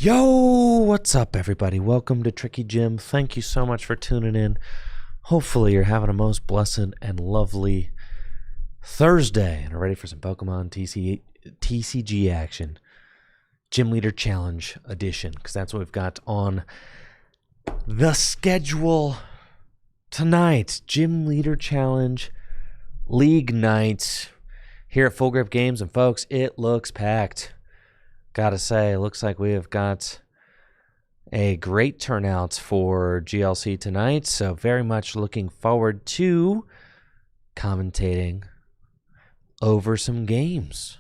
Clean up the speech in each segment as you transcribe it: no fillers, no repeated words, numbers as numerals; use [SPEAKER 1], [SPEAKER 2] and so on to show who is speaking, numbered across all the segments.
[SPEAKER 1] Yo, what's up, everybody? Welcome to Tricky Jim. Thank you so much for tuning in. Hopefully, you're having a most blessed and lovely Thursday and are ready for some Pokemon TCG action. Gym Leader Challenge edition, because that's what we've got on the schedule tonight. Gym Leader Challenge League Night here at Full Grip Games. And folks, it looks packed. Gotta say, it looks like we have got a great turnout for GLC tonight, so very much looking forward to commentating over some games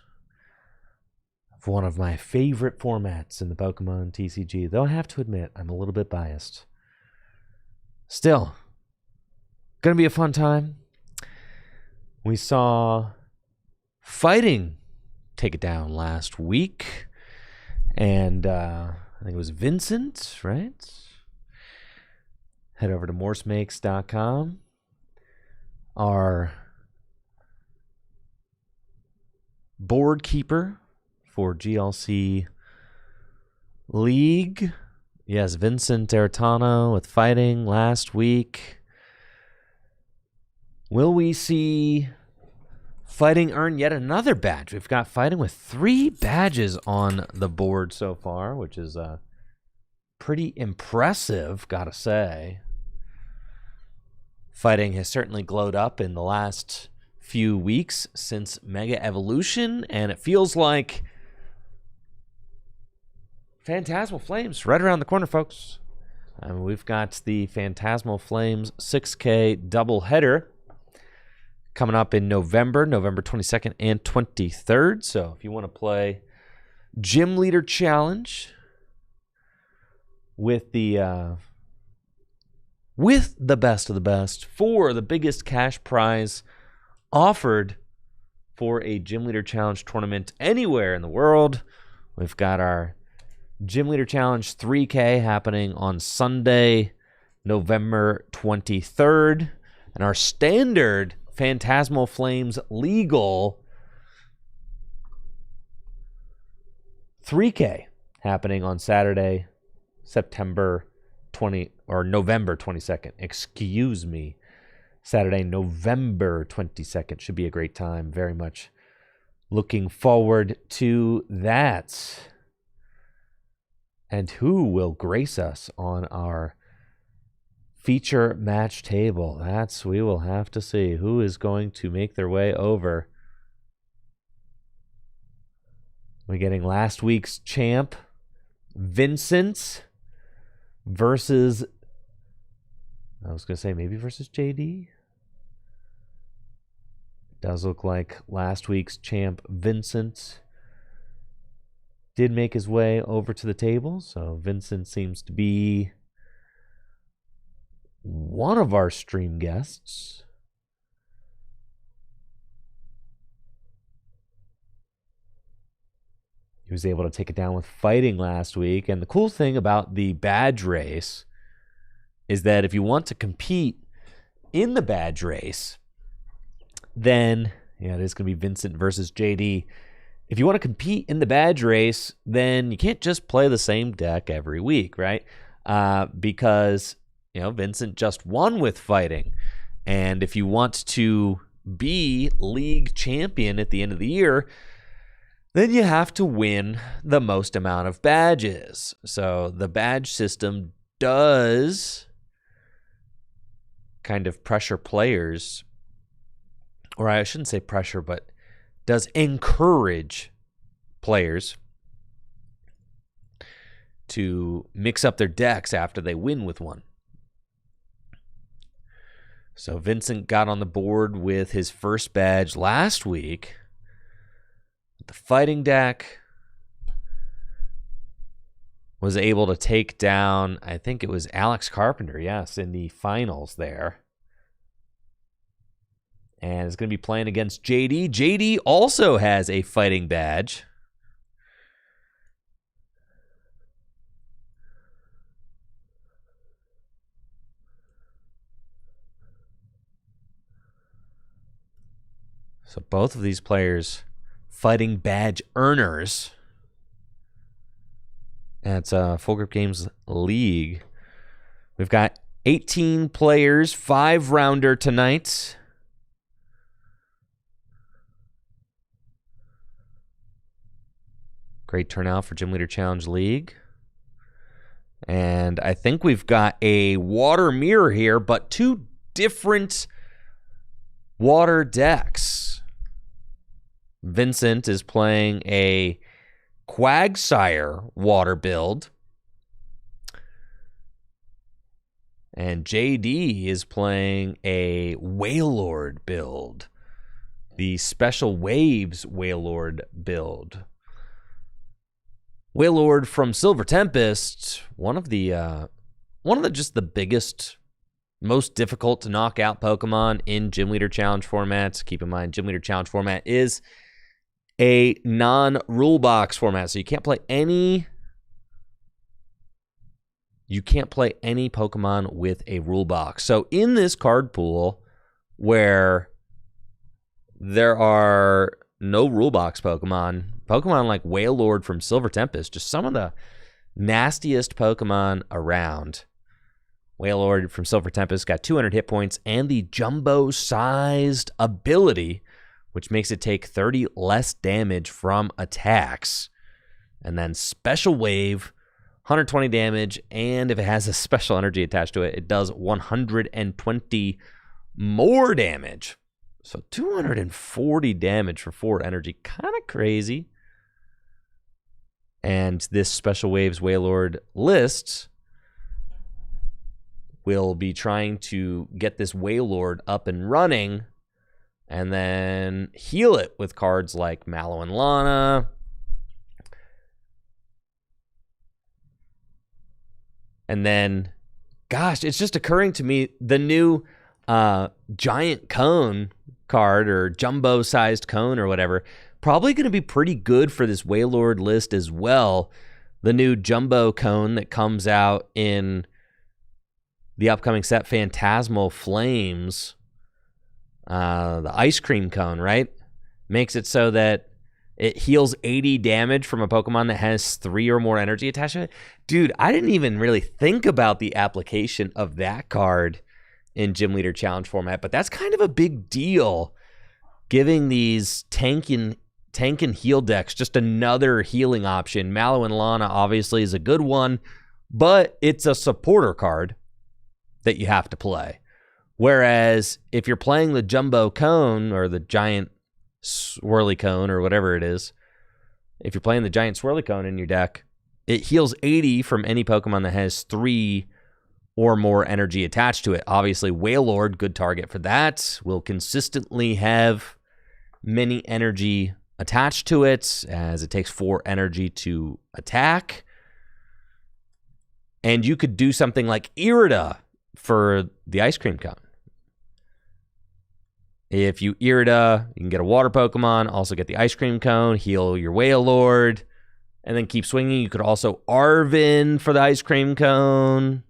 [SPEAKER 1] of one of my favorite formats in the Pokemon TCG, though I have to admit, I'm a little bit biased. Still, gonna be a fun time. We saw Fighting take it down last week. And I think it was Vincent, right? Head over to morsemakes.com. Our board keeper for GLC League. Yes, Vincent Aratano with Fighting last week. Will we see Fighting earn yet another badge? We've got Fighting with 3 badges on the board so far, which is pretty impressive, gotta say. Fighting has certainly glowed up in the last few weeks since Mega Evolution, and it feels like Phantasmal Flames right around the corner, folks. We've got the Phantasmal Flames 6K doubleheader coming up in November 22nd and 23rd. So if you want to play Gym Leader Challenge with the best of the best for the biggest cash prize offered for a Gym Leader Challenge tournament anywhere in the world, we've got our Gym Leader Challenge 3K happening on Sunday, November 23rd, and our standard Phantasmal Flames legal 3K happening on Saturday, November 22nd. Excuse me. Saturday, November 22nd. Should be a great time. Very much looking forward to that. And who will grace us on our feature match table? We will have to see who is going to make their way over. We're getting last week's champ, Vincent, versus, I was going to say maybe versus JD. It does look like last week's champ, Vincent, did make his way over to the table. So Vincent seems to be one of our stream guests. He was able to take it down with Fighting last week. And the cool thing about the badge race is that if you want to compete in the badge race, then, yeah, it is going to be Vincent versus JD. If you want to compete in the badge race, then you can't just play the same deck every week, right? Because Vincent just won with Fighting. And if you want to be league champion at the end of the year, then you have to win the most amount of badges. So the badge system does kind of pressure players, or I shouldn't say pressure, but does encourage players to mix up their decks after they win with one. So Vincent got on the board with his first badge last week. The Fighting deck was able to take down, I think it was Alex Carpenter, yes, in the finals there. And is going to be playing against JD. JD also has a Fighting badge. So both of these players Fighting badge earners. It's Full Grip Games League. We've got 18 players, 5-rounder tonight. Great turnout for Gym Leader Challenge League. And I think we've got a water mirror here, but 2 different water decks. Vincent is playing a Quagsire water build. And JD is playing a Wailord build. The Special Waves Wailord build. Wailord from Silver Tempest, one of the just the biggest, most difficult to knock out Pokemon in Gym Leader Challenge formats. Keep in mind, Gym Leader Challenge format is a non-rule box format, so you can't play any Pokemon with a rule box. So in this card pool, where there are no rule box Pokemon like Wailord from Silver Tempest, just some of the nastiest Pokemon around. Wailord from Silver Tempest got 200 hit points and the jumbo-sized ability, which makes it take 30 less damage from attacks. And then Special Wave, 120 damage, and if it has a special energy attached to it, it does 120 more damage. So 240 damage for 4 energy, kind of crazy. And this Special Waves Wailord list will be trying to get this Wailord up and running and then heal it with cards like Mallow and Lana. And then, gosh, it's just occurring to me, the new Giant Cone card, or jumbo-sized cone or whatever, probably going to be pretty good for this Wailord list as well. The new Jumbo Cone that comes out in the upcoming set, Phantasmal Flames, the Ice Cream Cone, right? Makes it so that it heals 80 damage from a Pokemon that has 3 or more energy attached to it. Dude, I didn't even really think about the application of that card in Gym Leader Challenge format, but that's kind of a big deal, giving these tank and heal decks just another healing option. Mallow and Lana obviously is a good one, but it's a supporter card that you have to play. Whereas if you're playing the Jumbo Cone or the Giant Swirly Cone or whatever it is, if you're playing the Giant Swirly Cone in your deck, it heals 80 from any Pokemon that has 3 or more energy attached to it. Obviously, Wailord, good target for that, will consistently have many energy attached to it, as it takes 4 energy to attack. And you could do something like Irida for the Ice Cream Cone. If you Irida, you can get a water Pokemon, also get the Ice Cream Cone, heal your Wailord, and then keep swinging. You could also Arven for the Ice Cream Cone.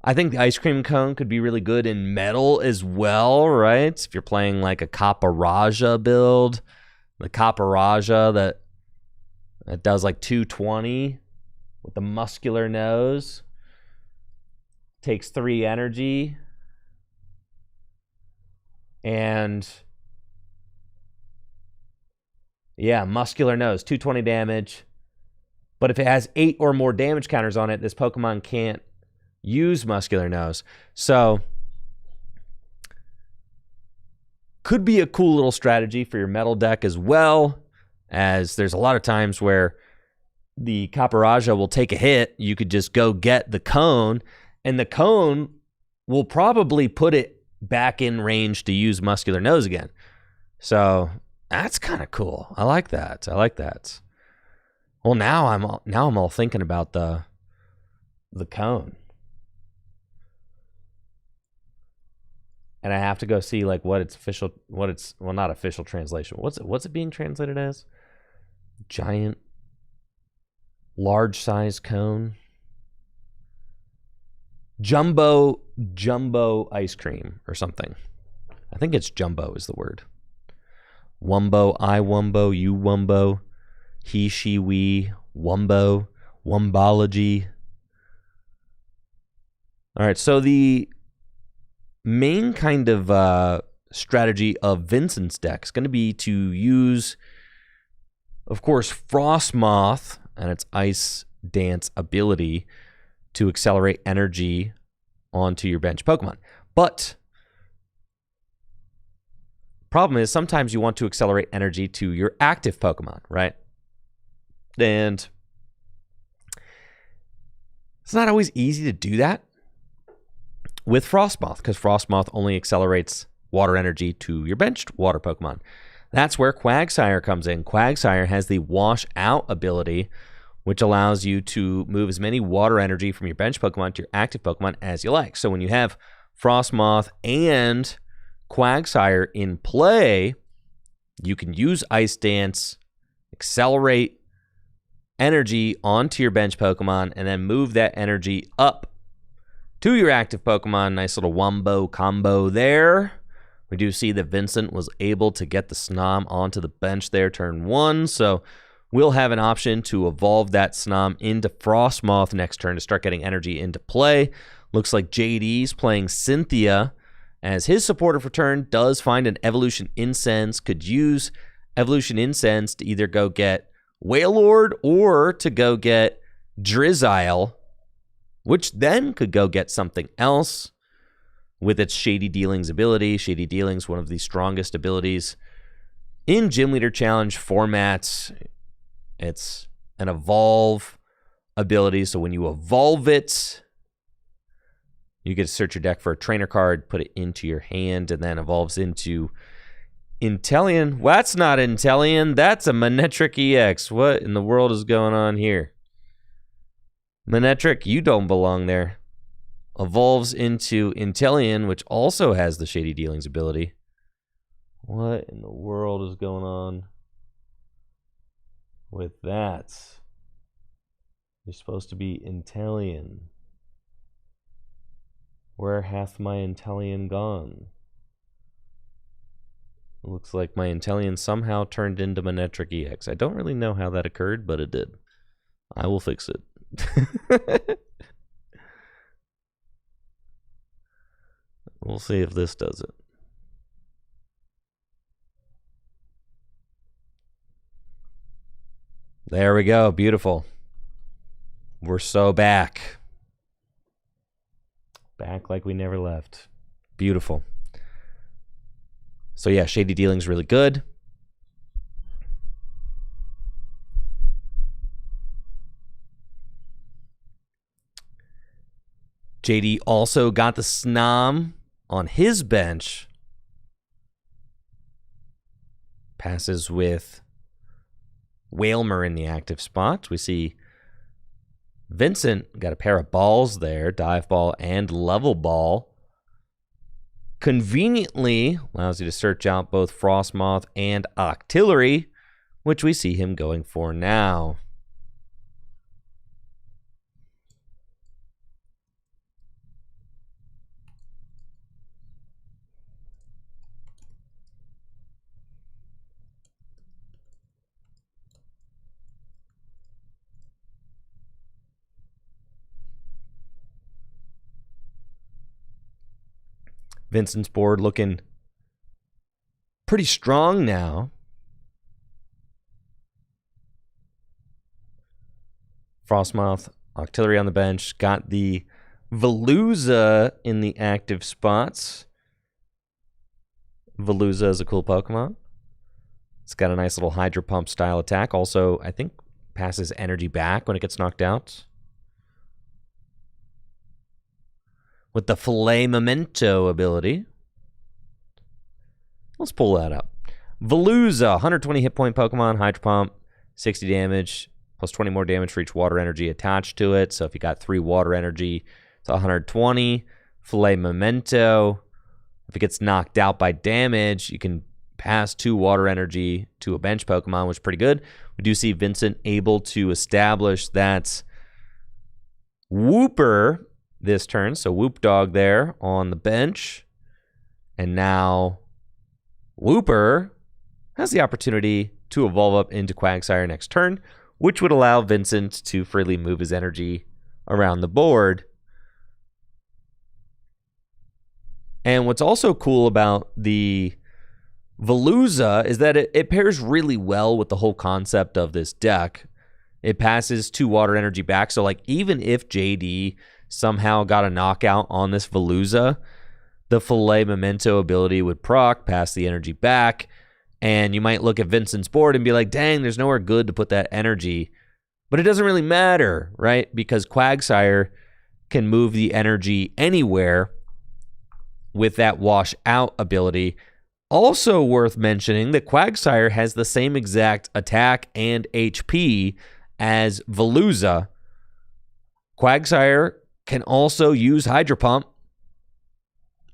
[SPEAKER 1] I think the Ice Cream Cone could be really good in Metal as well, right? If you're playing like a Kaparaja build, the Kaparaja that does like 220 with the muscular nose, takes 3 energy, and yeah, muscular nose, 220 damage. But if it has 8 or more damage counters on it, this Pokemon can't use muscular nose. So could be a cool little strategy for your metal deck as well, as there's a lot of times where the Kaparaja will take a hit. You could just go get the cone, and the cone will probably put it back in range to use muscular nose again. So that's kind of cool. I like that. I like that. Well, now I'm all thinking about the cone. And I have to go see like what its not official translation. What's it being translated as? Giant, large size cone. Jumbo ice cream or something. I think it's jumbo is the word. Wumbo, I wumbo, you wumbo, he, she, we, wumbo. Wombology. All right, so the main kind of strategy of Vincent's deck is going to be to use, of course, Frostmoth and its Ice Dance ability to accelerate energy onto your bench Pokemon. But problem is sometimes you want to accelerate energy to your active Pokemon, right? And it's not always easy to do that with Frostmoth, because Frostmoth only accelerates water energy to your benched water Pokemon. That's where Quagsire comes in. Quagsire has the Wash Out ability, which allows you to move as many water energy from your bench Pokemon to your active Pokemon as you like. So when you have Frostmoth and Quagsire in play, you can use Ice Dance, accelerate energy onto your bench Pokemon, and then move that energy up to your active Pokemon. Nice little wombo combo there. We do see that Vincent was able to get the Snom onto the bench there turn 1, so we'll have an option to evolve that Snom into Frostmoth next turn to start getting energy into play. Looks like JD's playing Cynthia as his supporter for turn, does find an Evolution Incense, could use Evolution Incense to either go get Wailord or to go get Drizzile, which then could go get something else with its Shady Dealings ability. Shady Dealings, one of the strongest abilities in Gym Leader Challenge formats. It's an evolve ability, so when you evolve it, you get to search your deck for a trainer card, put it into your hand, and then evolves into Inteleon. Well, that's not Inteleon. That's a Manectric EX. What in the world is going on here? Manectric, you don't belong there. Evolves into Inteleon, which also has the Shady Dealings ability. What in the world is going on with that? You're supposed to be Inteleon. Where hath my Inteleon gone? It looks like my Inteleon somehow turned into Manectric EX. I don't really know how that occurred, but it did. I will fix it. We'll see if this does it. There we go. Beautiful. We're so back. Back like we never left. Beautiful. So yeah, Shady Dealing's really good. JD also got the Snom on his bench. Passes with Wailmer in the active spot. We see Vincent got a pair of balls there, Dive Ball and Level Ball. Conveniently allows you to search out both Frostmoth and Octillery, which we see him going for now. Vincent's board looking pretty strong now. Frostmoth, Octillery on the bench. Got the Veluza in the active spots. Veluza is a cool Pokemon. It's got a nice little Hydro Pump style attack. Also, I think passes energy back when it gets knocked out. With the Filet Memento ability. Let's pull that up. Veluza, 120 hit point Pokemon, Hydro Pump, 60 damage, plus 20 more damage for each water energy attached to it. So if you got 3 water energy, it's 120. Filet Memento. If it gets knocked out by damage, you can pass 2 water energy to a bench Pokemon, which is pretty good. We do see Vincent able to establish that Wooper this turn. So Whoop Dog there on the bench. And now Wooper has the opportunity to evolve up into Quagsire next turn, which would allow Vincent to freely move his energy around the board. And what's also cool about the Veluza is that it pairs really well with the whole concept of this deck. It passes 2 water energy back, so like even if JD somehow got a knockout on this Veluza, the Filet Memento ability would proc, pass the energy back, and you might look at Vincent's board and be like, dang, there's nowhere good to put that energy. But it doesn't really matter, right? Because Quagsire can move the energy anywhere with that wash out ability. Also worth mentioning that Quagsire has the same exact attack and HP as Veluza. Quagsire can also use Hydro Pump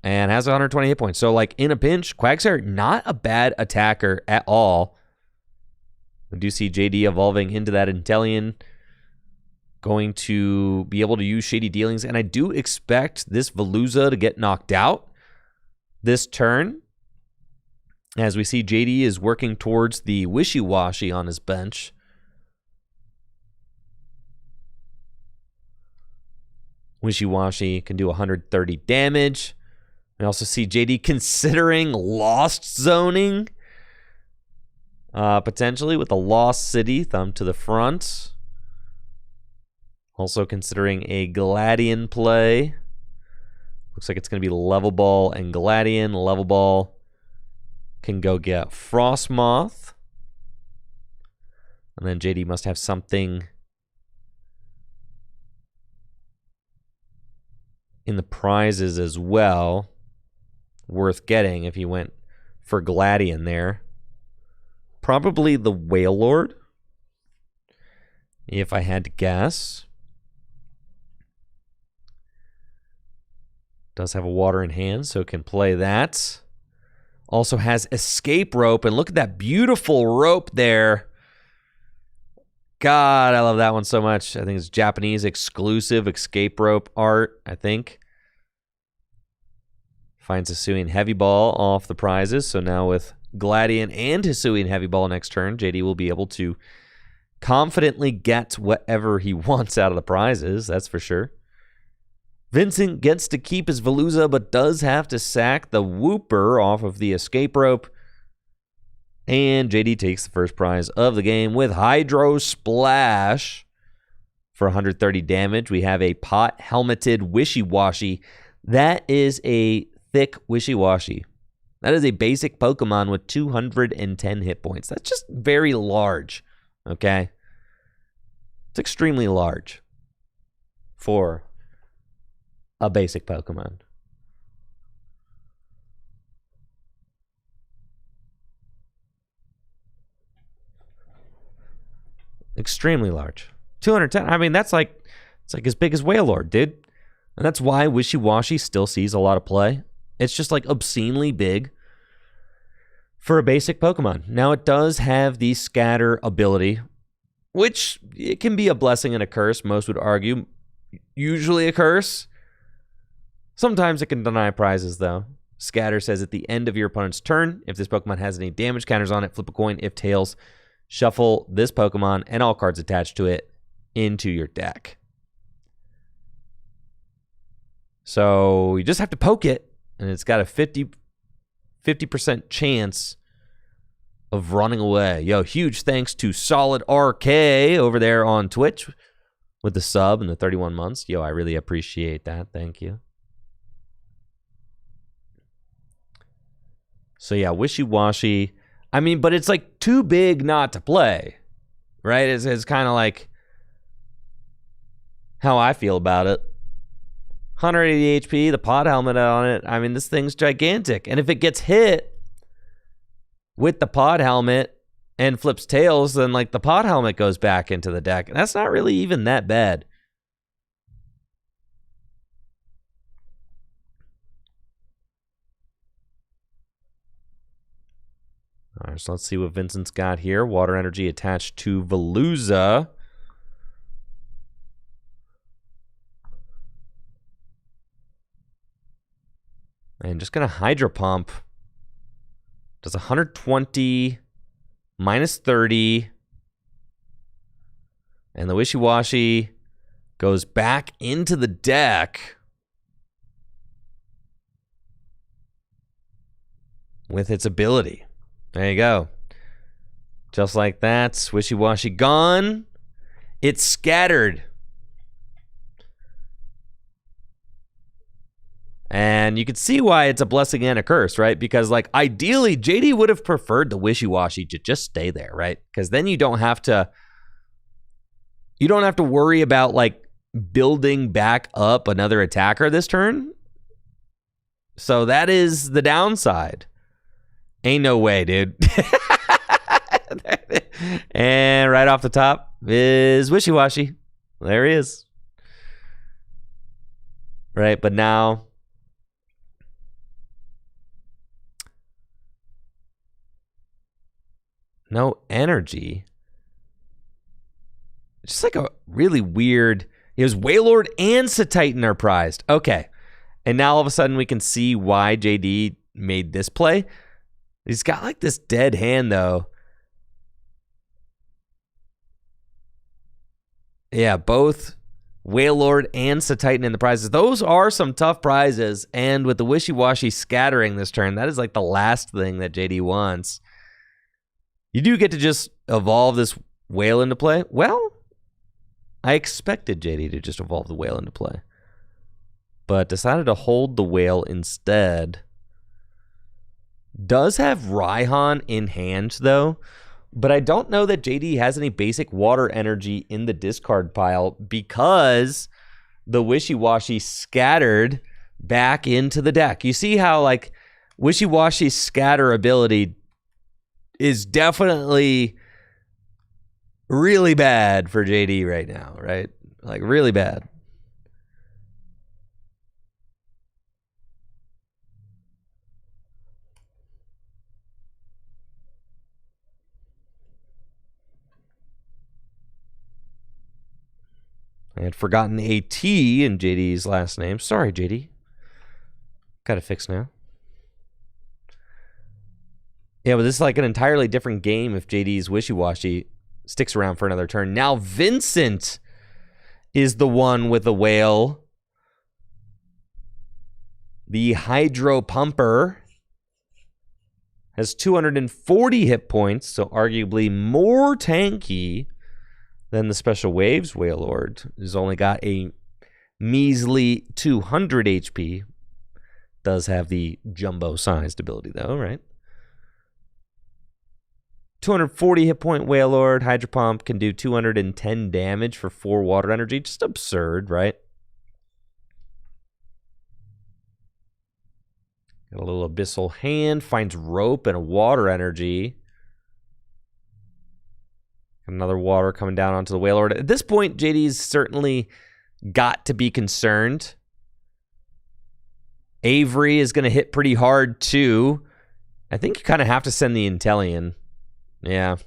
[SPEAKER 1] and has 120 hit points. So like in a pinch, Quagsire not a bad attacker at all. We do see JD evolving into that Inteleon, going to be able to use Shady Dealings, and I do expect this Veluza to get knocked out this turn, as we see JD is working towards the Wishy-Washy on his bench. Wishy-Washy can do 130 damage. We also see JD considering Lost Zoning, potentially with the Lost City, thumb to the front. Also considering a Gladion play. Looks like it's going to be Level Ball and Gladion. Level Ball can go get Frostmoth. And then JD must have something in the prizes as well worth getting if he went for Gladion there. Probably the Whale Lord, if I had to guess. Does have a water in hand, so can play that. Also has Escape Rope, and look at that beautiful rope there. God, I love that one so much. I think it's Japanese exclusive Escape Rope art, I think. Finds Hisuian Heavy Ball off the prizes, so now with Gladion and Hisuian Heavy Ball next turn, JD will be able to confidently get whatever he wants out of the prizes, that's for sure. Vincent gets to keep his Veluza, but does have to sack the Wooper off of the Escape Rope. And JD takes the first prize of the game with Hydro Splash for 130 damage. We have a pot-helmeted Wishy-Washy. That is a thick Wishy-Washy. That is a basic Pokemon with 210 hit points. That's just very large, okay? It's extremely large for a basic Pokemon. Extremely large. 210. I mean, it's like as big as Wailord, dude. And that's why Wishy-Washy still sees a lot of play. It's just like obscenely big for a basic Pokemon. Now, it does have the Scatter ability, which it can be a blessing and a curse, most would argue. Usually a curse. Sometimes it can deny prizes, though. Scatter says at the end of your opponent's turn, if this Pokemon has any damage counters on it, flip a coin. If tails, shuffle this Pokemon and all cards attached to it into your deck. So you just have to poke it, and it's got a 50% chance of running away. Yo, huge thanks to Solid RK over there on Twitch with the sub and the 31 months. Yo, I really appreciate that. Thank you. So yeah, Wishy-Washy. I mean, but it's like too big not to play, right? It's kind of like how I feel about it. 180 HP, the pod helmet on it. I mean, this thing's gigantic. And if it gets hit with the pod helmet and flips tails, then like the pod helmet goes back into the deck. And that's not really even that bad. All right, so let's see what Vincent's got here. Water energy attached to Veluza. And just going to Hydro Pump. Does 120 minus 30. And the Wishy-Washy goes back into the deck with its ability. There you go. Just like that, Wishy-Washy gone. It's scattered. And you can see why it's a blessing and a curse, right? Because, like, ideally, JD would have preferred the Wishy-Washy to just stay there, right? Because then you don't have to worry about, like, building back up another attacker this turn. So that is the downside. Ain't no way, dude. And right off the top is Wishy-Washy. There he is. Right, but now no energy. Just like a really weird. It was Wailord and Satitan are prized. Okay. And now all of a sudden we can see why JD made this play. He's got like this dead hand though. Yeah, both Wailord and Satitan in the prizes. Those are some tough prizes. And with the Wishy-Washy scattering this turn, that is like the last thing that JD wants. You do get to just evolve this whale into play. Well, I expected JD to just evolve the whale into play, but decided to hold the whale instead. Does have Raihan in hand, though, but I don't know that JD has any basic water energy in the discard pile because the Wishy-Washy scattered back into the deck. You see how, like, Wishy-Washy's scatter ability is definitely really bad for JD right now, right? Like, really bad. I had forgotten a T in JD's last name. Sorry, JD. Got it fixed now. Yeah, but this is like an entirely different game if JD's Wishy-Washy sticks around for another turn. Now Vincent is the one with the whale. The Hydro Pumper has 240 hit points, so arguably more tanky than the Special Waves Wailord. Has only got a measly 200 HP. Does have the jumbo-sized ability, though, right? 240 hit point Wailord. Hydro Pump can do 210 damage for 4 water energy. Just absurd, right? Got a little Abyssal Hand. Finds Rope and a water energy. Another water coming down onto the Wailord. At this point, JD's certainly got to be concerned. Avery is going to hit pretty hard, too. I think you kind of have to send the Intellion. Yeah.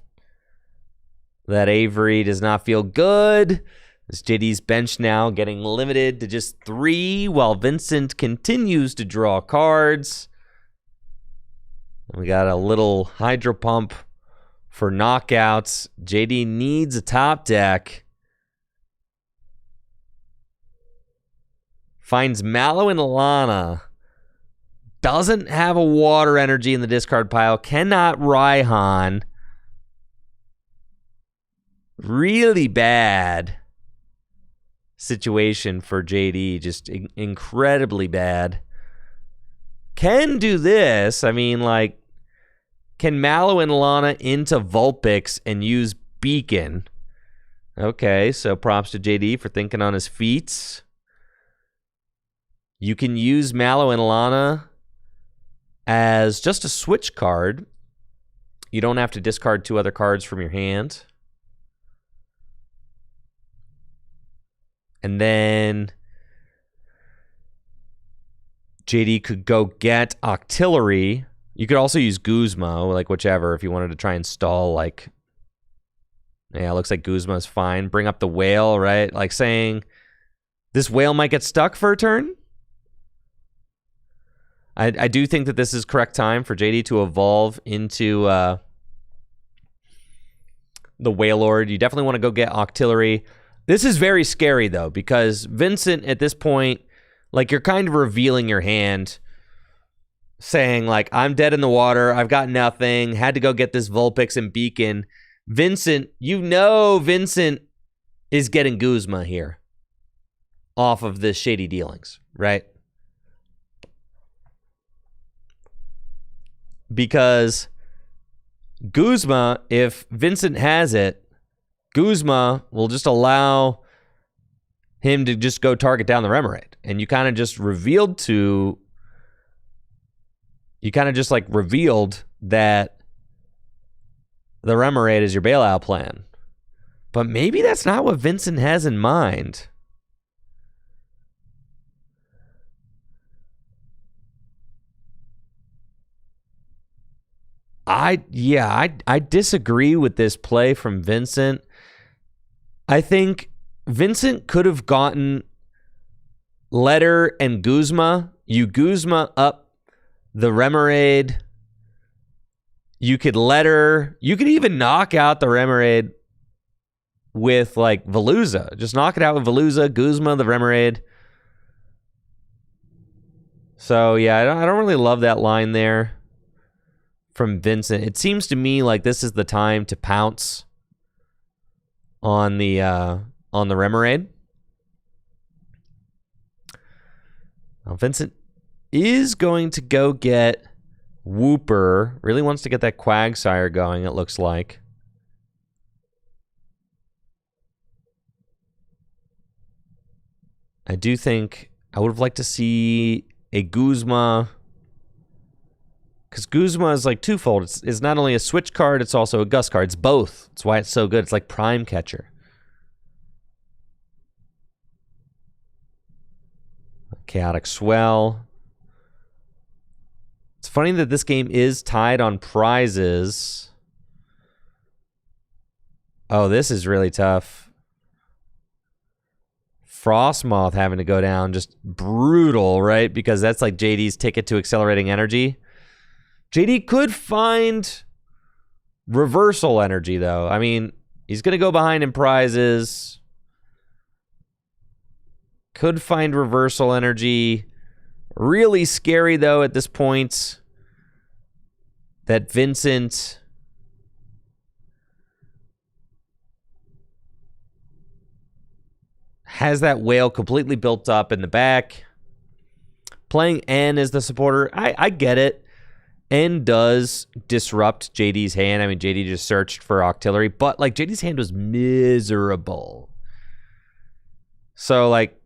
[SPEAKER 1] That Avery does not feel good. This JD's bench now getting limited to just 3 while Vincent continues to draw cards. We got a little Hydro Pump for knockouts. JD needs a top deck. Finds Mallow and Lana. Doesn't have a water energy in the discard pile. Cannot Raihan. Really bad situation for JD. Just incredibly bad. Can do this. I mean, like, can Mallow and Lana into Vulpix and use Beacon? Okay, so props to JD for thinking on his feet. You can use Mallow and Lana as just a switch card. You don't have to discard 2 other cards from your hand. And then JD could go get Octillery. You could also use Guzma, like whichever, if you wanted to try and stall, like, yeah, it looks like Guzma's fine. Bring up the whale, right? Like saying this whale might get stuck for a turn. I do think that this is correct time for JD to evolve into the Wailord. You definitely want to go get Octillery. This is very scary, though, because Vincent, at this point, like, you're kind of revealing your hand, saying, like, I'm dead in the water, I've got nothing, had to go get this Vulpix and Beacon. Vincent, Vincent is getting Guzma here off of this shady dealings, right? Because Guzma, if Vincent has it, Guzma will just allow him to just go target down the Remoraid. And you kind of just revealed that the Remoraid is your bailout plan. But maybe that's not what Vincent has in mind. I disagree with this play from Vincent. I think Vincent could have gotten Letter and Guzma. You Guzma up the Remoraid. You could Letter. You could even knock out the Remoraid with, like, Veluza. Just knock it out with Veluza, Guzma, the Remoraid. So, yeah, I don't really love that line there from Vincent. It seems to me like this is the time to pounce on the Remoraid. Now, Vincent is going to go get Wooper. Really wants to get that Quagsire going, it looks like. I do think I would have liked to see a Guzma, because Guzma is like twofold. It's not only a switch card, it's also a gust card. It's both. That's why it's so good. It's like Prime Catcher. Chaotic Swell. It's funny that this game is tied on prizes. Oh, this is really tough. Frostmoth having to go down, just brutal, right? Because that's like JD's ticket to accelerating energy. JD could find reversal energy, though. I mean, he's going to go behind in prizes. Could find reversal energy. Really scary, though, at this point, that Vincent has that whale completely built up in the back. Playing N as the supporter, I get it. N does disrupt JD's hand. I mean, JD just searched for Octillery, but, like, JD's hand was miserable. So, like,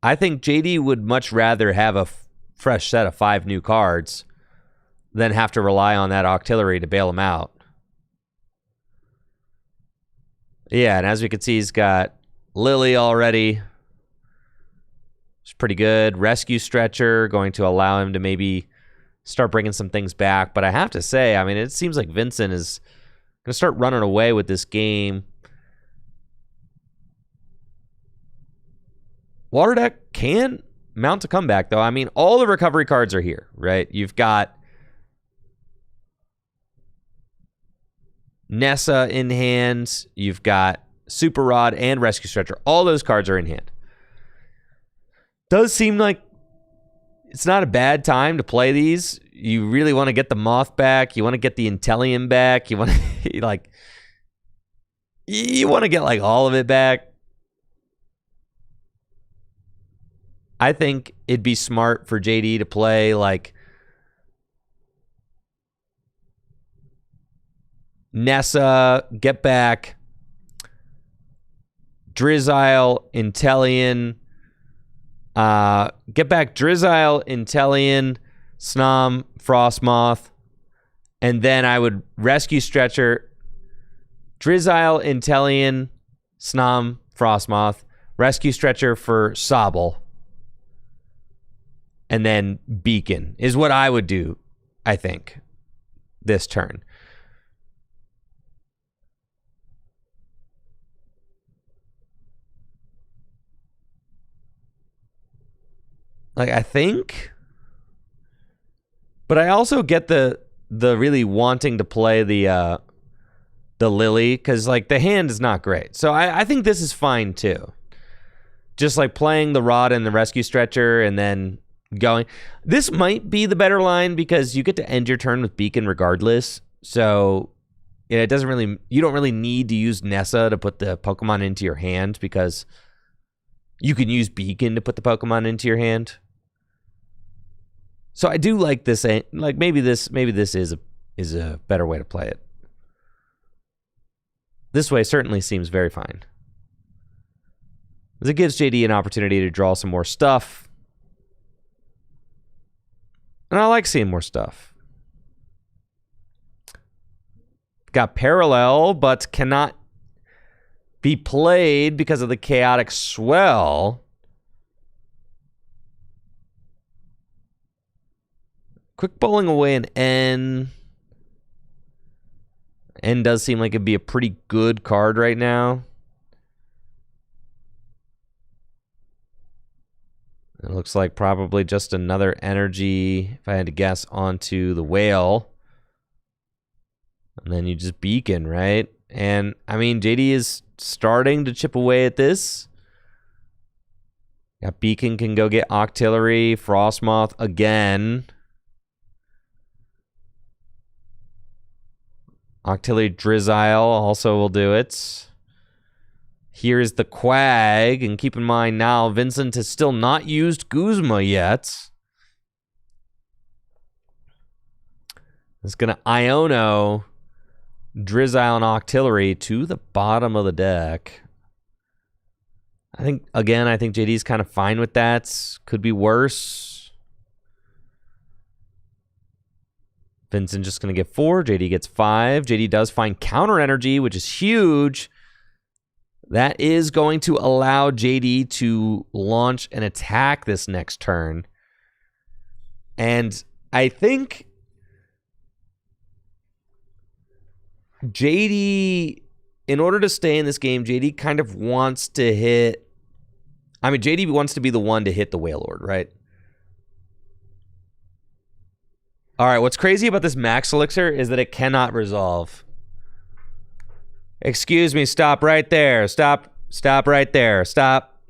[SPEAKER 1] I think JD would much rather have a fresh set of 5 new cards than have to rely on that Octillery to bail him out. Yeah, and as we can see, he's got Lily already. It's pretty good. Rescue Stretcher, going to allow him to maybe start bringing some things back. But I have to say, I mean, it seems like Vincent is going to start running away with this game. Water Deck can mount a comeback, though. I mean, all the recovery cards are here, right? You've got Nessa in hand. You've got Super Rod and Rescue Stretcher. All those cards are in hand. Does seem like it's not a bad time to play these. You really want to get the Moth back. You want to get the Intellium back. You want to like, you want to get like all of it back. I think it'd be smart for JD to play like Nessa, get back Drizzile, Intellion, get back Drizzile, Intellion, Snom, Frostmoth, and then I would Rescue Stretcher, Drizzile, Intellion, Snom, Frostmoth, Rescue Stretcher for Sobble, and then Beacon is what I would do, I think, this turn. Like, I think, but I also get the really wanting to play the the Lily, because like the hand is not great. So I think this is fine too. Just like playing the Rod and the Rescue Stretcher and then going. This might be the better line because you get to end your turn with Beacon regardless. So it doesn't really, you don't really need to use Nessa to put the Pokemon into your hand because you can use Beacon to put the Pokemon into your hand. So I do like this. Like maybe this is a better way to play it. This way certainly seems very fine. It gives JD an opportunity to draw some more stuff. And I like seeing more stuff. Got Parallel, but cannot be played because of the Chaotic Swell. Quick bowling away an N. N does seem like it'd be a pretty good card right now. It looks like probably just another energy, if I had to guess, onto the Whale. And then you just Beacon, right? And, I mean, JD is starting to chip away at this. Got Beacon, can go get Octillery, Frostmoth again. Octillery Drizzile also will do it. Here's the Quag, and keep in mind now, Vincent has still not used Guzma yet. It's going to Iono Drizzile and Octillery to the bottom of the deck. I think JD's kind of fine with that. Could be worse. Vincent just going to get 4. JD gets 5. JD does find counter energy, which is huge. That is going to allow JD to launch an attack this next turn. And I think JD, in order to stay in this game, JD kind of wants to hit... I mean, JD wants to be the one to hit the Wailord, right? All right, what's crazy about this Max Elixir is that it cannot resolve. Excuse me, stop right there. Stop right there. Stop.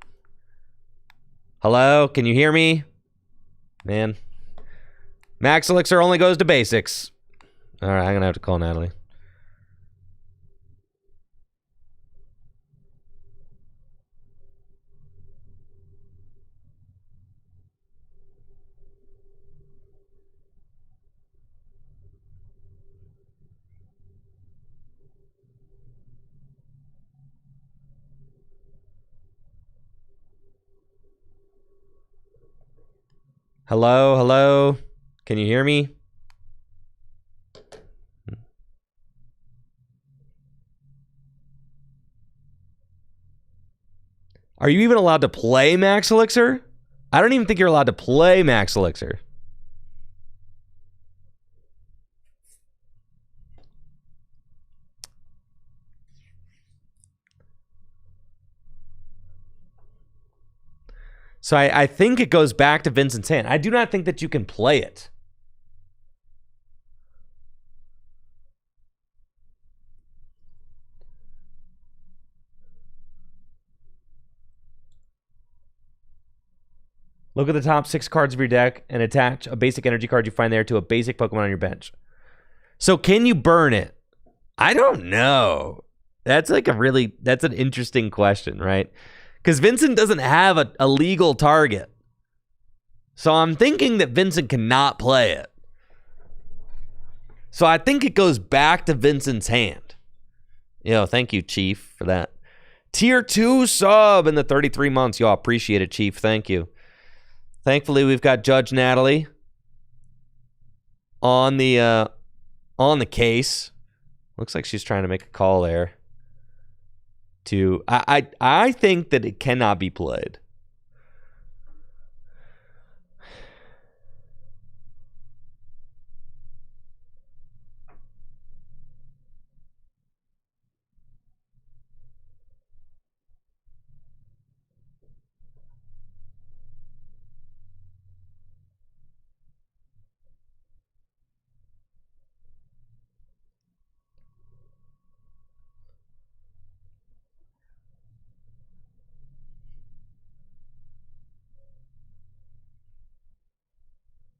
[SPEAKER 1] Hello, can you hear me? Man. Max Elixir only goes to basics. All right, I'm going to have to call Natalie. Hello, hello. Can you hear me? Are you even allowed to play Max Elixir? I don't even think you're allowed to play Max Elixir. So I think it goes back to Vincent's hand. I do not think that you can play it. Look at the top 6 cards of your deck and attach a basic energy card you find there to a basic Pokemon on your bench. So can you burn it? I don't know. That's like that's an interesting question, right? Because Vincent doesn't have a legal target. So I'm thinking that Vincent cannot play it. So I think it goes back to Vincent's hand. Thank you, Chief, for that. Tier 2 sub in the 33 months. Y'all appreciate it, Chief. Thank you. Thankfully, we've got Judge Natalie on the case. Looks like she's trying to make a call there. I think that it cannot be played.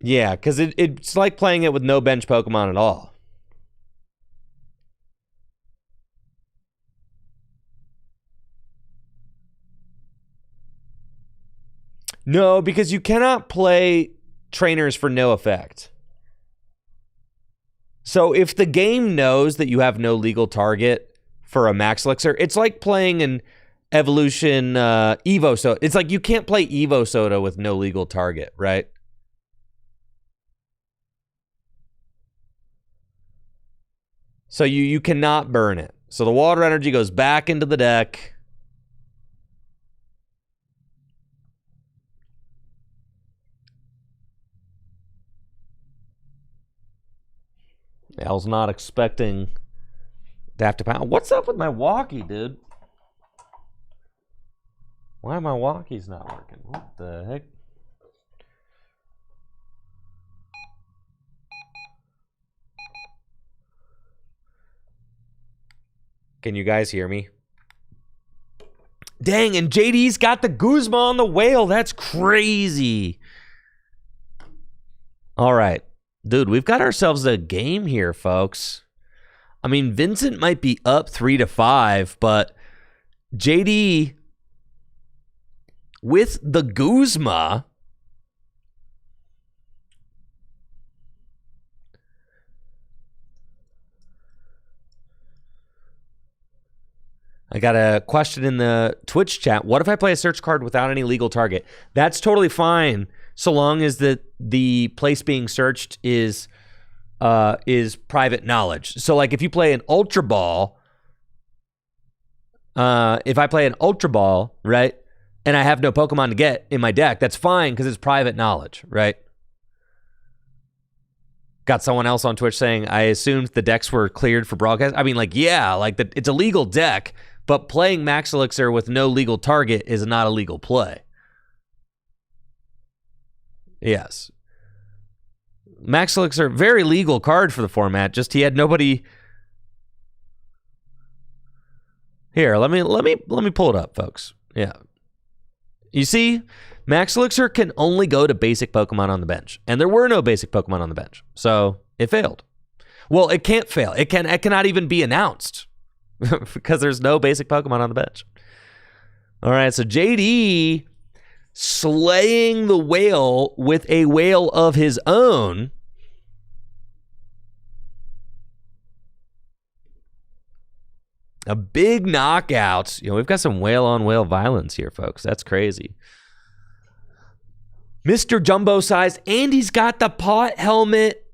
[SPEAKER 1] Yeah, because it's like playing it with no bench Pokemon at all. No, because you cannot play trainers for no effect. So if the game knows that you have no legal target for a Max Elixir, it's like playing an Evolution Evo Soda. It's like you can't play Evo Soda with no legal target, right? So you cannot burn it. So the water energy goes back into the deck. Al's not expecting to have to pound. What's up with my walkie, dude? Why are my walkies not working? What the heck? Can you guys hear me? Dang, and JD's got the Guzma on the whale. That's crazy. All right. Dude, we've got ourselves a game here, folks. I mean, Vincent might be up 3-5, but JD with the Guzma. I got a question in the Twitch chat. What if I play a search card without any legal target? That's totally fine, so long as the place being searched is private knowledge. So, like, if you play an Ultra Ball, if I play an Ultra Ball, right, and I have no Pokemon to get in my deck, that's fine because it's private knowledge, right? Got someone else on Twitch saying, I assumed the decks were cleared for broadcast. I mean, like, yeah, like it's a legal deck, but playing Max Elixir with no legal target is not a legal play. Yes. Max Elixir, very legal card for the format, just he had nobody. Here, let me pull it up, folks. Yeah. You see, Max Elixir can only go to basic Pokemon on the bench, and there were no basic Pokemon on the bench, so it failed. Well, it can't fail. It cannot even be announced because there's no basic Pokemon on the bench. All right, so JD slaying the whale with a whale of his own. A big knockout. You know, we've got some whale-on-whale violence here, folks. That's crazy. Mr. Jumbo size, and he's got the pot helmet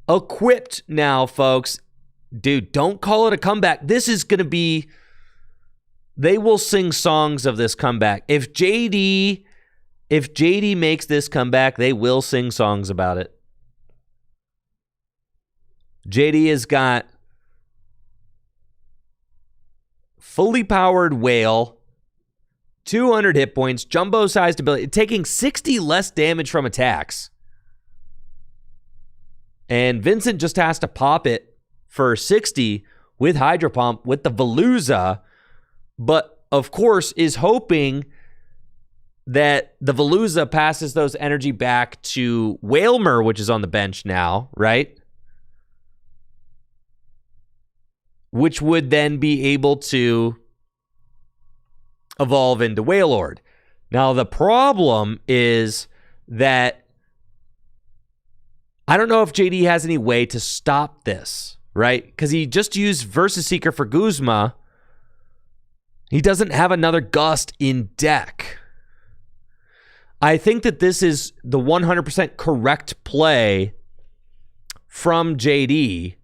[SPEAKER 1] equipped now, folks. Dude, don't call it a comeback. This is going to be... They will sing songs of this comeback. If JD makes this comeback, they will sing songs about it. JD has got fully powered whale, 200 hit points, jumbo-sized ability, taking 60 less damage from attacks. And Vincent just has to pop it for 60 with Hydro Pump with the Veluza, but of course is hoping that the Veluza passes those energy back to Wailmer, which is on the bench now, right? Which would then be able to evolve into Wailord. Now, the problem is that I don't know if JD has any way to stop this, right? Because he just used Versus Seeker for Guzma. He doesn't have another Gust in deck. I think that this is the 100% correct play from JD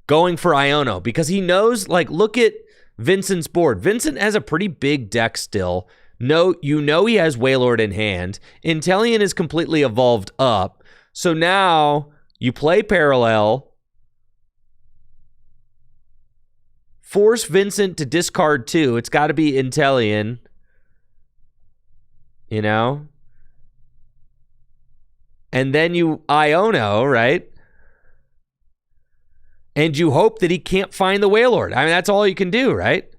[SPEAKER 1] going for Iono, because he knows, like, look at Vincent's board. Vincent has a pretty big deck still. No, you know he has Wailord in hand. Inteleon is completely evolved up. So now you play Parallel, force Vincent to discard 2. It's got to be Inteleon, you know? And then you Iono, right? And you hope that he can't find the Wailord. I mean, that's all you can do, right?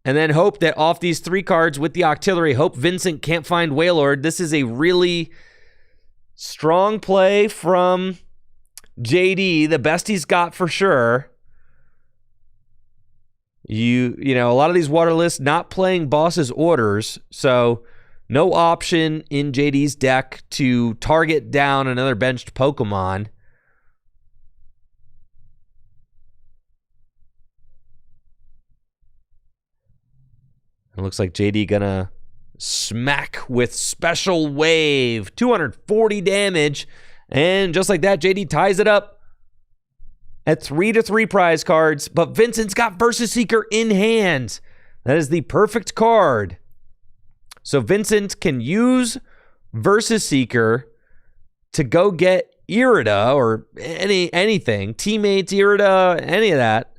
[SPEAKER 1] And then hope that off these 3 cards with the Octillery, hope Vincent can't find Wailord. This is a really strong play from JD, the best he's got for sure. You know, a lot of these water lists not playing boss's orders, so no option in JD's deck to target down another benched Pokemon. It looks like JD gonna smack with Special Wave. 240 damage. And just like that, JD ties it up at 3-3 prize cards. But Vincent's got Versus Seeker in hand. That is the perfect card. So Vincent can use Versus Seeker to go get Irida or anything. Teammates, Irida, any of that.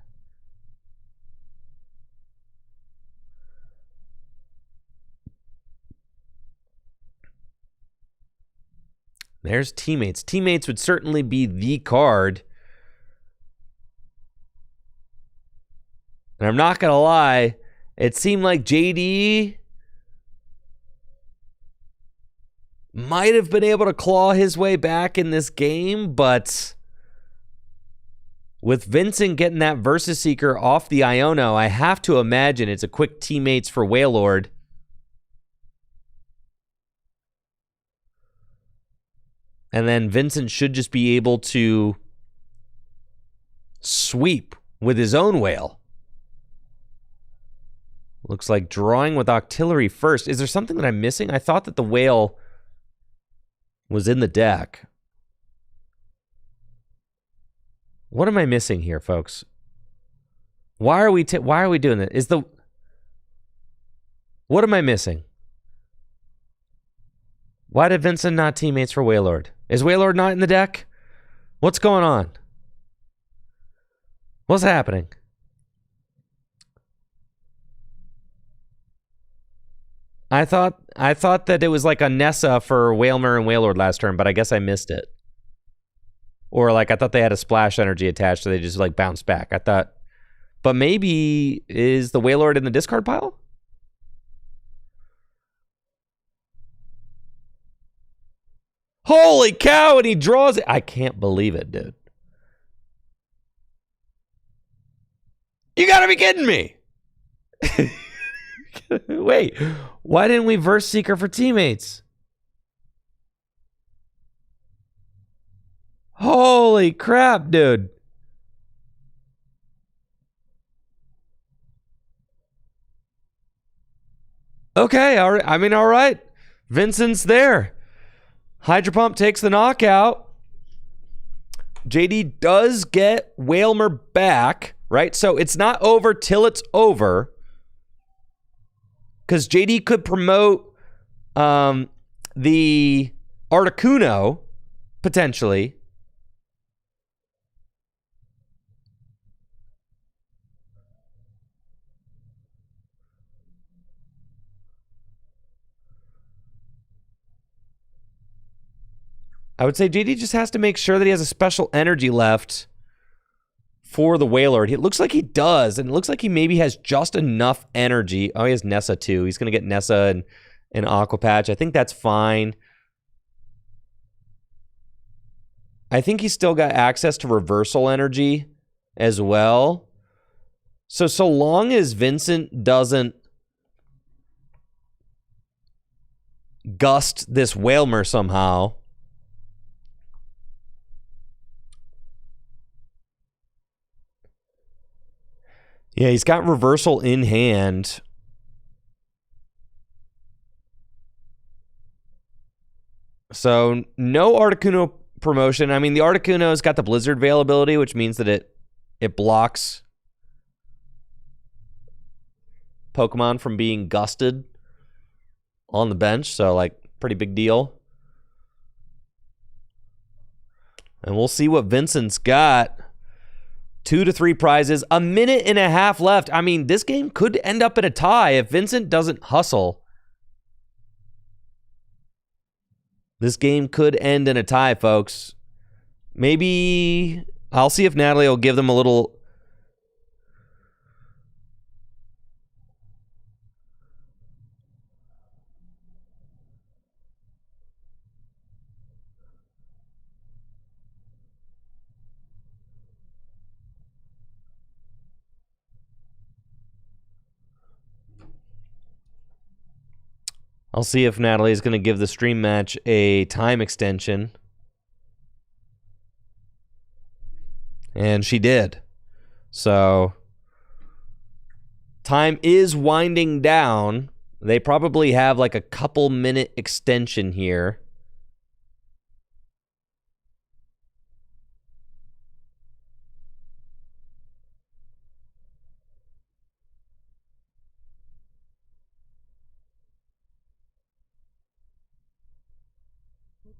[SPEAKER 1] There's Teammates. Teammates would certainly be the card. And I'm not going to lie, it seemed like JD might have been able to claw his way back in this game, but with Vincent getting that Versus Seeker off the Iono, I have to imagine it's a quick Teammates for Wailord. And then Vincent should just be able to sweep with his own whale. Looks like drawing with Octillery first. Is there something that I'm missing? I thought that the whale was in the deck. What am I missing here, folks? Why are we doing this? What am I missing? Why did Vincent not Teammates for Wailord? Is Wailord not in the deck? What's going on? What's happening? I thought that it was like a Nessa for Wailmer and Wailord last turn, but I guess I missed it. Or like I thought they had a splash energy attached, so they just like bounced back. I thought, but maybe is the Wailord in the discard pile? Holy cow, and he draws it. I can't believe it, dude. You gotta be kidding me. Wait, why didn't we Verse Seeker for Teammates? Holy crap, dude. Okay, all right. I mean, all right. Vincent's there. Hydro Pump takes the knockout. JD does get Wailmer back, right? So it's not over till it's over. Because JD could promote the Articuno, potentially. I would say JD just has to make sure that he has a special energy left for the Wailord. It looks like he does, and it looks like he maybe has just enough energy. Oh, he has Nessa too. He's going to get Nessa and Aqua Patch. I think that's fine. I think he's still got access to Reversal Energy as well. So long as Vincent doesn't gust this Wailmer somehow. Yeah, he's got Reversal in hand. So no Articuno promotion. I mean, the Articuno's got the Blizzard availability, which means that it blocks Pokemon from being gusted on the bench. So, like, pretty big deal. And we'll see what Vincent's got. 2 to 3 prizes, a minute and a half left. I mean, this game could end up in a tie if Vincent doesn't hustle. This game could end in a tie, folks. Maybe I'll see if Natalie will give them a little I'll see if Natalie is going to give the stream match a time extension. And she did. So, time is winding down. They probably have like a couple minute extension here.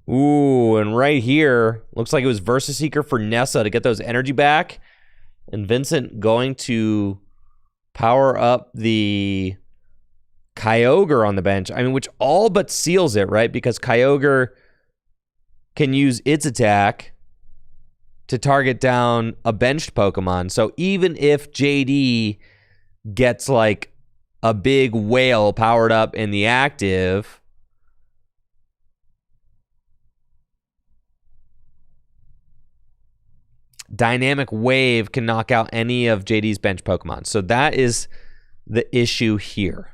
[SPEAKER 1] Ooh, and right here, looks like it was Versus Seeker for Nessa to get those energy back. And Vincent going to power up the Kyogre on the bench. I mean, which all but seals it, right? Because Kyogre can use its attack to target down a benched Pokemon. So even if JD gets like a big whale powered up in the active, Dynamic Wave can knock out any of JD's bench Pokemon. So that is the issue here.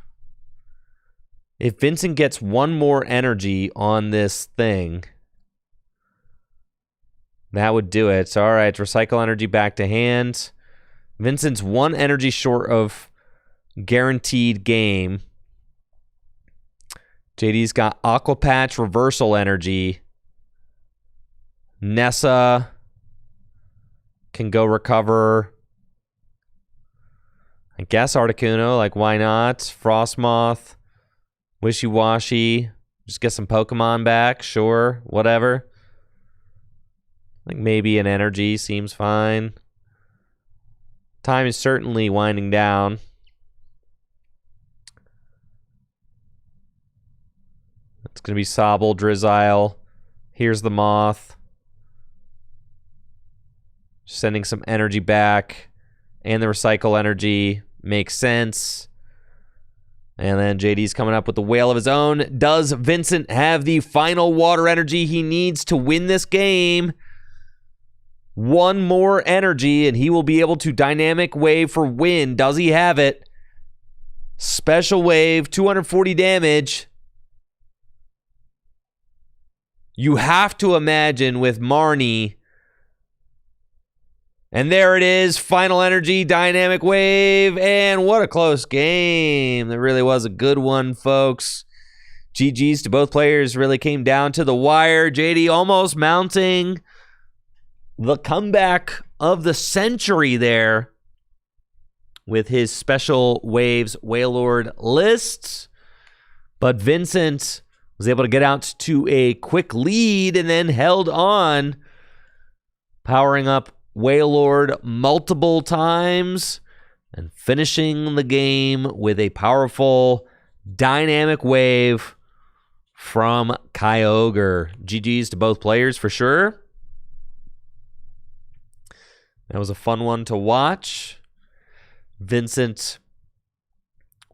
[SPEAKER 1] If Vincent gets one more energy on this thing, that would do it. So, all right, recycle energy back to hand. Vincent's one energy short of guaranteed game. JD's got Aqua Patch, reversal energy. Nessa can go recover. I guess Articuno, like why not? Frostmoth, Wishy-Washy, just get some Pokemon back, sure, whatever. Like maybe an energy seems fine. Time is certainly winding down. It's going to be Sobble, Drizzile. Here's the Moth. Sending some energy back. And the recycle energy makes sense. And then JD's coming up with the whale of his own. Does Vincent have the final water energy he needs to win this game? One more energy, and he will be able to Dynamic Wave for win. Does he have it? Special Wave, 240 damage. You have to imagine with Marnie. And there it is, final energy, Dynamic Wave, and what a close game. That really was a good one, folks. GG's to both players, really came down to the wire. JD almost mounting the comeback of the century there with his Special Waves Wailord lists. But Vincent was able to get out to a quick lead and then held on, powering up Wailord multiple times and finishing the game with a powerful Dynamic Wave from Kyogre. GG's to both players for sure. That was a fun one to watch. Vincent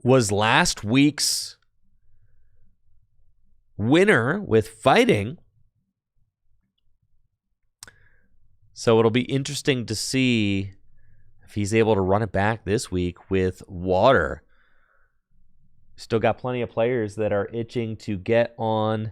[SPEAKER 1] was last week's winner with fighting. So it'll be interesting to see if he's able to run it back this week with water. Still got plenty of players that are itching to get on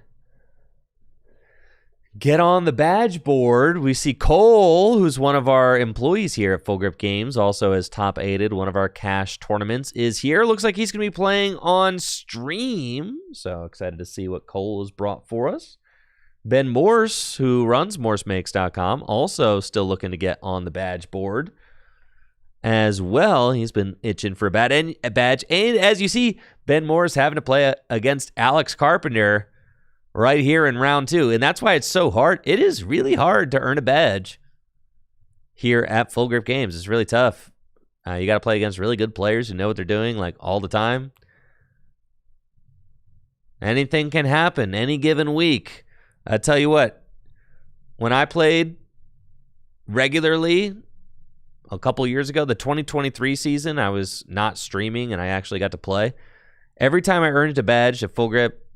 [SPEAKER 1] the badge board. We see Cole, who's one of our employees here at Full Grip Games, also has top aided one of our cash tournaments, is here. Looks like he's going to be playing on stream. So excited to see what Cole has brought for us. Ben Morse, who runs morsemakes.com, also still looking to get on the badge board as well. He's been itching for a badge. And as you see, Ben Morse having to play against Alex Carpenter right here in round 2. And that's why it's so hard. It is really hard to earn a badge here at Full Grip Games. It's really tough. You got to play against really good players who know what they're doing like all the time. Anything can happen any given week. I tell you what, when I played regularly a couple years ago, the 2023 season, I was not streaming and I actually got to play. Every time I earned a badge at Full Grip,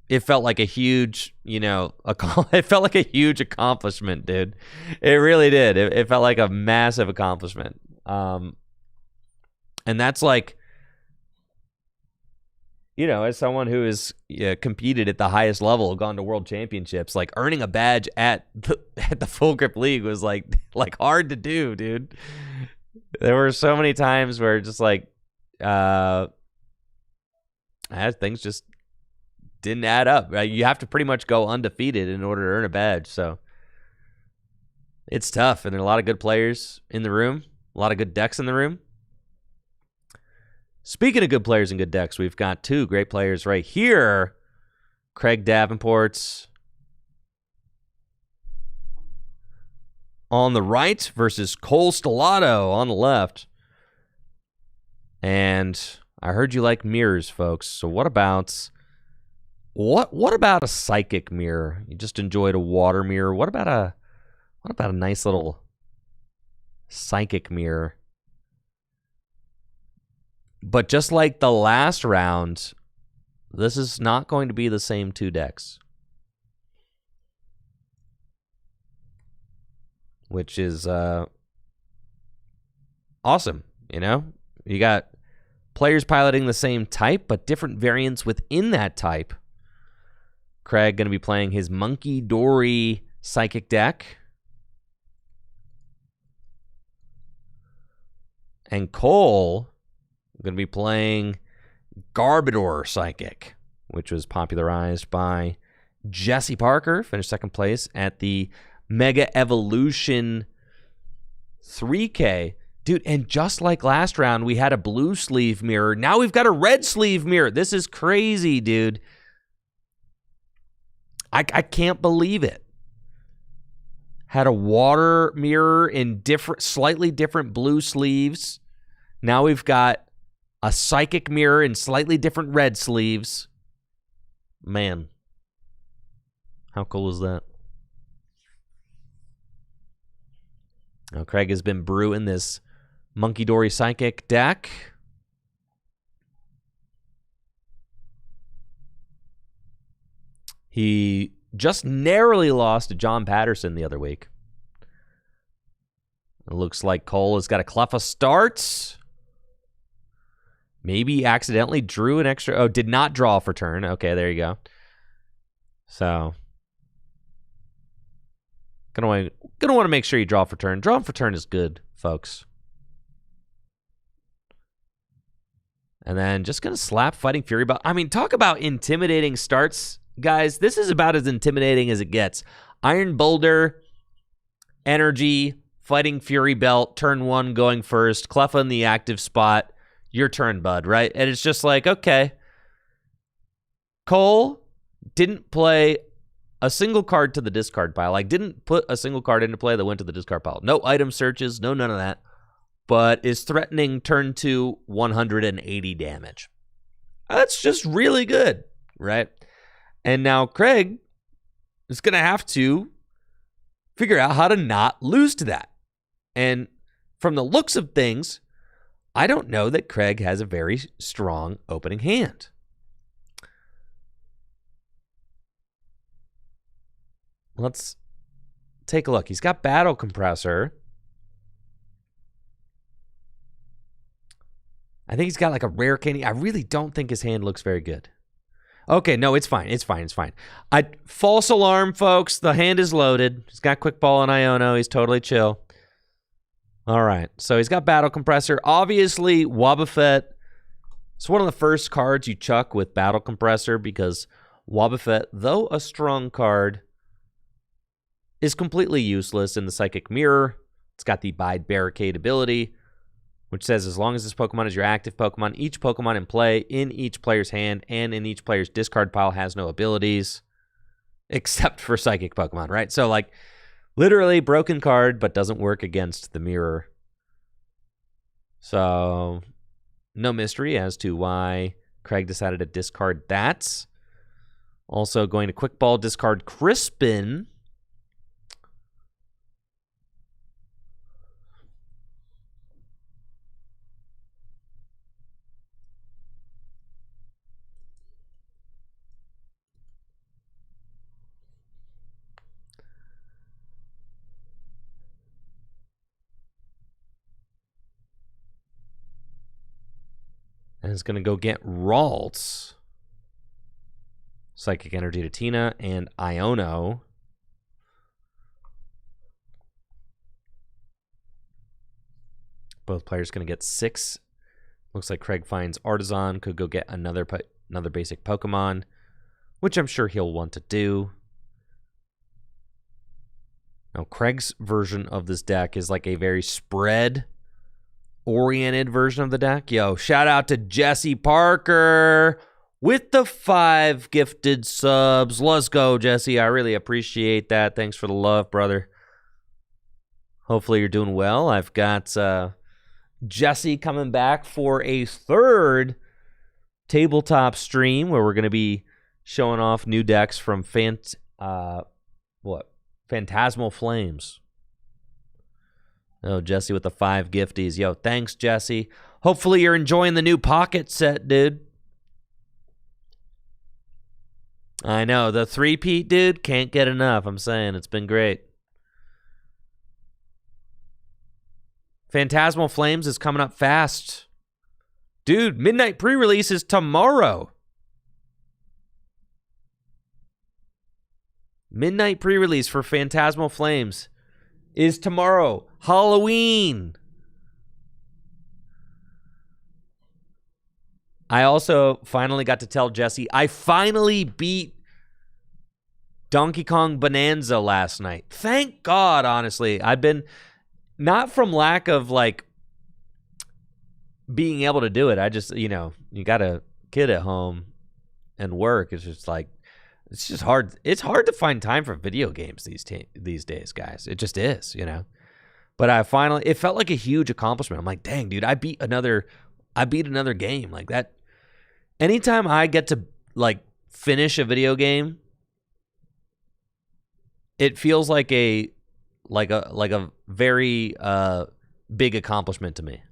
[SPEAKER 1] it felt like a huge, it felt like a huge accomplishment, dude. It really did. It felt like a massive accomplishment. And that's like, you know, as someone who has competed at the highest level, gone to world championships, like earning a badge at the Full Grip League was like hard to do, dude. There were so many times where just like things just didn't add up. You have to pretty much go undefeated in order to earn a badge. So it's tough, and there are a lot of good players in the room, a lot of good decks in the room. Speaking of good players and good decks, we've got two great players right here. Craig Davenport's on the right versus Cole Stellato on the left. And I heard you like mirrors, folks. So what about a psychic mirror? You just enjoyed a water mirror. What about a nice little psychic mirror? But just like the last round, this is not going to be the same two decks. Which is awesome, you know? You got players piloting the same type, but different variants within that type. Craig going to be playing his Monkey Dory Psychic deck. And Cole going to be playing Garbodor Psychic, which was popularized by Jesse Parker, finished second place at the Mega Evolution 3K. Dude, and just like last round, we had a blue sleeve mirror. Now we've got a red sleeve mirror. This is crazy, dude. I can't believe it. Had a water mirror in slightly different blue sleeves. Now we've got a psychic mirror in slightly different red sleeves. Man, how cool is that? Now Craig has been brewing this Monkey Dory Psychic deck. He just narrowly lost to John Patterson the other week. It looks like Cole has got a Cleffa start. Maybe accidentally drew an extra... Oh, did not draw for turn. Okay, there you go. So, gonna want to make sure you draw for turn. Drawing for turn is good, folks. And then just gonna slap Fighting Fury Belt. I mean, talk about intimidating starts, guys. This is about as intimidating as it gets. Iron Boulder, Energy, Fighting Fury Belt, turn one going first. Cleffa in the active spot. Your turn, bud, right? And it's just like, okay. Cole didn't play a single card to the discard pile. Like, didn't put a single card into play that went to the discard pile. No item searches, no none of that. But is threatening turn 2 180 damage. That's just really good, right? And now Craig is going to have to figure out how to not lose to that. And from the looks of things, I don't know that Craig has a very strong opening hand. Let's take a look. He's got Battle Compressor. I think he's got like a rare candy. I really don't think his hand looks very good. Okay, no, it's fine. It's fine. It's fine. False alarm, folks. The hand is loaded. He's got Quick Ball and Iono. He's totally chill. All right, so he's got Battle Compressor. Obviously, Wobbuffet. It's one of the first cards you chuck with Battle Compressor because Wobbuffet, though a strong card, is completely useless in the Psychic Mirror. It's got the Bide Barricade ability, which says as long as this Pokemon is your active Pokemon, each Pokemon in play in each player's hand and in each player's discard pile has no abilities, except for Psychic Pokemon, right? So, like, literally broken card, but doesn't work against the mirror. So, no mystery as to why Craig decided to discard that. Also going to Quick Ball, discard Crispin. And it's going to go get Ralts. Psychic Energy to Tina and Iono. Both players going to get 6. Looks like Craig finds Artisan. Could go get another basic Pokemon, which I'm sure he'll want to do. Now, Craig's version of this deck is like a very spread-oriented version of the deck. Yo, shout out to Jesse Parker with the 5 gifted subs. Let's go, Jesse. I really appreciate that. Thanks for the love, brother. Hopefully you're doing well. I've got Jesse coming back for a 3rd tabletop stream where we're going to be showing off new decks from Phantasmal Flames. Oh, Jesse with the 5 gifties. Yo, thanks, Jesse. Hopefully you're enjoying the new pocket set, dude. I know, the 3-peat, dude, can't get enough. I'm saying, it's been great. Phantasmal Flames is coming up fast. Dude, midnight pre-release is tomorrow. Midnight pre-release for Phantasmal Flames is tomorrow. Halloween. I also finally got to tell Jesse, I finally beat Donkey Kong Bonanza last night. Thank God, honestly. I've been, not from lack of, like, being able to do it. I just, you got a kid at home and work. It's just like, it's just hard. It's hard to find time for video games these days, guys. It just is, But I finally, it felt like a huge accomplishment. I'm like, dang, dude, I beat another game like that. Anytime I get to, like, finish a video game, it feels like a very big accomplishment to me.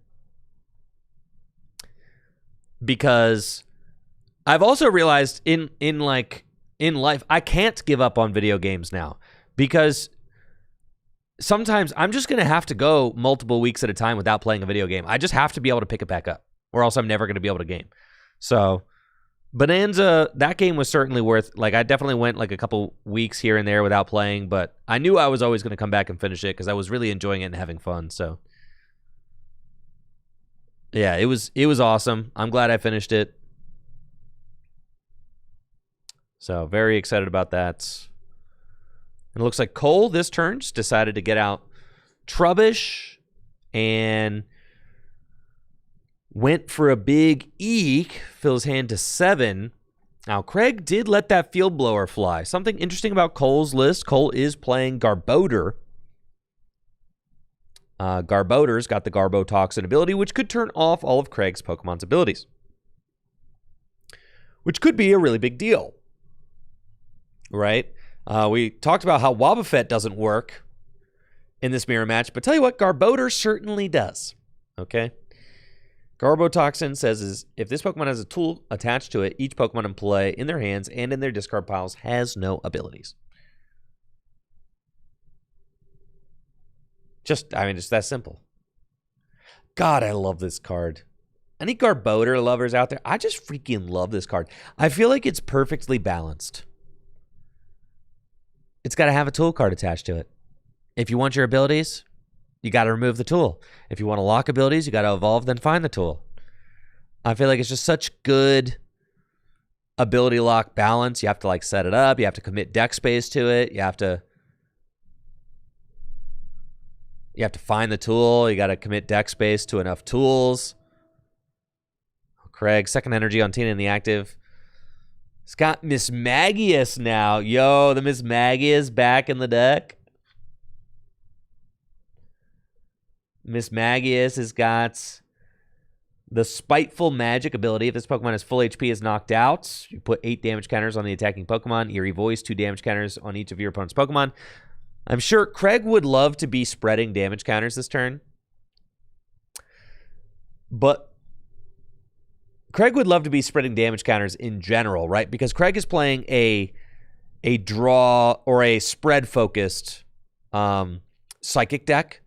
[SPEAKER 1] Because I've also realized in life, I can't give up on video games now, because sometimes I'm just going to have to go multiple weeks at a time without playing a video game. I just have to be able to pick it back up, or else I'm never going to be able to game. So Bonanza, that game was certainly worth, like, I definitely went like a couple weeks here and there without playing, but I knew I was always going to come back and finish it because I was really enjoying it and having fun. So yeah, it was awesome. I'm glad I finished it. So very excited about that. And it looks like Cole this turn just decided to get out Trubbish and went for a big eek, fill his hand to 7. Now, Craig did let that field blower fly. Something interesting about Cole's list, Cole is playing Garbodor. Garbodor's got the Garbotoxin ability, which could turn off all of Craig's Pokemon's abilities, which could be a really big deal, right? We talked about how Wobbuffet doesn't work in this mirror match, but tell you what, Garbodor certainly does, okay? Garbotoxin says if this Pokemon has a tool attached to it, each Pokemon in play in their hands and in their discard piles has no abilities. Just that simple. God, I love this card. Any Garbodor lovers out there, I just freaking love this card. I feel like it's perfectly balanced. It's got to have a tool card attached to it. If you want your abilities, you got to remove the tool. If you want to lock abilities, you got to evolve, then find the tool. I feel like it's just such good ability lock balance. You have to, like, set it up. You have to commit deck space to it. You have to find the tool. You got to commit deck space to enough tools. Craig, second energy on Tina in the active. It's got Miss Magius now. Yo, the Miss Magius back in the deck. Miss Magius has got the Spiteful Magic ability. If this Pokemon is full HP is knocked out, you put 8 damage counters on the attacking Pokemon. Eerie Voice, 2 damage counters on each of your opponent's Pokemon. I'm sure Craig would love to be spreading damage counters this turn. But Craig would love to be spreading damage counters in general, right? Because Craig is playing a draw or a spread-focused psychic deck.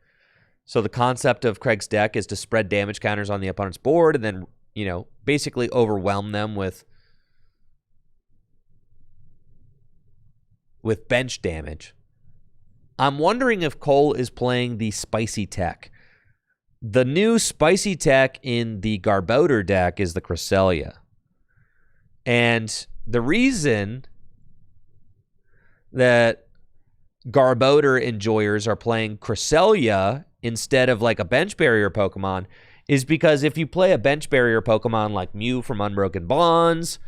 [SPEAKER 1] So the concept of Craig's deck is to spread damage counters on the opponent's board and then, basically overwhelm them with with bench damage. I'm wondering if Cole is playing the spicy tech. The new spicy tech in the Garbodor deck is the Cresselia. And the reason that Garbodor enjoyers are playing Cresselia instead of like a bench barrier Pokemon is because if you play a bench barrier Pokemon like Mew from Unbroken Bonds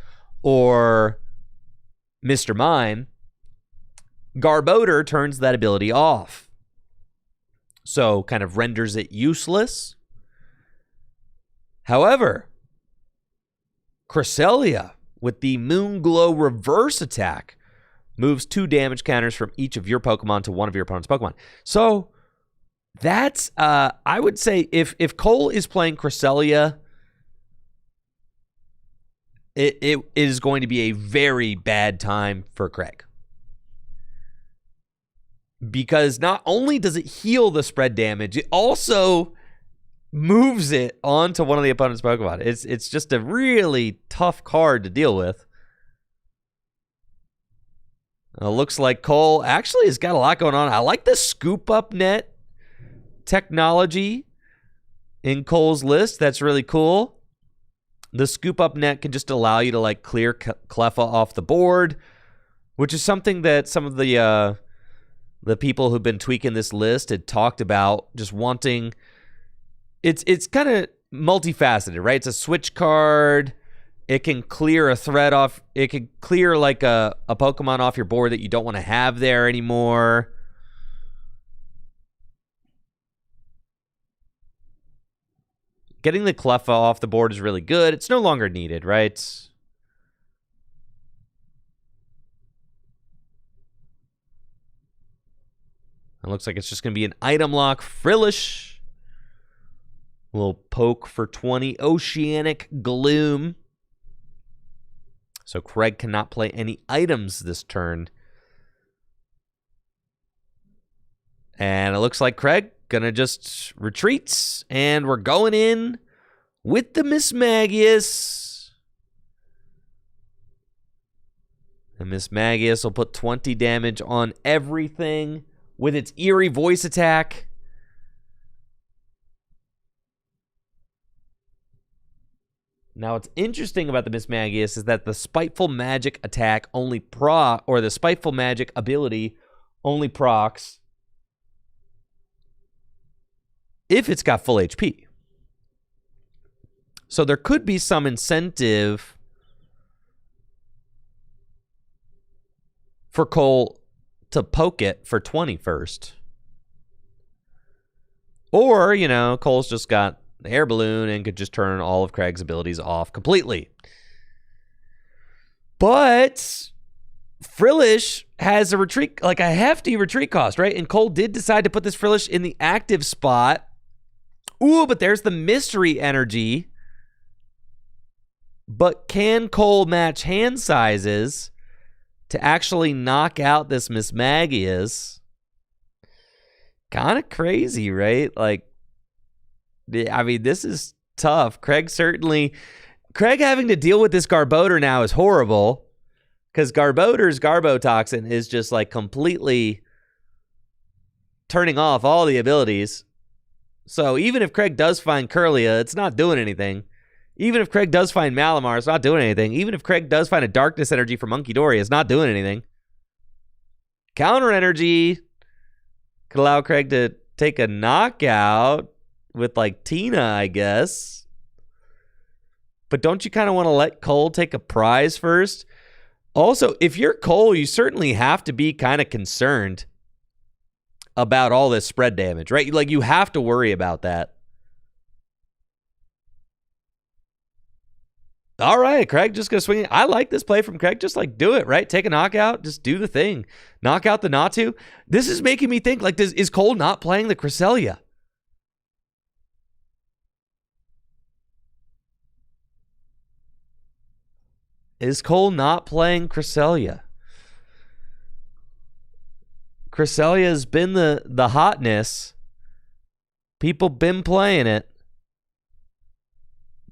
[SPEAKER 1] or Mr. Mime, Garbodor turns that ability off. So kind of renders it useless. However, Cresselia with the Moonglow reverse attack moves 2 damage counters from each of your Pokemon to one of your opponent's Pokemon. So that's, I would say, if Cole is playing Cresselia, it is going to be a very bad time for Craig. Because not only does it heal the spread damage, it also moves it onto one of the opponent's Pokemon. It's just a really tough card to deal with. Looks like Cole actually has got a lot going on. I like the scoop up net technology in Cole's list. That's really cool. The scoop up net can just allow you to like clear Cleffa off the board, which is something that some of the people who've been tweaking this list had talked about, just wanting. It's kind of multifaceted, right? It's a switch card. It can clear a threat off. It can clear like a Pokemon off your board that you don't want to have there anymore. Getting the Cleffa off the board is really good. It's no longer needed, right? It looks like it's just going to be an item lock. Frillish. Little poke for 20. Oceanic Gloom. So Craig cannot play any items this turn. And it looks like Craig gonna just retreats. And we're going in with the Mismagius. And Mismagius will put 20 damage on everything with its eerie voice attack. Now, what's interesting about the Mismagius is that the Spiteful Magic attack only the Spiteful Magic ability only procs if it's got full HP. So there could be some incentive for Cole to poke it for 20 first. Or, you know, Cole's just got the air balloon and could just turn all of Craig's abilities off completely. But Frillish has a retreat, like a hefty retreat cost, right? And Cole did decide to put this Frillish in the active spot. Ooh, but there's the mystery energy. But can Cole match hand sizes to actually knock out this Mismagius? Kind of crazy, right? Like, I mean, this is tough. Craig having to deal with this Garbodor now is horrible, because Garbodor's Garbotoxin is just like completely turning off all the abilities. So even if Craig does find Curlia, it's not doing anything. Even if Craig does find Malamar, it's not doing anything. Even if Craig does find a Darkness Energy from Monkey Dory, it's not doing anything. Counter Energy could allow Craig to take a knockout with like Tina, I guess. But don't you kind of want to let Cole take a prize first? Also, if you're Cole, you certainly have to be kind of concerned about all this spread damage, right? Like, you have to worry about that. All right, Craig just going to swing it. I like this play from Craig. Just like do it, right? Take a knockout. Just do the thing. Knock out the Natu. This is making me think, like, is Cole not playing the Cresselia? Is Cole not playing Cresselia? Cresselia has been the hotness. People been playing it.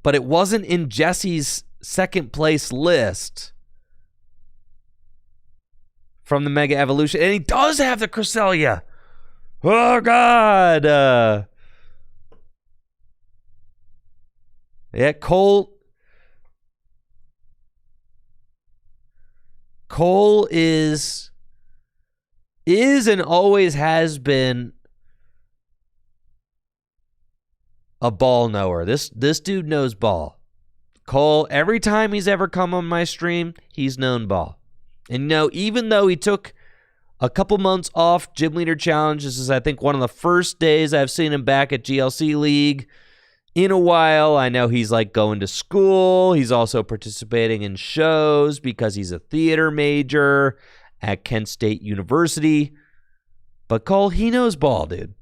[SPEAKER 1] But it wasn't in Jesse's second place list from the Mega Evolution. And he does have the Cresselia. Oh, God. Yeah, Cole is and always has been a ball knower. This dude knows ball. Cole, every time he's ever come on my stream, he's known ball. And even though he took a couple months off Gym Leader Challenge, this is, I think, one of the first days I've seen him back at GLC League in a while. I know he's like going to school. He's also participating in shows because he's a theater major at Kent State University. But Cole, he knows ball, dude.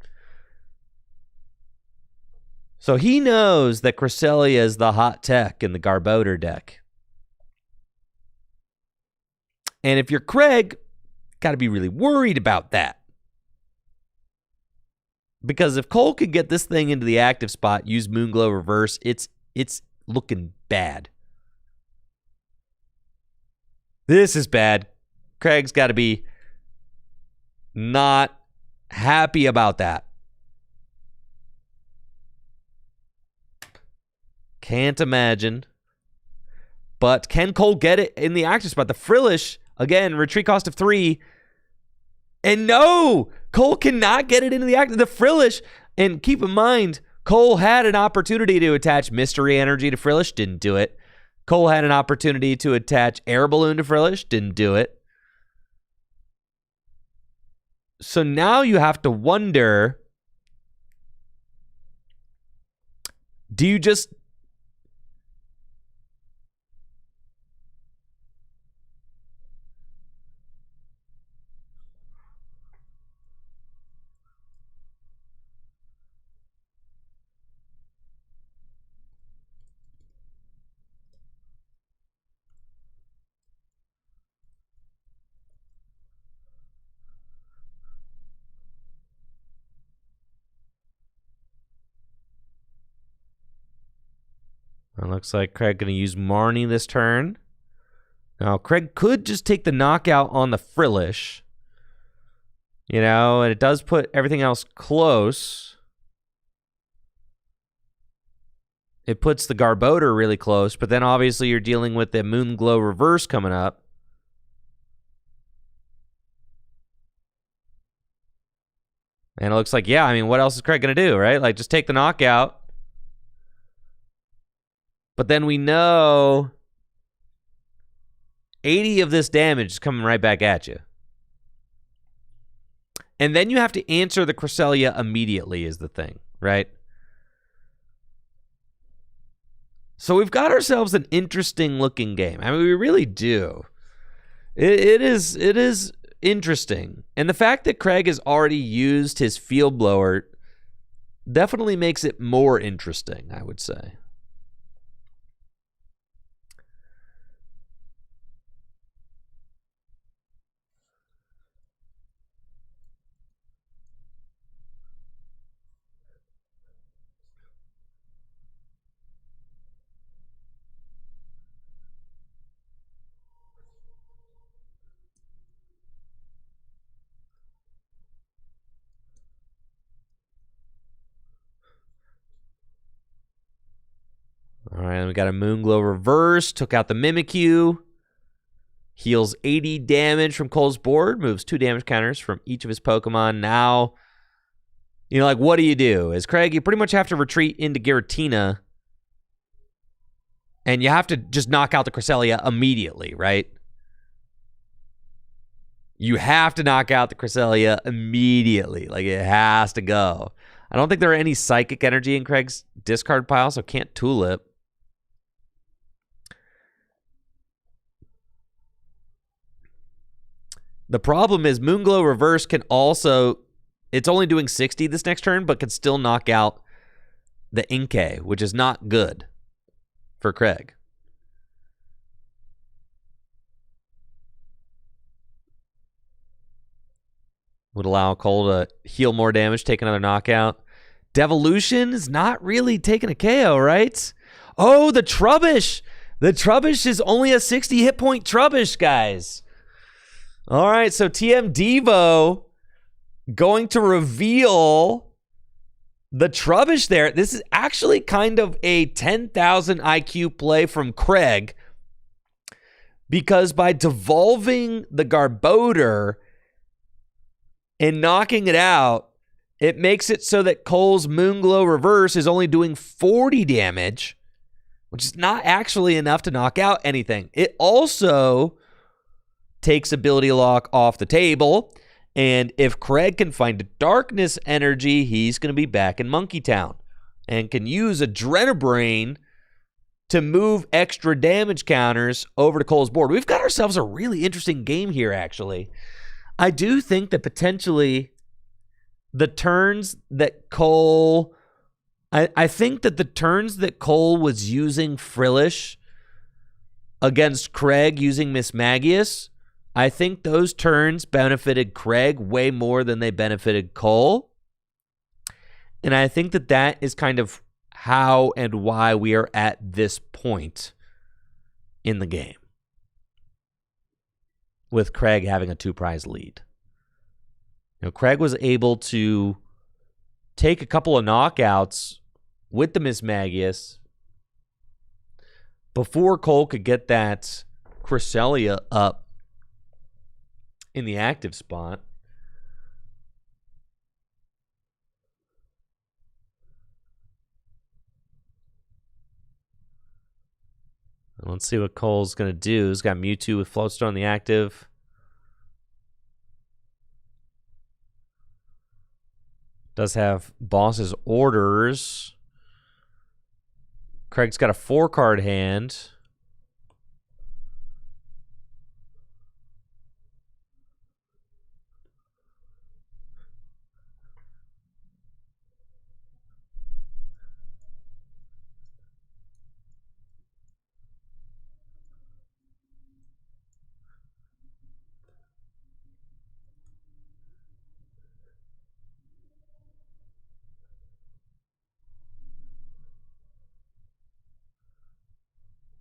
[SPEAKER 1] So he knows that Cresselia is the hot tech in the Garbodor deck. And if you're Craig, got to be really worried about that. Because if Cole could get this thing into the active spot, use Moonglow Reverse, it's looking bad. This is bad. Craig's got to be not happy about that. Can't imagine. But can Cole get it in the active spot? The Frillish, again, retreat cost of 3. And no, Cole cannot get it into the active. The Frillish, and keep in mind, Cole had an opportunity to attach Mystery Energy to Frillish, didn't do it. Cole had an opportunity to attach Air Balloon to Frillish, didn't do it. So now you have to wonder, do you just... It looks like Craig going to use Marnie this turn. Now, Craig could just take the knockout on the Frillish. And it does put everything else close. It puts the Garbodor really close, but then obviously you're dealing with the Moonglow Reverse coming up. And it looks like, what else is Craig going to do, right? Like, just take the knockout. But then we know 80 of this damage is coming right back at you. And then you have to answer the Cresselia immediately is the thing, right? So we've got ourselves an interesting looking game. We really do. It is interesting. And the fact that Craig has already used his Field Blower definitely makes it more interesting, I would say. All right, we got a Moonglow Reverse. Took out the Mimikyu. Heals 80 damage from Cole's board. Moves 2 damage counters from each of his Pokemon. Now, what do you do? As Craig, you pretty much have to retreat into Giratina. And you have to just knock out the Cresselia immediately, right? You have to knock out the Cresselia immediately. Like, it has to go. I don't think there are any Psychic Energy in Craig's discard pile, so can't Tulip. The problem is Moonglow Reverse can also... It's only doing 60 this next turn, but can still knock out the Inkay, which is not good for Craig. Would allow Cole to heal more damage, take another knockout. Devolution is not really taking a KO, right? Oh, the Trubbish! The Trubbish is only a 60 hit point Trubbish, guys. All right, so TM Devo going to reveal the Trubbish there. This is actually kind of a 10,000 IQ play from Craig, because by devolving the Garbodor and knocking it out, it makes it so that Cole's Moonglow Reverse is only doing 40 damage, which is not actually enough to knock out anything. It also takes Ability Lock off the table, and if Craig can find a Darkness Energy, he's going to be back in Monkey Town and can use Adrenabrain to move extra damage counters over to Cole's board. We've got ourselves a really interesting game here, actually. I do think that potentially the turns that Cole... I think that the turns that Cole was using Frillish against Craig using Mismagius, I think those turns benefited Craig way more than they benefited Cole. And I think that that is kind of how and why we are at this point in the game, with Craig having a 2-prize lead. You know, Craig was able to take a couple of knockouts with the Mismagius before Cole could get that Cresselia up in the active spot. Let's see what Cole's going to do. He's got Mewtwo with Floatstone in the active. Does have Boss's Orders. Craig's got a 4-card hand.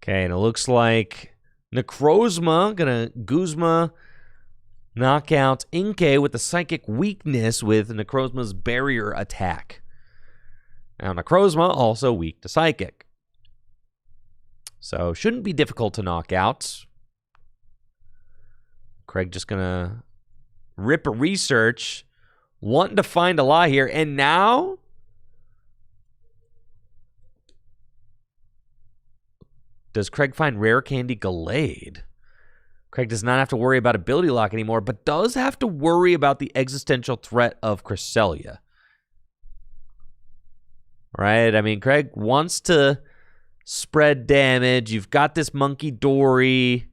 [SPEAKER 1] Okay, and it looks like Necrozma gonna Guzma knock out Inkay with the Psychic Weakness with Necrozma's Barrier Attack. Now, Necrozma also weak to Psychic, so shouldn't be difficult to knock out. Craig just gonna rip a Research, wanting to find a lie here, and now does Craig find Rare Candy Gallade? Craig does not have to worry about Ability Lock anymore, but does have to worry about the existential threat of Cresselia. Right? I mean, Craig wants to spread damage. You've got this Monkey Dory.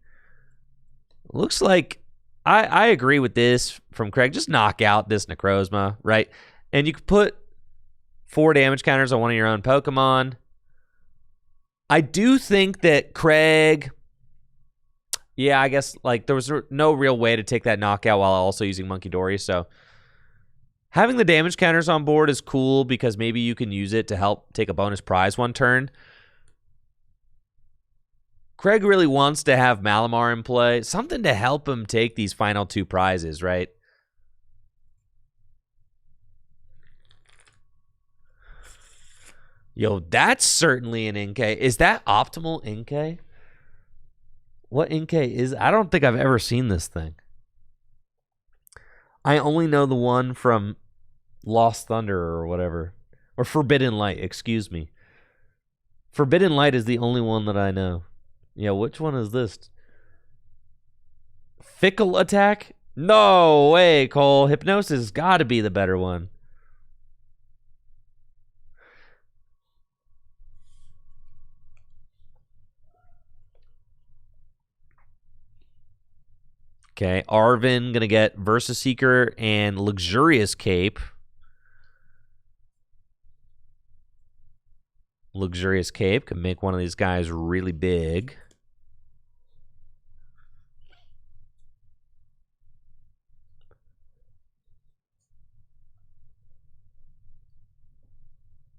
[SPEAKER 1] Looks like I agree with this from Craig. Just knock out this Necrozma, right? And you could put 4 damage counters on one of your own Pokemon. I do think that Craig, yeah, I guess like there was no real way to take that knockout while also using Monkey Dory. So having the damage counters on board is cool because maybe you can use it to help take a bonus prize one turn. Craig really wants to have Malamar in play, something to help him take these final 2 prizes, right? Yo, that's certainly an Inkay. Is that optimal Inkay? What Inkay is? I don't think I've ever seen this thing. I only know the one from Lost Thunder or whatever. Or Forbidden Light, excuse me. Forbidden Light is the only one that I know. Yeah, which one is this? Fickle Attack? No way, Cole. Hypnosis has got to be the better one. Okay, Arvin going to get Versa Seeker and Luxurious Cape. Luxurious Cape can make one of these guys really big.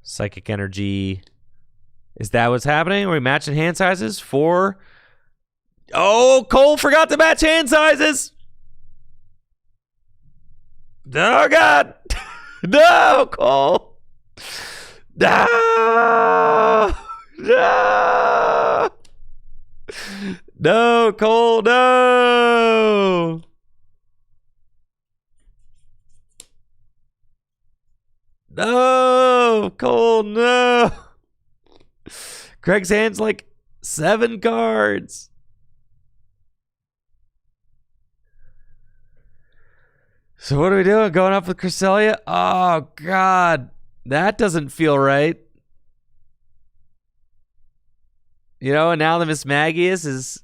[SPEAKER 1] Psychic Energy. Is that what's happening? Are we matching hand sizes? 4. Oh, Cole forgot to match hand sizes. Oh, God. No, Cole. No. No. No, Cole, no. No, Cole, no. Craig's hand's like 7 cards. So what are we doing? Going up with Cresselia? Oh, God. That doesn't feel right. You know, and now the Mismagius is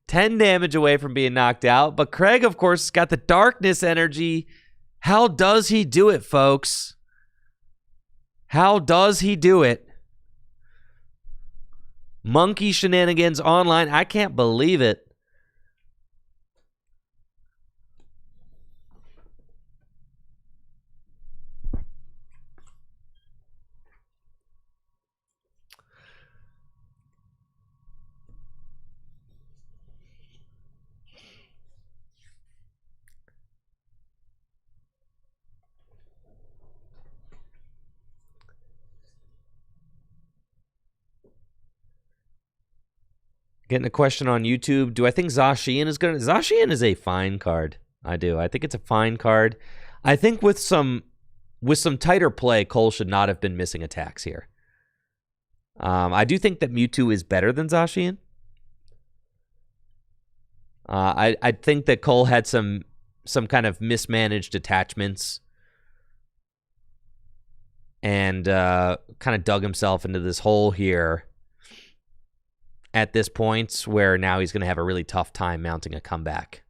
[SPEAKER 1] 10 damage away from being knocked out. But Craig, of course, has got the darkness energy. How does he do it, folks? How does he do it? Monkey shenanigans online. I can't believe it. Getting a question on YouTube. Do I think Zacian is good? Zacian is a fine card. I do. I think it's a fine card. I think with some tighter play, Cole should not have been missing attacks here. I do think that Mewtwo is better than Zacian. I think that Cole had some kind of mismanaged attachments and kind of dug himself into this hole here at this point where now he's going to have a really tough time mounting a comeback.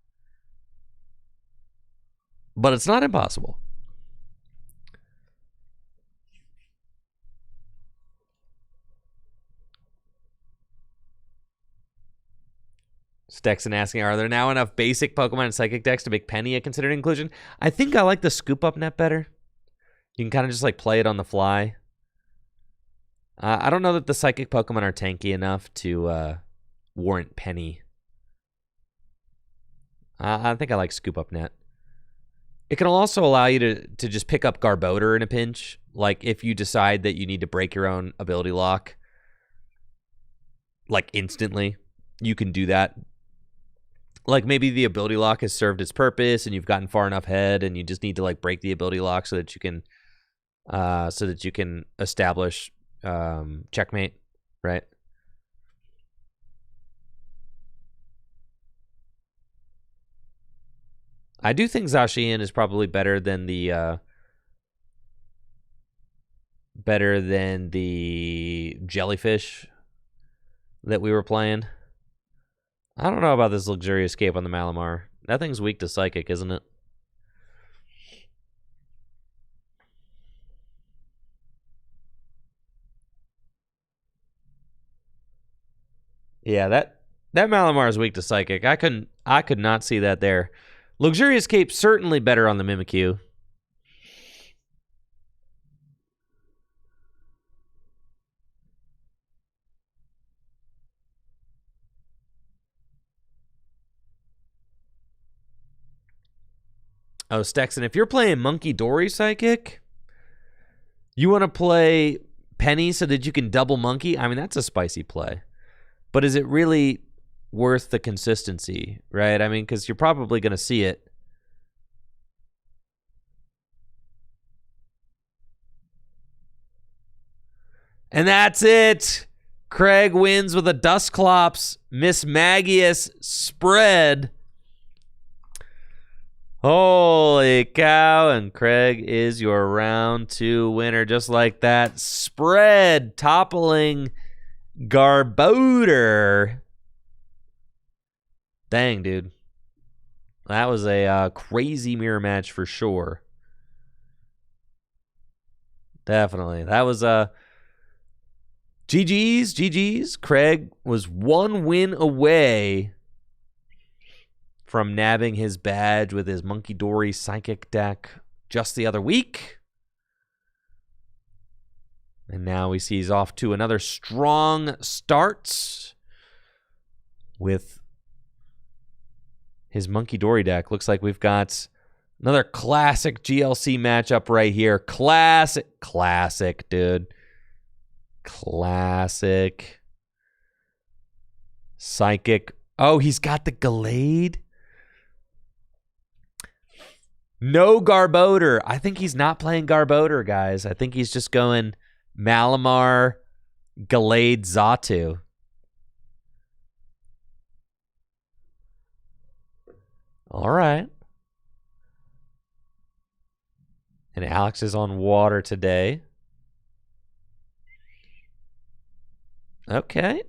[SPEAKER 1] But it's not impossible. Stexon asking, are there now enough basic Pokemon and Psychic decks to make Penny a considered inclusion? I think I like the Scoop Up net better. You can kind of just like play it on the fly. I don't know that the Psychic Pokemon are tanky enough to warrant Penny. I think I like Scoop Up net. It can also allow you to just pick up Garbodor in a pinch. Like if you decide that you need to break your own ability lock, like instantly, you can do that. Like maybe the ability lock has served its purpose and you've gotten far enough ahead and you just need to like break the ability lock so that you can establish checkmate, right? I do think Zacian is probably better than the jellyfish that we were playing. I don't know about this Luxurious Escape on the Malamar. That thing's weak to Psychic, isn't it? Yeah, that Malamar is weak to Psychic. I could not see that there. Luxurious Escape certainly better on the Mimikyu. Oh, Stexon, if you're playing Monkey Dory Psychic, you want to play Penny so that you can double Monkey? I mean, that's a spicy play. But is it really worth the consistency, right? I mean, because you're probably going to see it. And that's it. Craig wins with a Dusclops Mismagius spread. Holy cow, and Craig is your round 2 winner just like that. Spread toppling Garbodor. Dang, dude. That was a crazy mirror match for sure. Definitely. That was GG's. Craig was 1 win away from nabbing his badge with his Monkey Dory Psychic deck just the other week. And now we see he's off to another strong start with his Monkey Dory deck. Looks like we've got another classic GLC matchup right here. Classic, dude. Classic. Psychic. Oh, he's got the Gallade. No Garbodor. I think he's not playing Garbodor, guys. I think he's just going Malamar, Gallade, Xatu. All right. And Alex is on water today. Okay.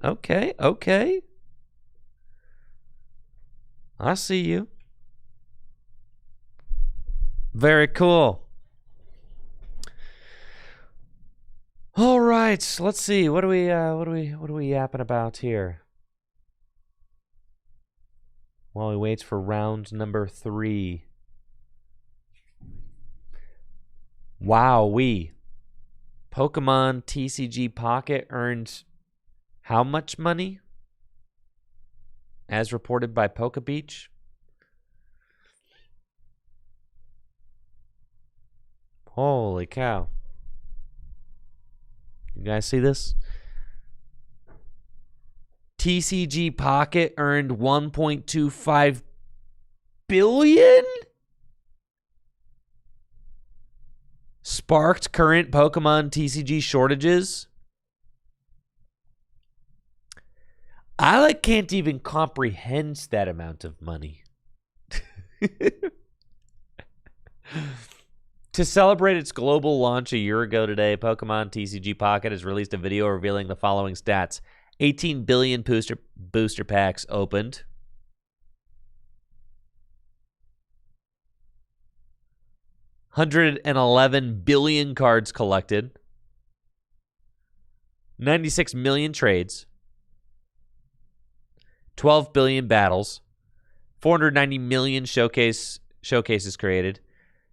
[SPEAKER 1] I see you. Very cool. All right, let's see. What are we yapping about here? While he waits for round number 3. Wowee. Pokemon TCG Pocket earned how much money? As reported by PokeBeach. Holy cow. You guys see this? TCG Pocket earned $1.25 billion? Sparked current Pokemon TCG shortages? I can't even comprehend that amount of money. To celebrate its global launch a year ago today, Pokemon TCG Pocket has released a video revealing the following stats. 18 billion booster packs opened. 111 billion cards collected. 96 million trades. 12 billion battles. 490 million showcases created.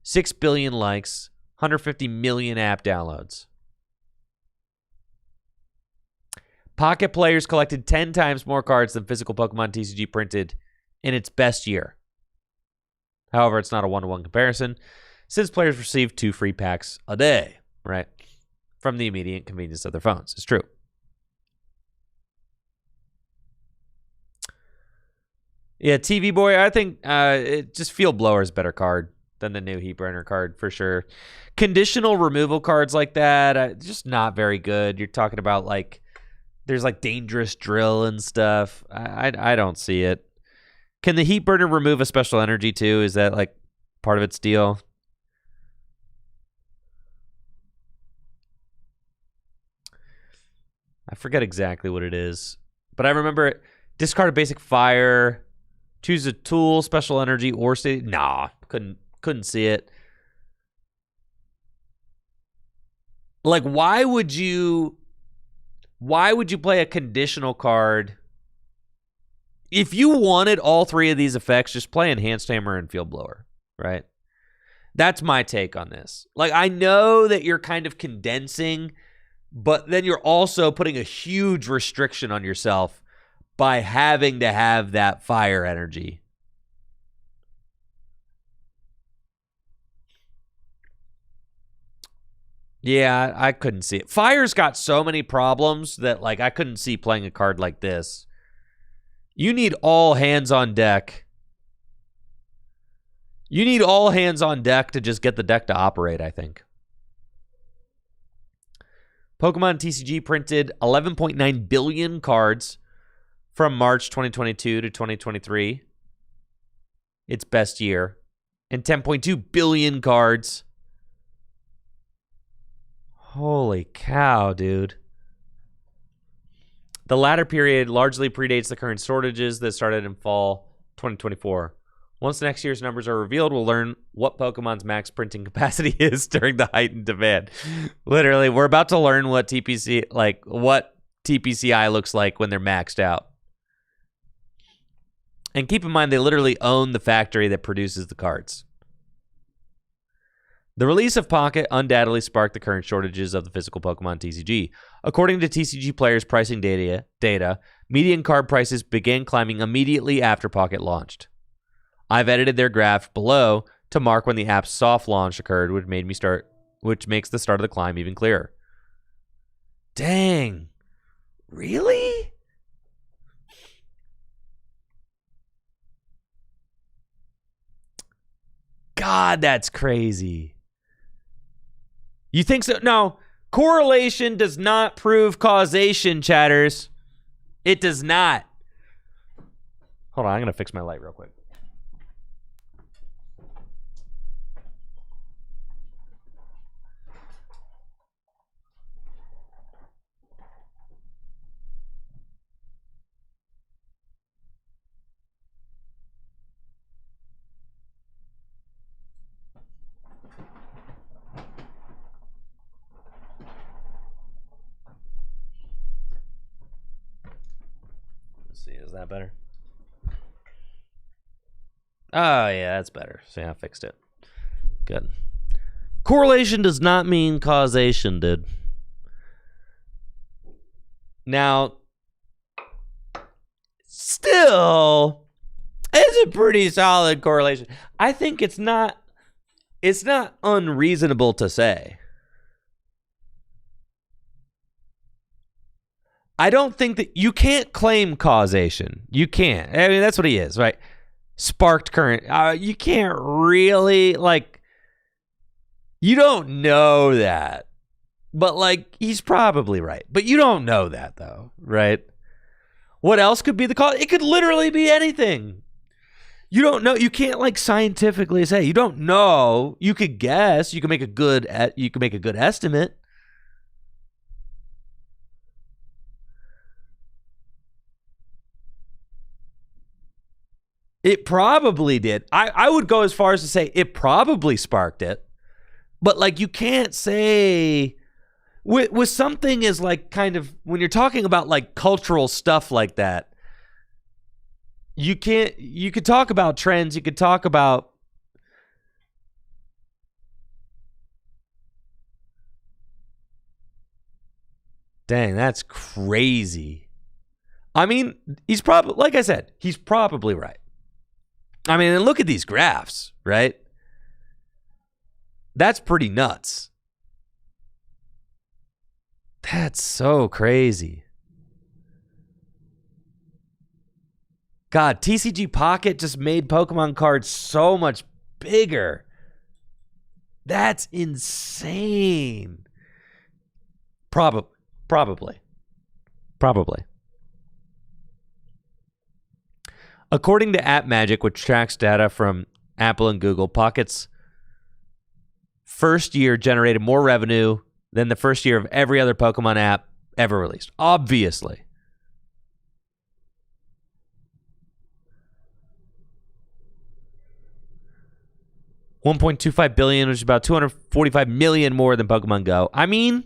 [SPEAKER 1] 6 billion likes. 150 million app downloads. Pocket players collected 10 times more cards than physical Pokemon TCG printed in its best year. However, it's not a one-to-one comparison, since players received 2 free packs a day, right? From the immediate convenience of their phones. It's true. Yeah, TV Boy, I think just Field Blower is a better card than the new Heat Burner card, for sure. Conditional removal cards like that, just not very good. You're talking about, there's Dangerous Drill and stuff. I don't see it. Can the Heat Burner remove a special energy too? Is that part of its deal? I forget exactly what it is, but I remember discard a basic fire, choose a tool, special energy, or state. Nah, couldn't see it. Why would you play a conditional card? If you wanted all 3 of these effects, just play Enhanced Hammer and Field Blower, right? That's my take on this. I know that you're kind of condensing, but then you're also putting a huge restriction on yourself by having to have that fire energy. Yeah, I couldn't see it. Fire's got so many problems that I couldn't see playing a card like this. You need all hands on deck. You need all hands on deck to just get the deck to operate, I think. Pokemon TCG printed 11.9 billion cards from March 2022 to 2023. Its best year. And 10.2 billion cards. Holy cow, dude. The latter period largely predates the current shortages that started in fall 2024. Once next year's numbers are revealed, we'll learn what Pokemon's max printing capacity is during the heightened demand. Literally, we're about to learn what what TPCI looks like when they're maxed out. And keep in mind, they literally own the factory that produces the cards. The release of Pocket undoubtedly sparked the current shortages of the physical Pokemon TCG. According to TCG Players pricing data, median card prices began climbing immediately after Pocket launched. I've edited their graph below to mark when the app's soft launch occurred, which makes the start of the climb even clearer. Dang. Really? God, that's crazy. You think so? No. Correlation does not prove causation, chatters. It does not. Hold on, I'm going to fix my light real quick. Let's see, is that better? Oh, yeah, that's better. See, I fixed it. Good. Correlation does not mean causation, dude. Now, still, it's a pretty solid correlation. I think it's not unreasonable to say. I don't think that you can't claim causation. You can't. I mean, that's what he is, right? Sparked current. You can't really, like, you don't know that. But, like, he's probably right. But you don't know that, though, right? What else could be the cause? It could literally be anything. You don't know. You can't, like, scientifically say. You don't know. You could guess. You can make a good estimate. It probably did. I would go as far as to say it probably sparked it. But, like, you can't say with something as, like, kind of, when you're talking about, like, cultural stuff like that, you could talk about trends. You could talk about, dang, that's crazy. I mean, he's probably, like I said, he's probably right. I mean, and look at these graphs, right? That's pretty nuts. That's so crazy. God, TCG Pocket just made Pokemon cards so much bigger. That's insane. Probably. According to App Magic, which tracks data from Apple and Google, Pocket's first year generated more revenue than the first year of every other Pokemon app ever released. Obviously. $1.25 billion, which is about $245 million more than Pokemon Go. I mean,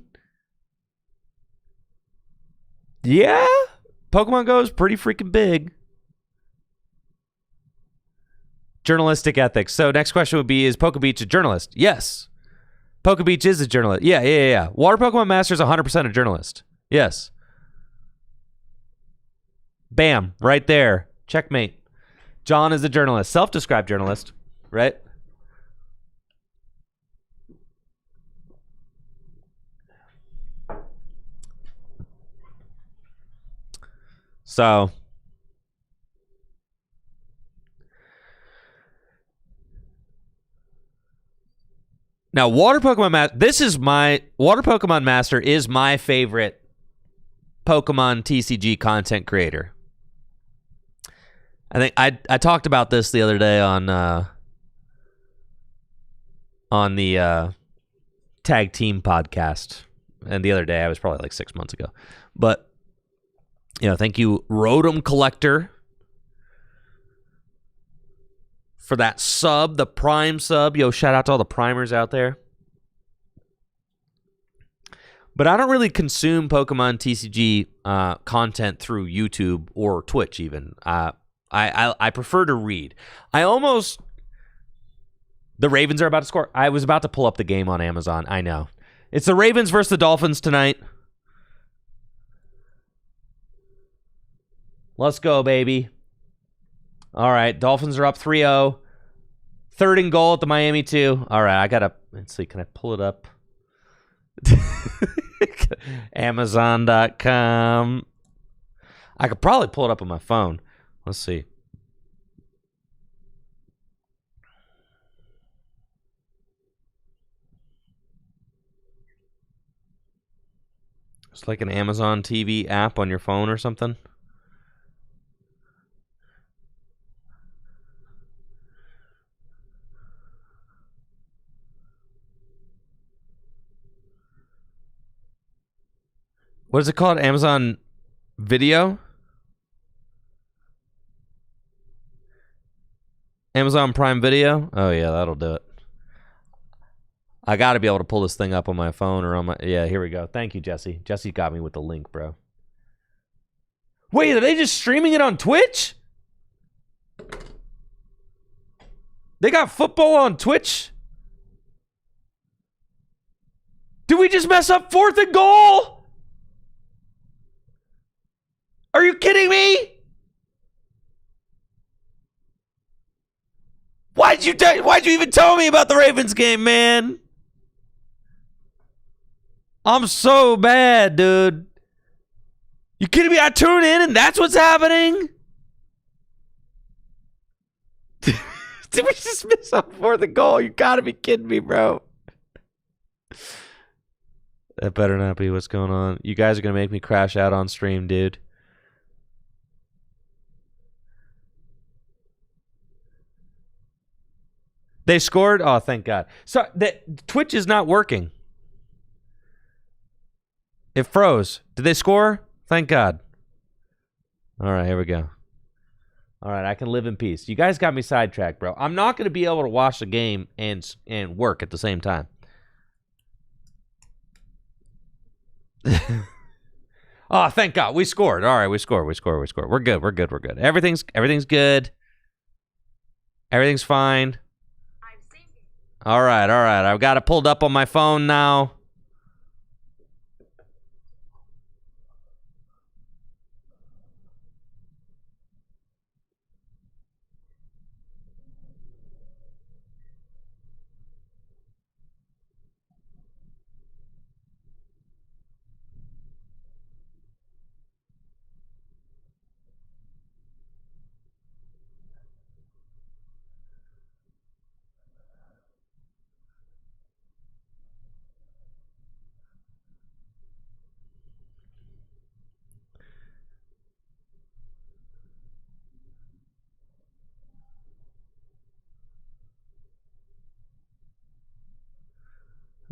[SPEAKER 1] yeah, Pokemon Go is pretty freaking big. Journalistic ethics. So next question would be, is PokeBeach a journalist? Yes. PokeBeach is a journalist. Yeah. Water Pokemon Master is 100% a journalist. Yes. Bam. Right there. Checkmate. John is a journalist. Self-described journalist. Right? So now, Water Pokemon Master is my favorite Pokemon TCG content creator. I think I talked about this the other day on the Tag Team podcast, and the other day I was probably like 6 months ago. But thank you, Rotom Collector, for that sub, the Prime sub. Shout out to all the primers out there. But I don't really consume Pokemon TCG content through YouTube or Twitch even. I prefer to read. The Ravens are about to score. I was about to pull up the game on Amazon. I know. It's the Ravens versus the Dolphins tonight. Let's go, baby. All right, Dolphins are up 3-0. Third and goal at the Miami 2. All right, I got to, let's see, can I pull it up? Amazon.com. I could probably pull it up on my phone. Let's see. It's like an Amazon TV app on your phone or something. What is it called? Amazon Video? Amazon Prime Video? Oh, yeah, that'll do it. I got to be able to pull this thing up on my phone or on my... Yeah, here we go. Thank you, Jesse. Jesse got me with the link, bro. Wait, are they just streaming it on Twitch? They got football on Twitch? Did we just mess up 4th and goal? Are you kidding me? Why'd you even tell me about the Ravens game, man? I'm so bad, dude. You kidding me? I tune in and that's what's happening? Did we just miss up 4th and goal? You gotta be kidding me, bro. That better not be what's going on. You guys are gonna make me crash out on stream, dude. They scored? Oh, thank God. So Twitch is not working. It froze. Did they score? Thank God. All right, here we go. All right, I can live in peace. You guys got me sidetracked, bro. I'm not going to be able to watch the game and work at the same time. Oh, thank God. We scored. All right, we scored. We're good. Everything's good. Everything's fine. All right. I've got it pulled up on my phone now.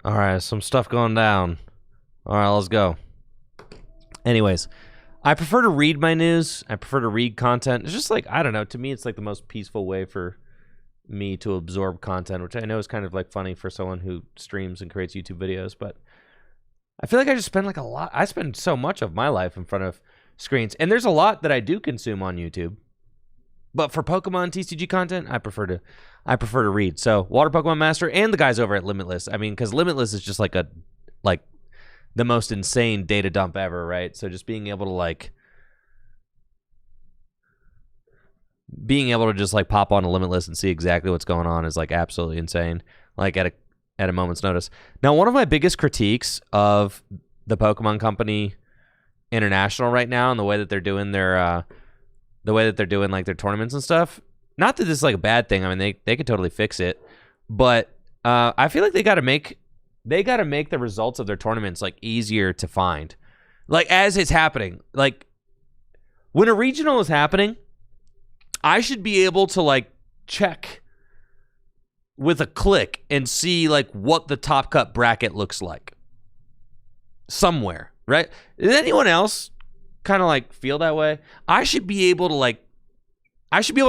[SPEAKER 1] All right, some stuff going down. All right, let's go. Anyways, I prefer to read my news. I prefer to read content. It's just like, I don't know, to me it's like the most peaceful way for me to absorb content, which I know is kind of like funny for someone who streams and creates YouTube videos, but I feel like I just spend like I spend so much of my life in front of screens, and there's a lot that I do consume on YouTube. But for Pokemon TCG content, I prefer to read. So Water Pokemon Master and the guys over at Limitless. I mean, because Limitless is just like the most insane data dump ever, right? So just being able to just like pop on a Limitless and see exactly what's going on is like absolutely insane. Like at a moment's notice. Now, one of my biggest critiques of the Pokemon Company International right now and the way that they're doing their like their tournaments and stuff. Not that this is like a bad thing. I mean, they could totally fix it, but I feel like they got to make the results of their tournaments like easier to find. Like as it's happening, like when a regional is happening, I should be able to like check with a click and see like what the top cut bracket looks like somewhere, right? Does anyone else kind of like feel that way? I should be able to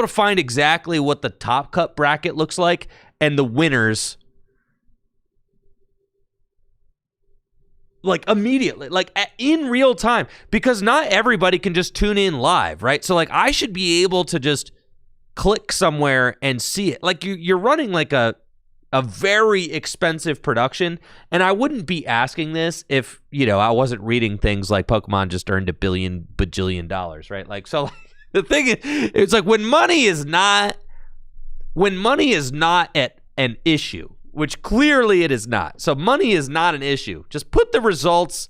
[SPEAKER 1] find exactly what the top cut bracket looks like and the winners like immediately, like in real time, because not everybody can just tune in live, right? So like I should be able to just click somewhere and see it. Like you're running like a very expensive production, and I wouldn't be asking this if, you know, I wasn't reading things like Pokemon just earned $1 billion bajillion, right? Like, so The thing is, it's like when money is not at an issue, which clearly it is not. So money is not an issue. Just put the results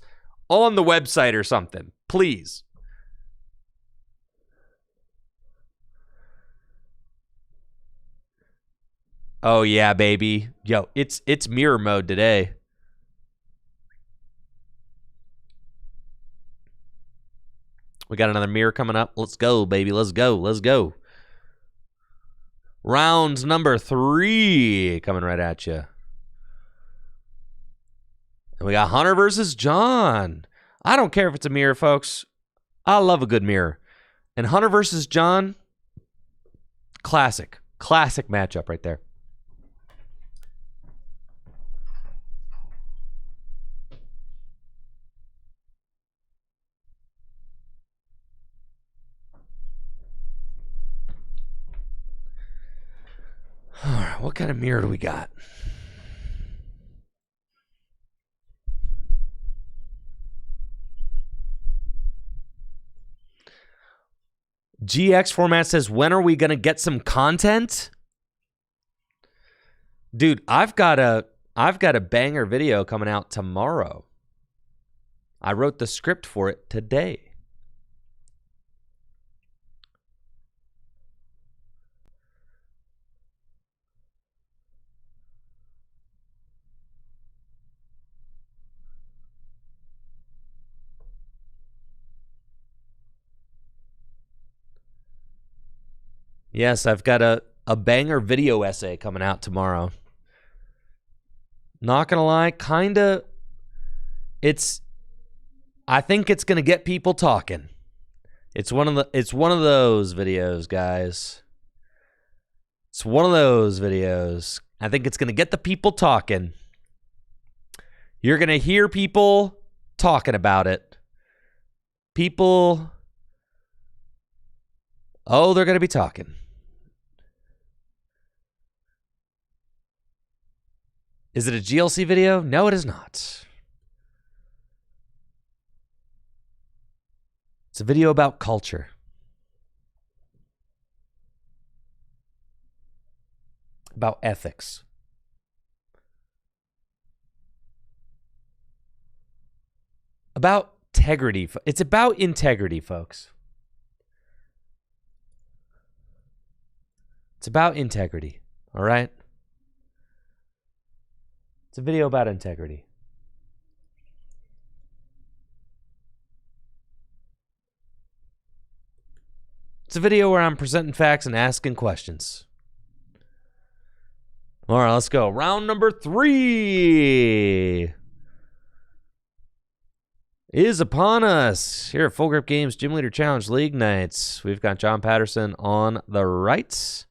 [SPEAKER 1] on the website or something, please. Oh yeah, baby. Yo, it's mirror mode today. We got another mirror coming up. Let's go, baby. Let's go. Let's go. Round number 3 coming right at you. And we got Hunter versus John. I don't care if it's a mirror, folks. I love a good mirror. And Hunter versus John, classic. Classic matchup right there. All right, what kind of mirror do we got? GX format says, when are we going to get some content? Dude, I've got a banger video coming out tomorrow. I wrote the script for it today. Yes, I've got a banger video essay coming out tomorrow. Not gonna lie, kinda. I think it's gonna get people talking. It's one of those videos, guys. It's one of those videos. I think it's gonna get the people talking. You're gonna hear people talking about it. People. Oh, they're gonna be talking. Is it a GLC video? No, it is not. It's a video about culture. About ethics. About integrity. It's about integrity, folks. It's about integrity, all right? It's a video about integrity. It's a video where I'm presenting facts and asking questions. All right, let's go. Round number 3 is upon us. Here at Full Grip Games Gym Leader Challenge League Nights. We've got John Patterson on the right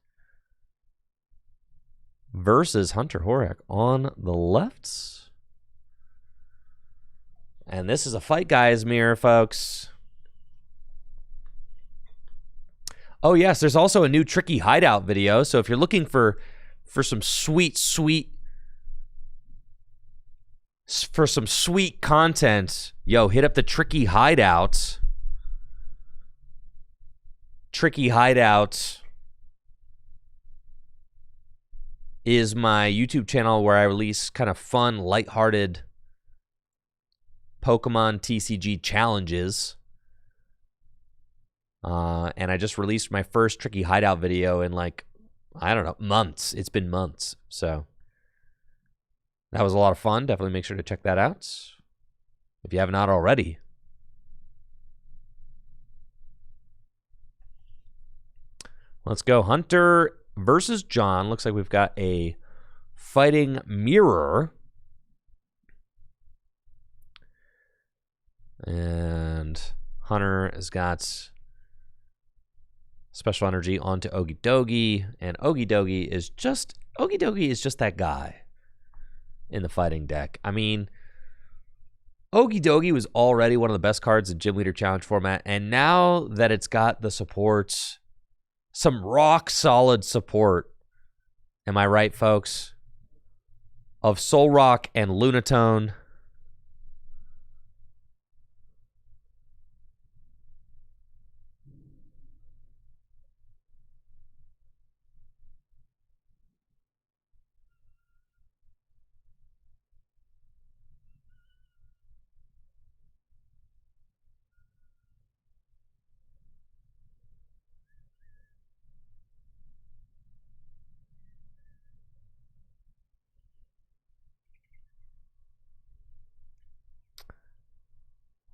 [SPEAKER 1] versus Hunter Horak on the left. And this is a Fight Guys mirror, folks. Oh, yes, there's also a new Tricky Hideout video. So if you're looking for some sweet content, yo, hit up the Tricky Hideout. Tricky Hideout is my YouTube channel where I release kind of fun, lighthearted Pokemon TCG challenges. And I just released my first Tricky Hideout video in like, I don't know, months. It's been months. So that was a lot of fun. Definitely make sure to check that out if you have not already. Let's go. Hunter versus John. Looks like we've got a fighting mirror. And Hunter has got special energy onto Ogie Dogie. And Ogie Dogie is just that guy in the fighting deck. I mean, Ogie Dogie was already one of the best cards in Gym Leader Challenge format. And now that it's got the support, some rock solid support, am I right, folks, of Solrock and Lunatone,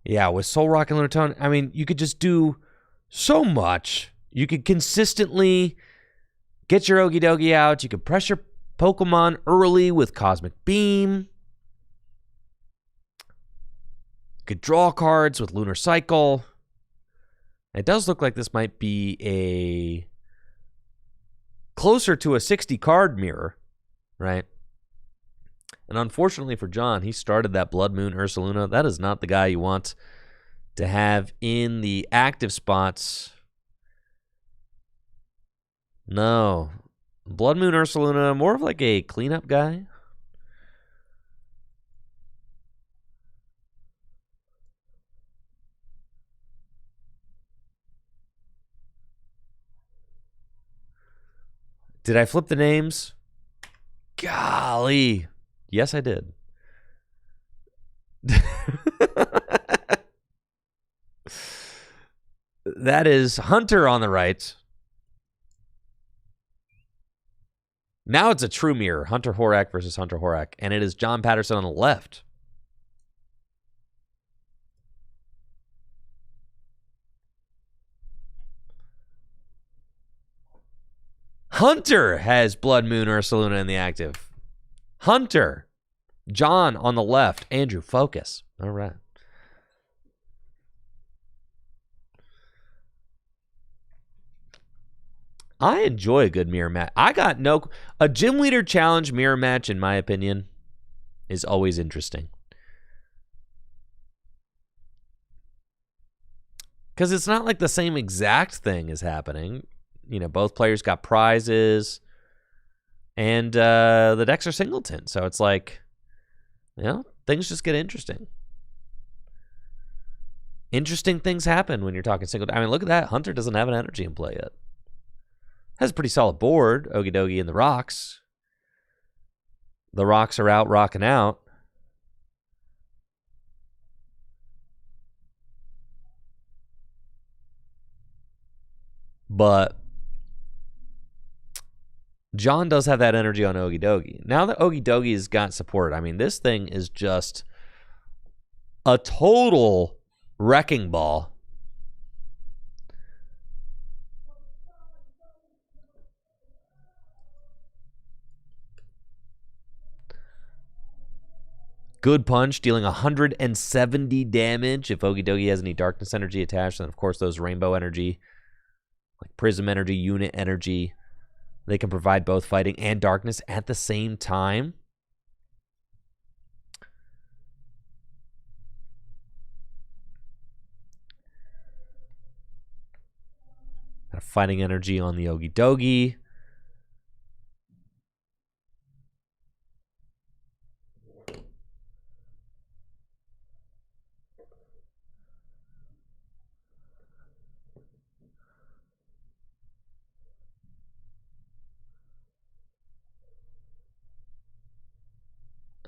[SPEAKER 1] Yeah, with Soul Rock and Lunatone, I mean, you could just do so much. You could consistently get your Okie out. You could pressure Pokemon early with Cosmic Beam. You could draw cards with Lunar Cycle. It does look like this might be a closer to a 60 card mirror, right? And unfortunately for John, he started that Blood Moon Ursaluna. That is not the guy you want to have in the active spots. No. Blood Moon Ursaluna, more of like a cleanup guy. Did I flip the names? Golly. Yes, I did. That is Hunter on the right. Now it's a true mirror. Hunter Horak versus Hunter Horak. And it is John Patterson on the left. Hunter has Blood Moon Ursaluna in the active. Hunter. John on the left. Andrew, focus. All right. I enjoy a good mirror match. A gym leader challenge mirror match, in my opinion, is always interesting. Because it's not like the same exact thing is happening. You know, both players got prizes. And the decks are singleton. So it's like, you know, things just get interesting. Interesting things happen when you're talking singleton. I mean, look at that. Hunter doesn't have an energy in play yet. Has a pretty solid board. Okie and the rocks. The rocks are out, rocking out. But John does have that energy on Okie. Now that Okie has got support, I mean, this thing is just a total wrecking ball. Good punch, dealing 170 damage if Okie has any darkness energy attached. And, of course, those rainbow energy, like prism energy, unit energy, they can provide both fighting and darkness at the same time. Got fighting energy on the Okie.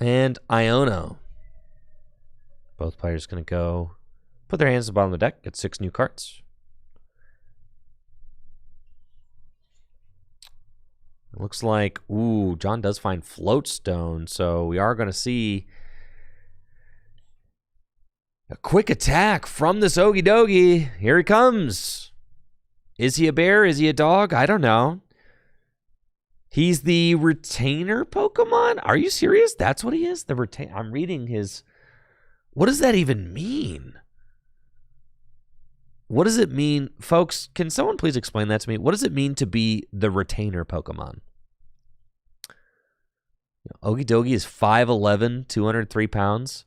[SPEAKER 1] And Iono. Both players going to go put their hands at the bottom of the deck, get 6 new cards. It looks like, ooh, John does find Floatstone, so we are going to see a quick attack from this Okie. Here he comes. Is he a bear? Is he a dog? I don't know. He's the retainer Pokemon? Are you serious? That's what he is? The retainer. I'm reading his... What does that even mean? What does it mean? Folks, can someone please explain that to me? What does it mean to be the retainer Pokemon? Okie is 5'11", 203 pounds.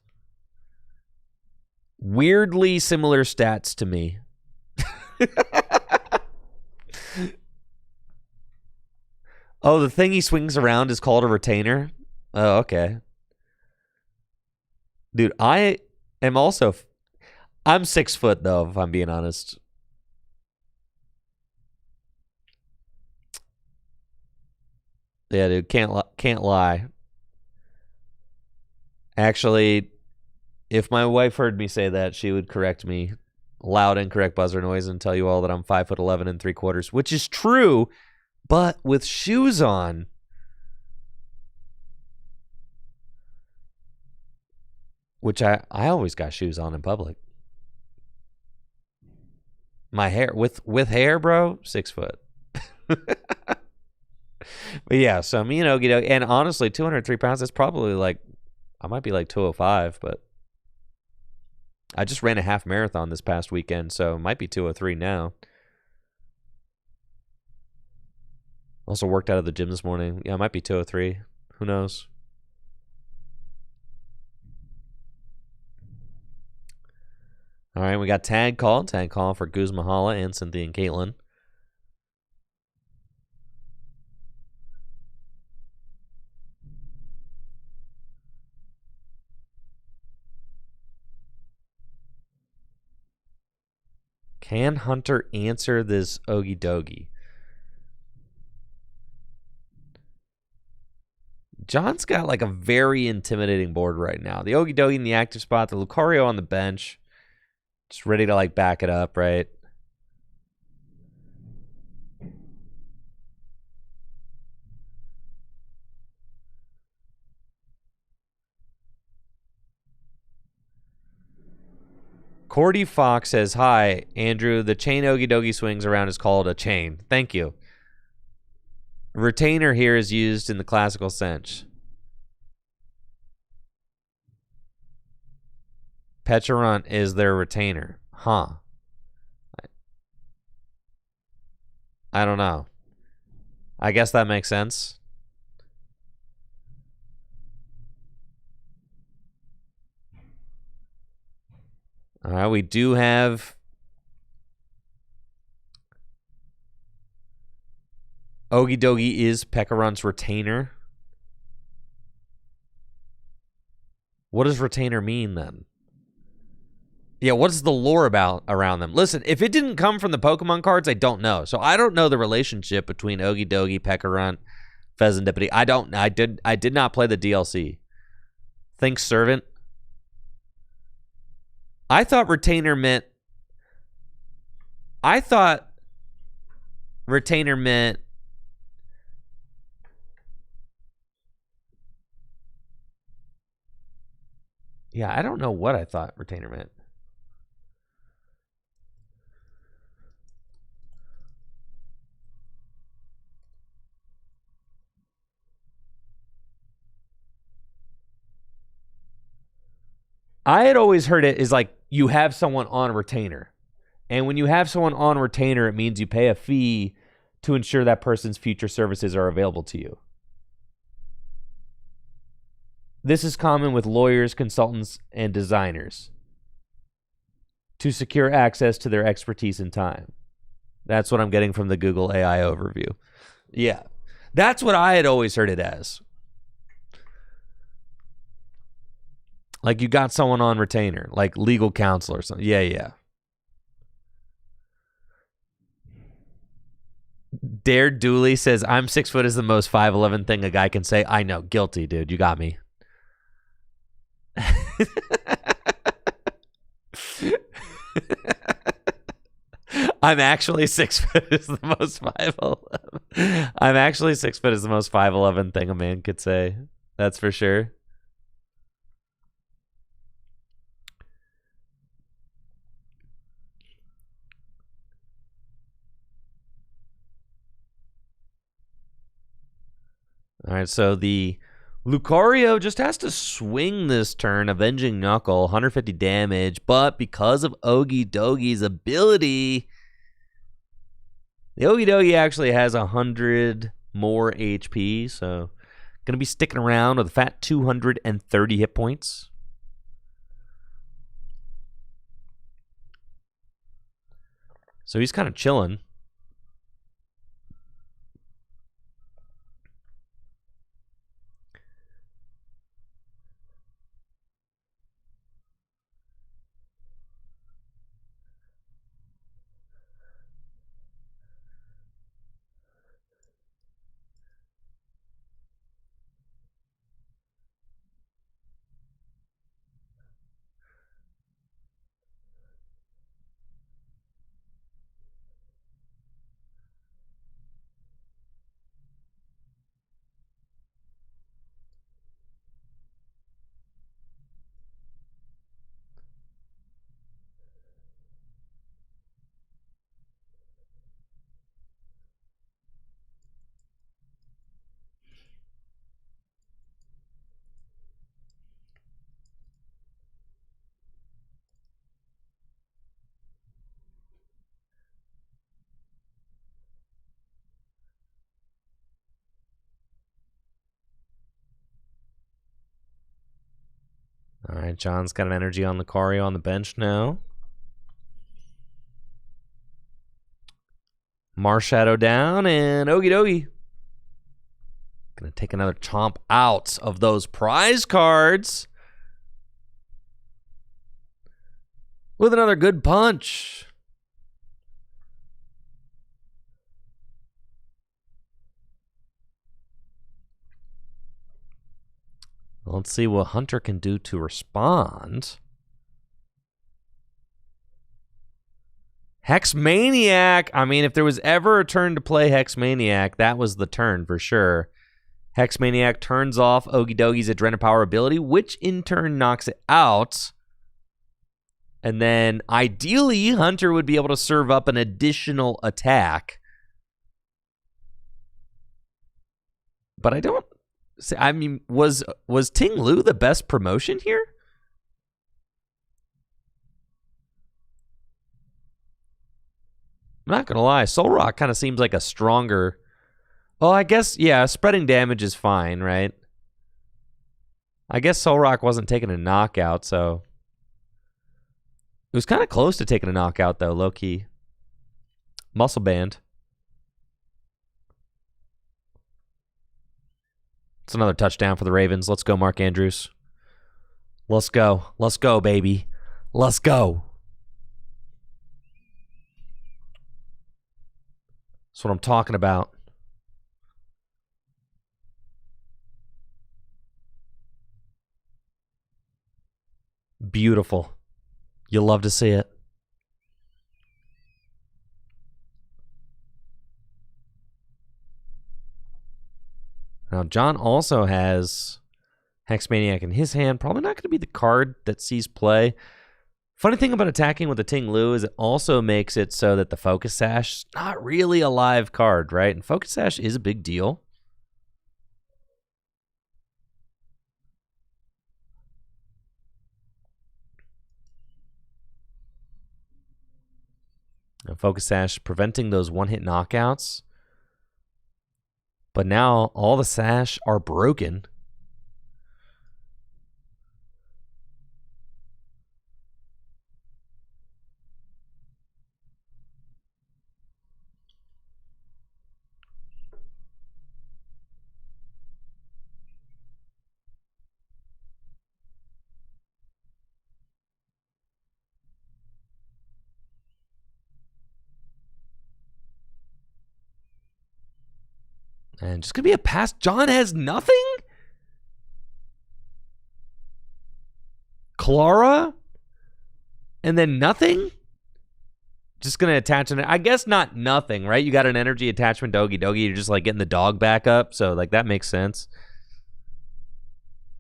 [SPEAKER 1] Weirdly similar stats to me. Oh, the thing he swings around is called a retainer? Oh, okay. Dude, I am also... I'm 6 foot, though, if I'm being honest. Yeah, dude, can't lie. Actually, if my wife heard me say that, she would correct me. Loud, incorrect buzzer noise and tell you all that I'm 5'11" and 3/4", which is true, but with shoes on. Which I always got shoes on in public. My hair with hair, bro, 6 foot. But yeah, so me and Ogie Dogie, and honestly, 203 pounds, that's probably like, I might be like 205, but I just ran a half marathon this past weekend, so it might be 203 now. Also worked out of the gym this morning. Yeah, it might be 203. Who knows? All right, we got tag call. Tag call for Guz Mahala and Cynthia and Caitlin. Can Hunter answer this Ogie Dogie? John's got like a very intimidating board right now. The Ogie Dogie in the active spot, the Lucario on the bench, just ready to like back it up, right? Cordy Fox says, "Hi, Andrew. The chain Ogie Dogie swings around is called a chain. Thank you. Retainer here is used in the classical sense. Pecharunt is their retainer. Huh. I don't know. I guess that makes sense. All right, we do have Ogie Dogie is Pecharunt's retainer. What does retainer mean then? Yeah, what is the lore about around them? Listen, if it didn't come from the Pokemon cards, I don't know. So I don't know the relationship between Ogie Dogie, Pecharunt, Pheasantipity. I did not play the DLC. Think servant. I thought retainer meant yeah, I don't know what I thought retainer meant. I had always heard it is like you have someone on retainer. And when you have someone on retainer, it means you pay a fee to ensure that person's future services are available to you. This is common with lawyers, consultants, and designers to secure access to their expertise and time. That's what I'm getting from the Google AI overview. Yeah. That's what I had always heard it as. Like you got someone on retainer, like legal counsel or something. Yeah. Dare Dooley says, I'm 6 foot is the most 5'11" thing a guy can say. I know. Guilty, dude. You got me. I'm actually 6 foot is the most 5'11". I'm actually 6 foot is the most 5'11" thing a man could say. That's for sure. All right, so the Lucario just has to swing this turn, Avenging Knuckle, 150 damage, but because of Ogie Dogie's ability, the Ogie Dogie actually has 100 more HP, so going to be sticking around with a fat 230 hit points. So he's kind of chilling. right, John's got an energy on Lucario on the bench now. Marshadow down, and Okie dokie. Gonna take another chomp out of those prize cards. With another good punch. Let's see what Hunter can do to respond. Hexmaniac. I mean, if there was ever a turn to play Hexmaniac, that was the turn for sure. Hexmaniac turns off Okie Doki's Adrenaline Power ability, which in turn knocks it out. And then ideally, Hunter would be able to serve up an additional attack. But I don't... I mean, was Ting Lu the best promotion here? I'm not going to lie. Solrock kind of seems like a stronger... Well, I guess, yeah, spreading damage is fine, right? I guess Solrock wasn't taking a knockout, so... It was kind of close to taking a knockout, though, low-key. Muscle Band. It's another touchdown for the Ravens. Let's go, Mark Andrews. Let's go. Let's go, baby. Let's go. That's what I'm talking about. Beautiful. You'll love to see it. Now, John also has Hexmaniac in his hand. Probably not going to be the card that sees play. Funny thing about attacking with the Ting Lu is it also makes it so that the Focus Sash is not really a live card, right? And Focus Sash is a big deal. Now, Focus Sash preventing those one-hit knockouts. But now all the Sash are broken. And just going to be a pass. John has nothing? Clara? And then nothing? Just going to attach an... I guess not nothing, right? You got an energy attachment to Okie Dokie. You're just like getting the dog back up. So like that makes sense.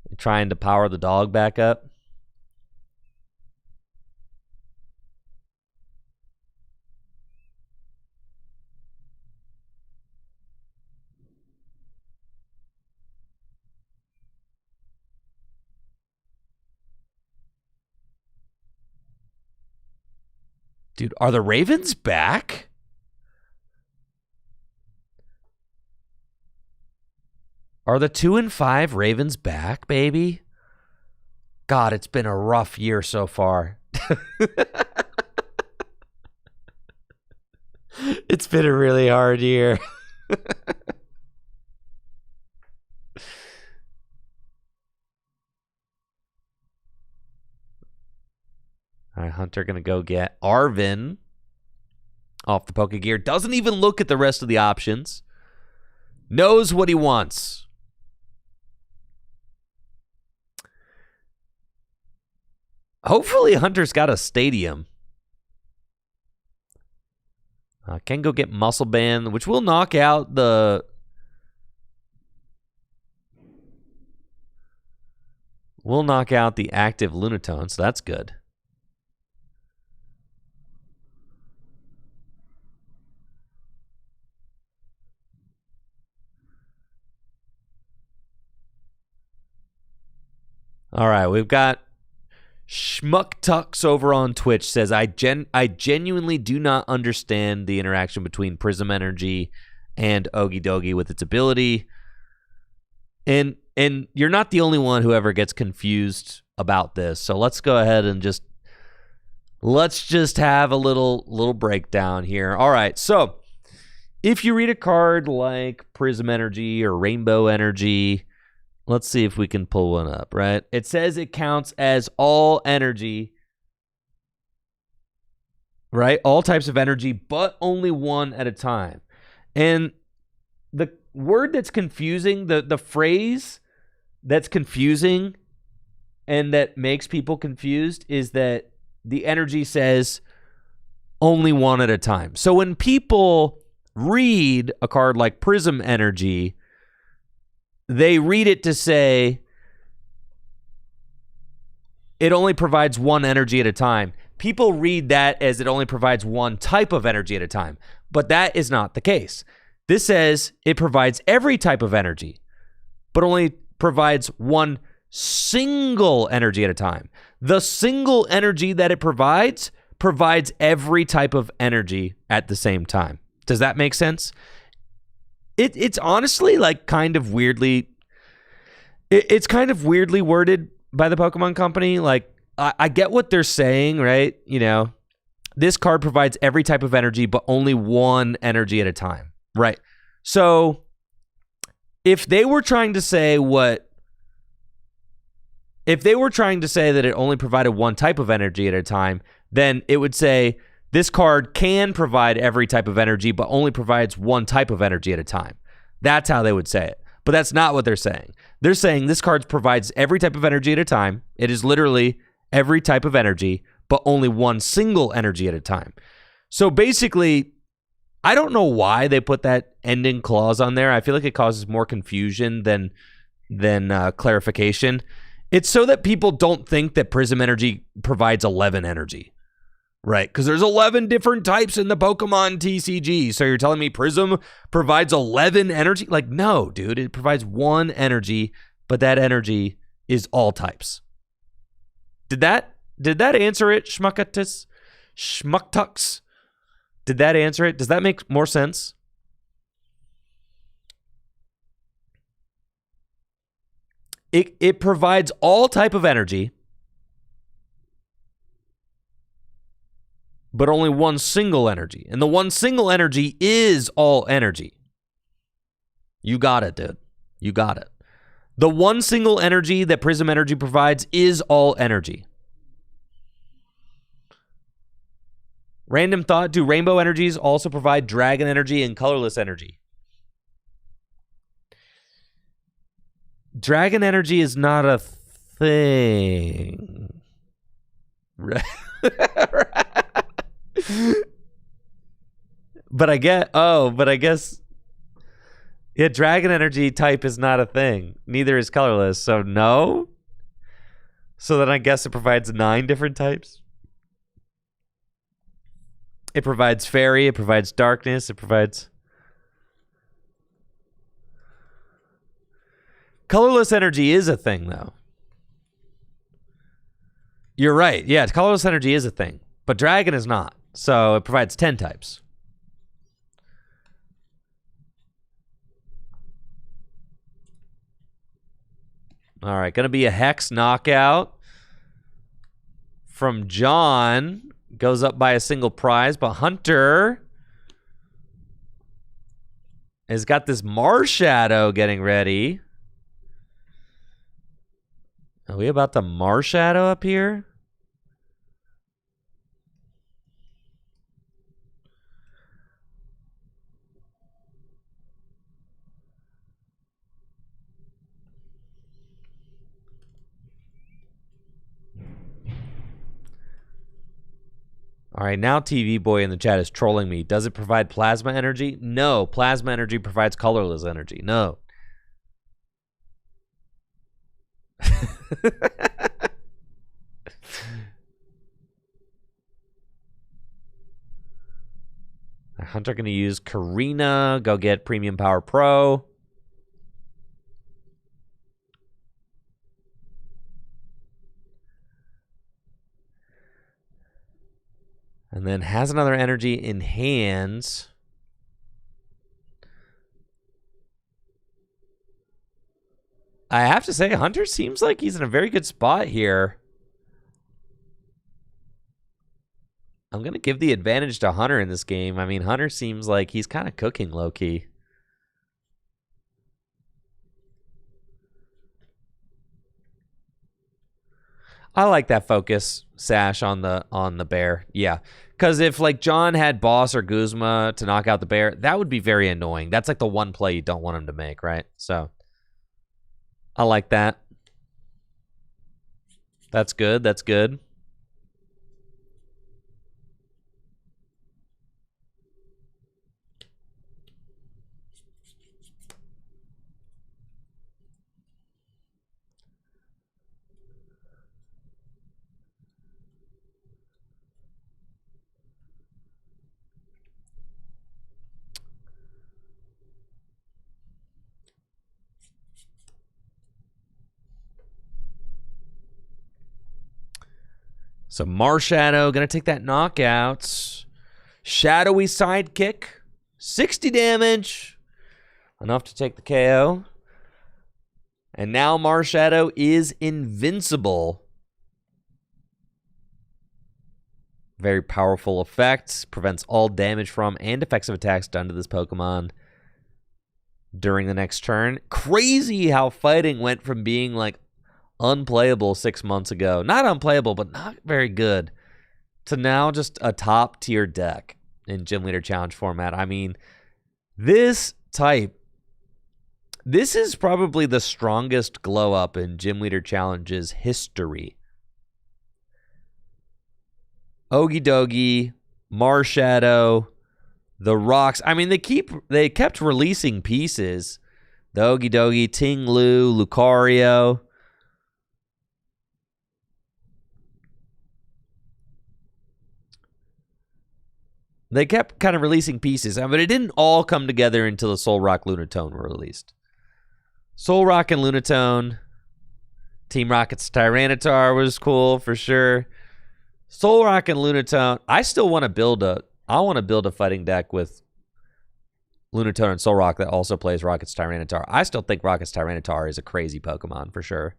[SPEAKER 1] You're trying to power the dog back up. Dude, are the Ravens back? Are the 2-5 Ravens back, baby? God, it's been a rough year so far. It's been a really hard year. All right, Hunter going to go get Arvin off the Pokegear. Doesn't even look at the rest of the options. Knows what he wants. Hopefully Hunter's got a stadium. Can go get Muscle Band, which will knock out the... Will knock out the active Lunatone, so that's good. All right, we've got Schmuck Tux over on Twitch says, I genuinely do not understand the interaction between Prism Energy and Okie Dokie with its ability. And you're not the only one who ever gets confused about this. So let's go ahead and let's just have a little breakdown here. All right, so if you read a card like Prism Energy or Rainbow Energy, let's see if we can pull one up, right? It says it counts as all energy, right? All types of energy, but only one at a time. And the word that's confusing, the phrase that's confusing and that makes people confused is that the energy says only one at a time. So when people read a card like Prism Energy, they read it to say it only provides one energy at a time. People read that as it only provides one type of energy at a time, but that is not the case. This says it provides every type of energy, but only provides one single energy at a time. The single energy that it provides every type of energy at the same time. Does that make sense? It's honestly like kind of weirdly, it's kind of weirdly worded by the Pokemon Company. Like I get what they're saying, right? You know, this card provides every type of energy, but only one energy at a time, right? So if they were trying to say that it only provided one type of energy at a time, then it would say this card can provide every type of energy, but only provides one type of energy at a time. That's how they would say it. But that's not what they're saying. They're saying this card provides every type of energy at a time. It is literally every type of energy, but only one single energy at a time. So basically, I don't know why they put that ending clause on there. I feel like it causes more confusion than clarification. It's so that people don't think that Prism Energy provides 11 energy. Right, because there's 11 different types in the Pokemon TCG. So you're telling me Prism provides 11 energy? Like, no, dude, it provides one energy, but that energy is all types. Did that answer it, Schmucktux? Did that answer it? Does that make more sense? It provides all type of energy, but only one single energy. And the one single energy is all energy. You got it, dude. You got it. The one single energy that Prism Energy provides is all energy. Random thought, do rainbow energies also provide dragon energy and colorless energy? Dragon energy is not a thing. Right. But I guess yeah, dragon energy type is not a thing. Neither is colorless, so no. So then I guess it provides 9 different types. It provides fairy, it provides darkness, it provides colorless energy is a thing though. You're right. Yeah, colorless energy is a thing, but dragon is not. So it provides 10 types. All right, going to be a Hex knockout from John. Goes up by a single prize, but Hunter has got this Marshadow getting ready. Are we about to Marshadow up here? All right, now TV Boy in the chat is trolling me. Does it provide plasma energy? No, plasma energy provides colorless energy. No. Hunter going to use Karina. Go get Premium Power Pro. And then has another energy in hands. I have to say, Hunter seems like he's in a very good spot here. I'm going to give the advantage to Hunter in this game. I mean, Hunter seems like he's kind of cooking low-key. I like that focus sash on the bear. Yeah. Because if like John had Boss or Guzma to knock out the bear, that would be very annoying. That's like the one play you don't want him to make, right? So I like that. That's good. That's good. So Marshadow gonna take that knockout. Shadowy sidekick, 60 damage, enough to take the KO. And now Marshadow is invincible. Very powerful effect, prevents all damage from and effective attacks done to this Pokemon during the next turn. Crazy how fighting went from being like unplayable 6 months ago. Not unplayable, but not very good. To now just a top tier deck in Gym Leader Challenge format. I mean, this type, this is probably the strongest glow up in Gym Leader Challenge's history. Ogie Dogie, Marshadow, the Rocks. I mean, they kept releasing pieces. The Ogie Dogie, Ting Lu, Lucario. They kept kind of releasing pieces, but it didn't all come together until the Soul Rock Lunatone were released. Soul Rock and Lunatone. Team Rocket's Tyranitar was cool for sure. Soul Rock and Lunatone. I still want to build a fighting deck with Lunatone and Soul Rock that also plays Rocket's Tyranitar. I still think Rocket's Tyranitar is a crazy Pokemon for sure.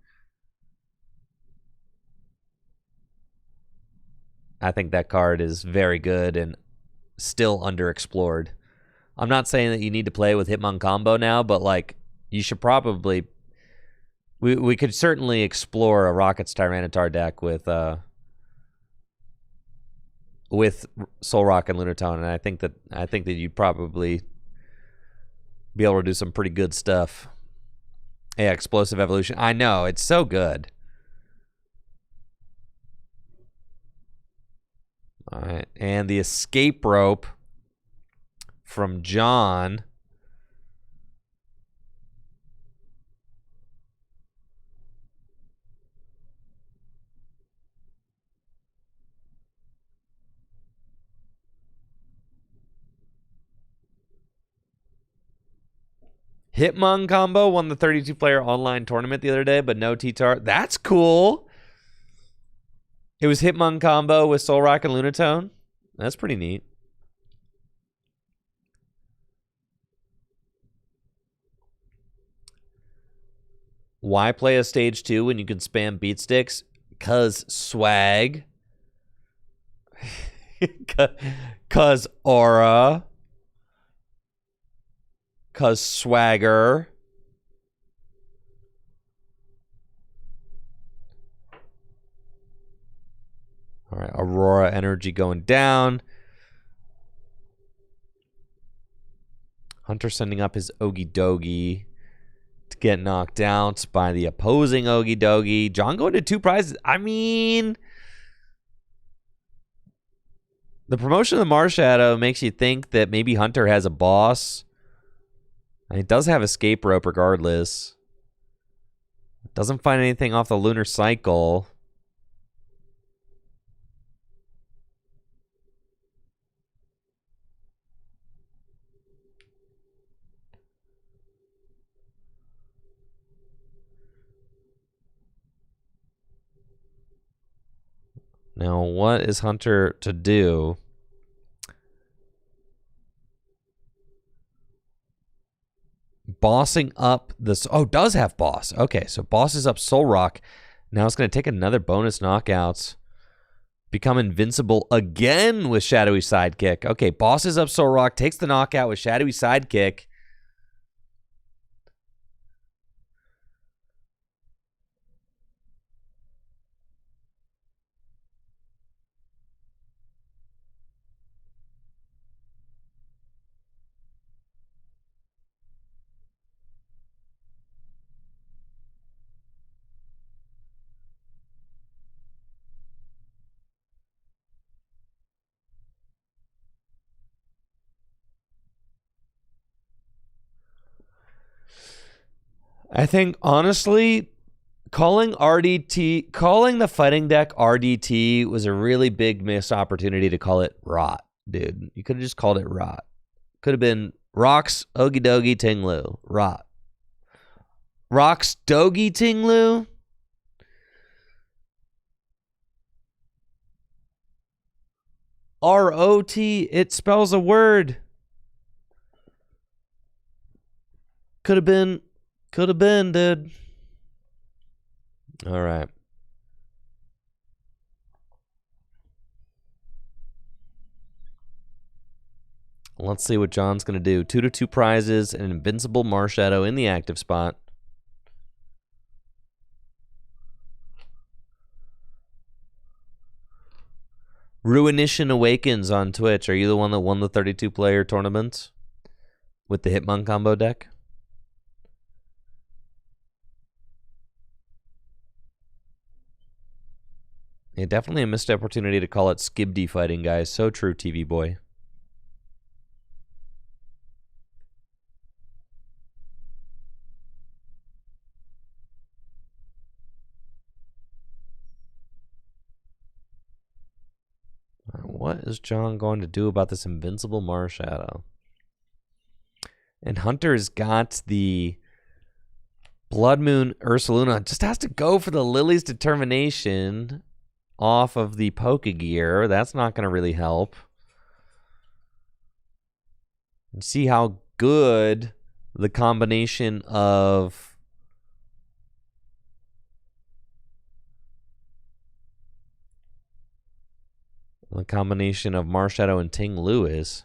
[SPEAKER 1] I think that card is very good and still underexplored. I'm not saying that you need to play with Hitmon combo now, but like you should probably we could certainly explore a Rocket's Tyranitar deck with Soul Rock and Lunatone, and I think that you'd probably be able to do some pretty good stuff. Yeah, Explosive Evolution. I know, it's so good. All right, and the Escape Rope from John. Hitmon combo won the 32-player online tournament the other day, but no T-Tar. That's cool. It was Hitmon combo with Soul Rock and Lunatone. That's pretty neat. Why play a stage 2 when you can spam beat sticks? Cause swag. Cause aura. Cause swagger. All right, Aurora energy going down. Hunter sending up his Ogie Dogie to get knocked out by the opposing Ogie Dogie. John going to 2 prizes. I mean, the promotion of the Marshadow makes you think that maybe Hunter has a boss. And he does have Escape Rope regardless. Doesn't find anything off the Lunar Cycle. Now, what is Hunter to do? bossing up this. Oh, does have boss. Okay, so boss is up Soul Rock. Now it's going to take another bonus knockouts. Become invincible again with Shadowy Sidekick. Okay, boss is up Soul Rock. Takes the knockout with Shadowy Sidekick. I think, honestly, calling the fighting deck RDT was a really big missed opportunity to call it Rot, dude. You could have just called it Rot. Could have been Rocks, Ogie Dogie, Ting-Lu. Rot. Rocks, Dogie, Ting-Lu? R-O-T, it spells a word. Could have been, dude. All right. Let's see what John's going to do. 2-2 prizes, an invincible Marshadow in the active spot. Ruinition Awakens on Twitch. Are you the one that won the 32-player tournament with the Hitmon combo deck? Yeah, definitely a missed opportunity to call it Skibdi fighting, guys. So true, TV boy. What is John going to do about this invincible Marshadow? And Hunter's got the Blood Moon Ursaluna. Just has to go for the Lily's Determination off of the Pokegear. That's not going to really help. And see how good the combination of Marshadow and Ting-Lu is.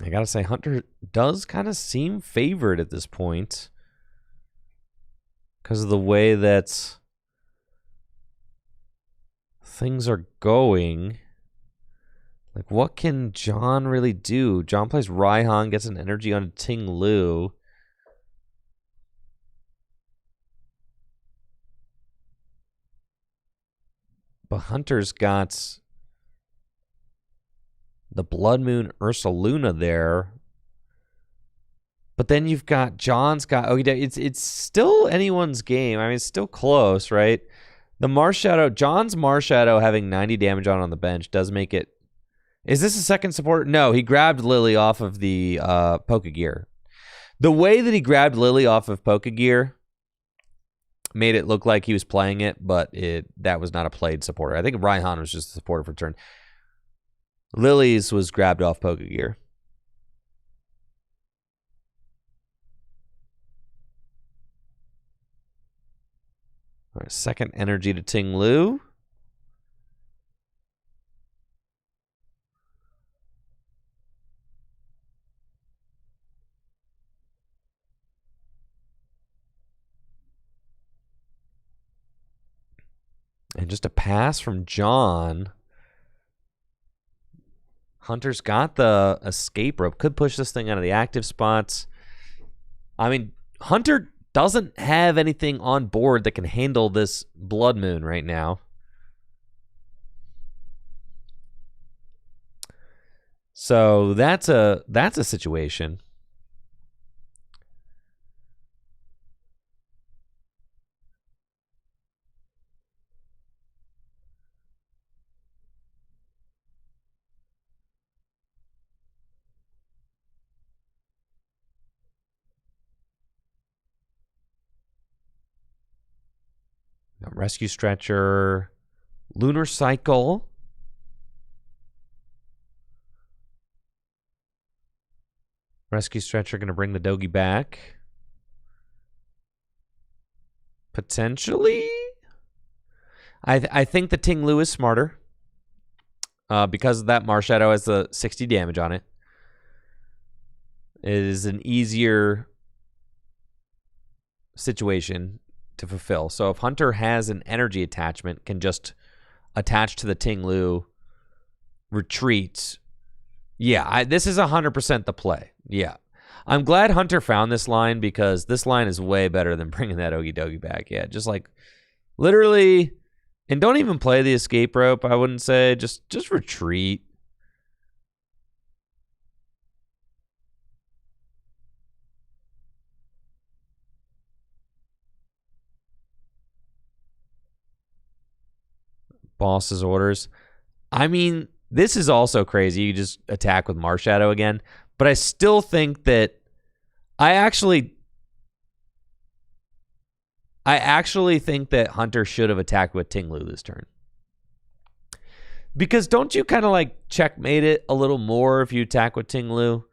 [SPEAKER 1] I gotta say, Hunter does kind of seem favored at this point because of the way that things are going. Like, what can John really do? John plays Raihan, gets an energy on Ting-Lu. But Hunter's got the Blood Moon Ursaluna there. But then you've got John's got... Oh, it's still anyone's game. I mean, it's still close, right? The Marshadow... John's Marshadow having 90 damage on the bench does make it... Is this a second support? No, he grabbed Lily off of the Pokegear. The way that he grabbed Lily off of Pokegear made it look like he was playing it, but that was not a played supporter. I think Raihan was just a supporter for turn. Lily's was grabbed off Pokegear. All right, second energy to Ting-Lu. And just a pass from John. Hunter's got the escape rope. Could push this thing out of the active spots. I mean, Hunter doesn't have anything on board that can handle this Blood Moon right now. So that's a situation. Rescue Stretcher. Lunar Cycle. Rescue Stretcher going to bring the Dogi back. Potentially? I think the Ting Lu is smarter. Because of that, Marshadow has the 60 damage on it. It is an easier situation to fulfill. So if Hunter has an energy attachment, can just attach to the Ting Lu, retreat. Yeah, this is 100% the play. Yeah. I'm glad Hunter found this line because this line is way better than bringing that Ogie Dogie back. Yeah, just like literally, and don't even play the escape rope, I wouldn't say. Just retreat. Boss's orders. I mean, this is also crazy. You just attack with Marshadow again. But I still think that I actually think that Hunter should have attacked with Ting Lu this turn. Because don't you kind of like checkmate it a little more if you attack with Ting Lu?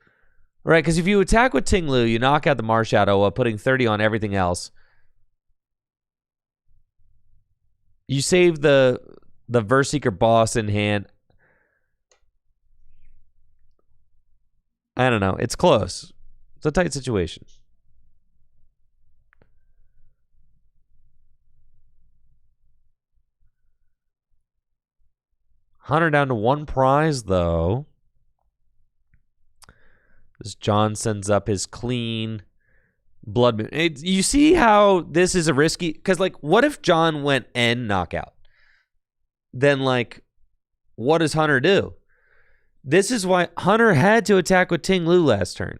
[SPEAKER 1] Right? Because if you attack with Ting Lu, you knock out the Marshadow while putting 30 on everything else. You save the Verseeker boss in hand. I don't know. It's close. It's a tight situation. Hunter down to one prize, though. As John sends up his clean Blood Moon. You see how this is a risky... Because, like, what if John went end knockout? Then, like, what does Hunter do? This is why Hunter had to attack with Ting Lu last turn.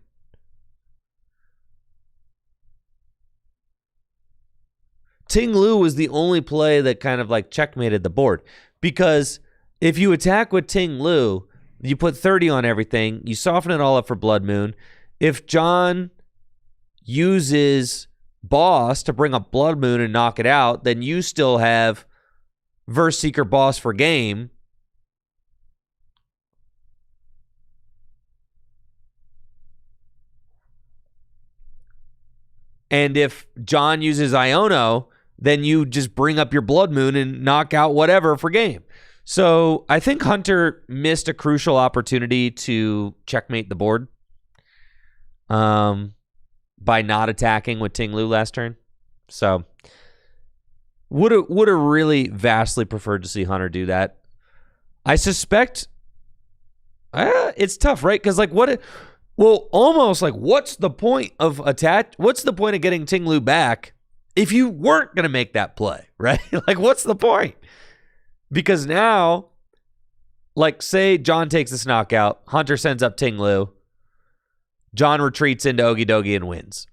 [SPEAKER 1] Ting Lu was the only play that kind of like checkmated the board. Because if you attack with Ting Lu, you put 30 on everything, you soften it all up for Blood Moon. If John uses Boss to bring up Blood Moon and knock it out, then you still have Verseeker Boss for game. And if John uses Iono, then you just bring up your Blood Moon and knock out whatever for game. So I think Hunter missed a crucial opportunity to checkmate the board by not attacking with Ting Lu last turn. So would have really vastly preferred to see Hunter do that. I suspect it's tough, right? Because like almost like what's the point of what's the point of getting Ting Lu back if you weren't going to make that play, right? Like what's the point? Because now, like say John takes this knockout, Hunter sends up Ting Lu, John retreats into Ogie Dogie and wins.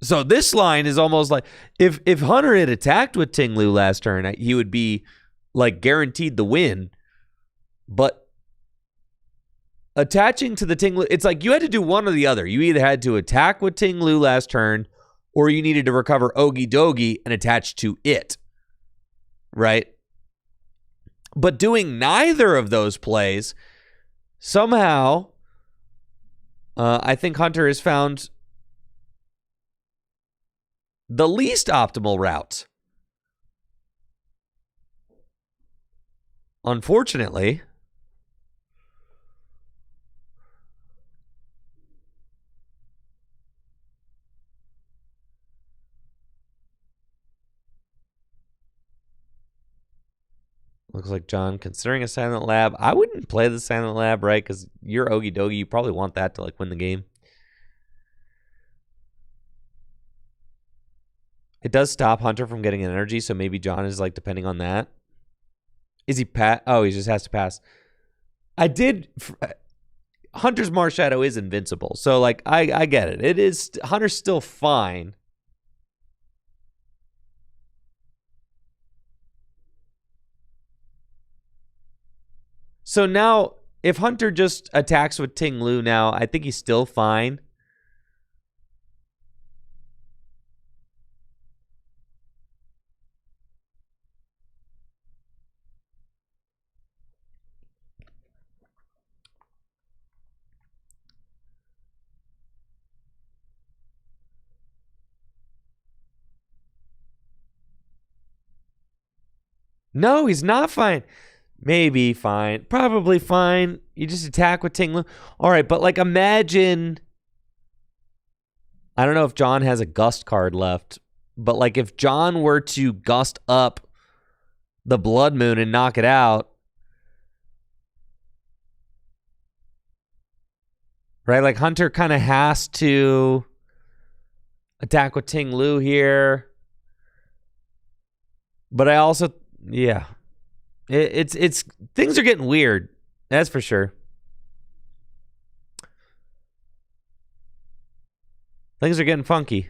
[SPEAKER 1] So this line is almost like if Hunter had attacked with Ting Lu last turn, he would be like guaranteed the win. But attaching to the Ting Lu, it's like you had to do one or the other. You either had to attack with Ting Lu last turn, or you needed to recover Ogie Dogie and attach to it. Right? But doing neither of those plays, somehow, I think Hunter has found the least optimal route. Unfortunately, looks like John considering a Silent Lab. I wouldn't play the Silent Lab, right? Because you're Ogie Dogie. You probably want that to like win the game. It does stop Hunter from getting an energy, so maybe John is like depending on that. Is he pass? Oh, he just has to pass. Hunter's Marshadow is invincible, so like I get it. It is Hunter's still fine. So now, if Hunter just attacks with Ting Lu now, I think he's still fine. No, he's not fine. Maybe fine. Probably fine. You just attack with Ting Lu. All right, but like imagine... I don't know if John has a gust card left, but like if John were to gust up the Blood Moon and knock it out, right? Like Hunter kind of has to attack with Ting Lu here. But I also, yeah. It's things are getting weird. That's for sure. Things are getting funky.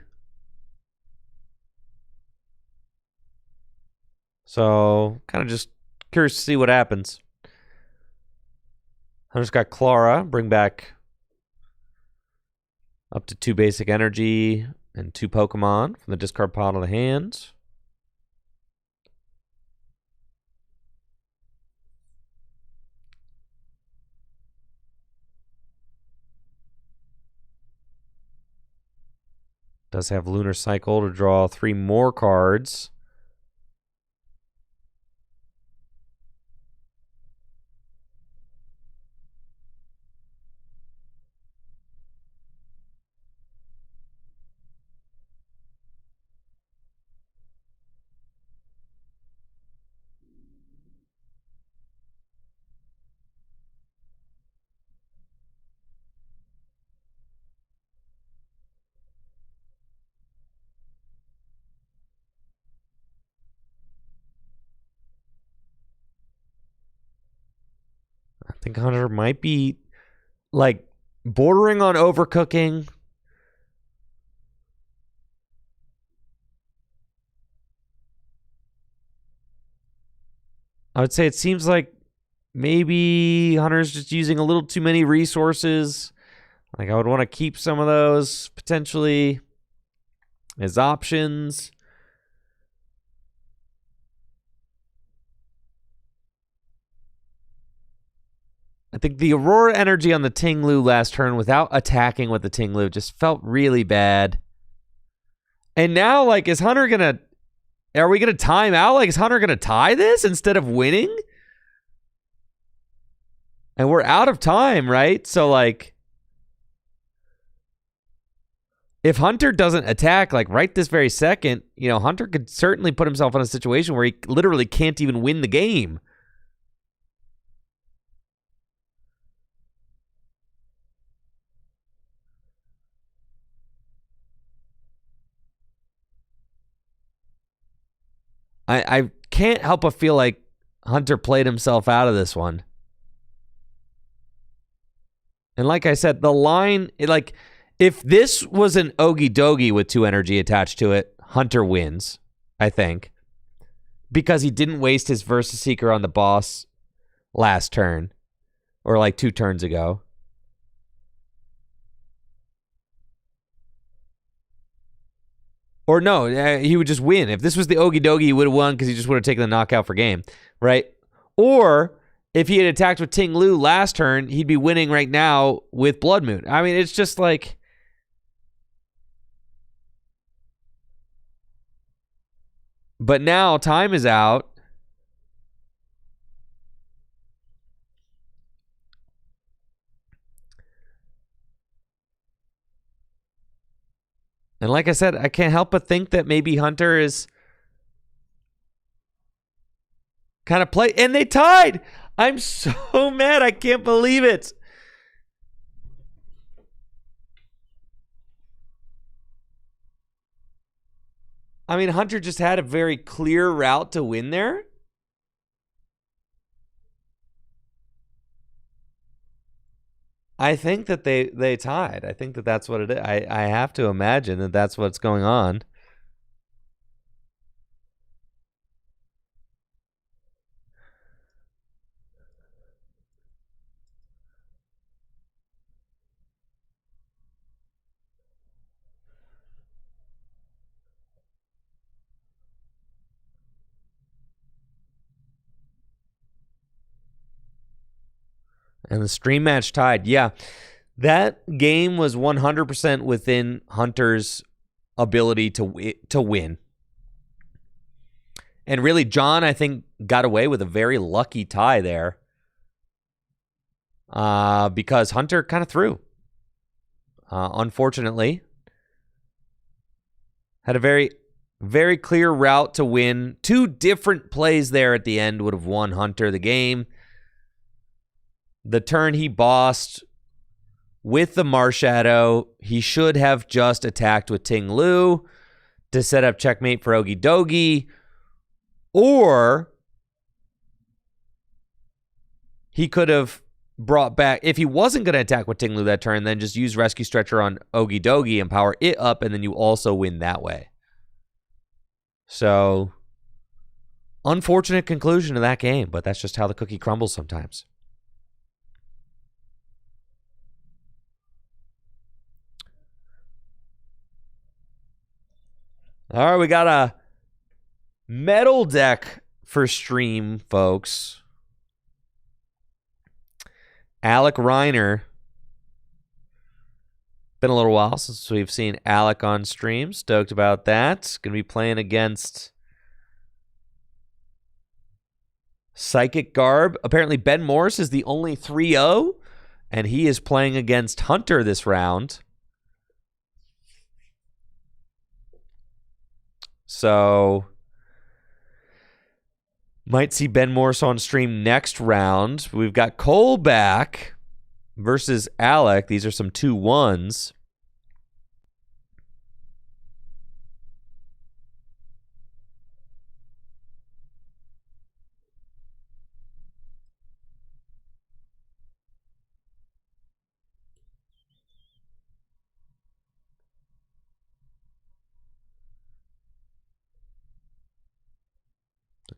[SPEAKER 1] So, kind of just curious to see what happens. Hunter's got Clara. Bring back up to 2 basic energy and 2 Pokemon from the discard pile to the hand. Does have Lunar Cycle to draw 3 more cards. I think Hunter might be like bordering on overcooking. I would say it seems like maybe Hunter's just using a little too many resources. Like I would want to keep some of those potentially as options. I think the Aurora energy on the Ting Lu last turn without attacking with the Ting Lu just felt really bad. And now, like, is Hunter going to... Are we going to time out? Like, is Hunter going to tie this instead of winning? And we're out of time, right? So, like... If Hunter doesn't attack, like, right this very second, you know, Hunter could certainly put himself in a situation where he literally can't even win the game. I can't help but feel like Hunter played himself out of this one. And like I said, the line, like, if this was an Ogie Dogie with 2 energy attached to it, Hunter wins, I think. Because he didn't waste his Versus Seeker on the boss last turn. Or like 2 turns ago. Or no, he would just win. If this was the Ogie Dogie, he would have won because he just would have taken the knockout for game, right? Or if he had attacked with Ting Lu last turn, he'd be winning right now with Blood Moon. I mean, it's just like... But now time is out. And like I said, I can't help but think that maybe Hunter is kind of play. And they tied. I'm so mad. I can't believe it. I mean, Hunter just had a very clear route to win there. I think that they tied. I think that that's what it is. I have to imagine that that's what's going on. And the stream match tied. Yeah. That game was 100% within Hunter's ability to win. And really, John, I think, got away with a very lucky tie there because Hunter kind of threw. Unfortunately, had a very, very clear route to win. 2 different plays there at the end would have won Hunter the game. The turn he bossed with the Marshadow, he should have just attacked with Ting Lu to set up checkmate for Ogie Dogie. Or he could have brought back, if he wasn't going to attack with Ting Lu that turn, then just use Rescue Stretcher on Ogie Dogie and power it up, and then you also win that way. So, unfortunate conclusion to that game, but that's just how the cookie crumbles sometimes. All right, we got a metal deck for stream, folks. Alec Reiner. Been a little while since we've seen Alec on stream. Stoked about that. Going to be playing against Psychic Garb. Apparently Ben Morris is the only 3-0, and he is playing against Hunter this round. So, might see Ben Morris on stream next round. We've got Cole back versus Alec. These are some 2-1s.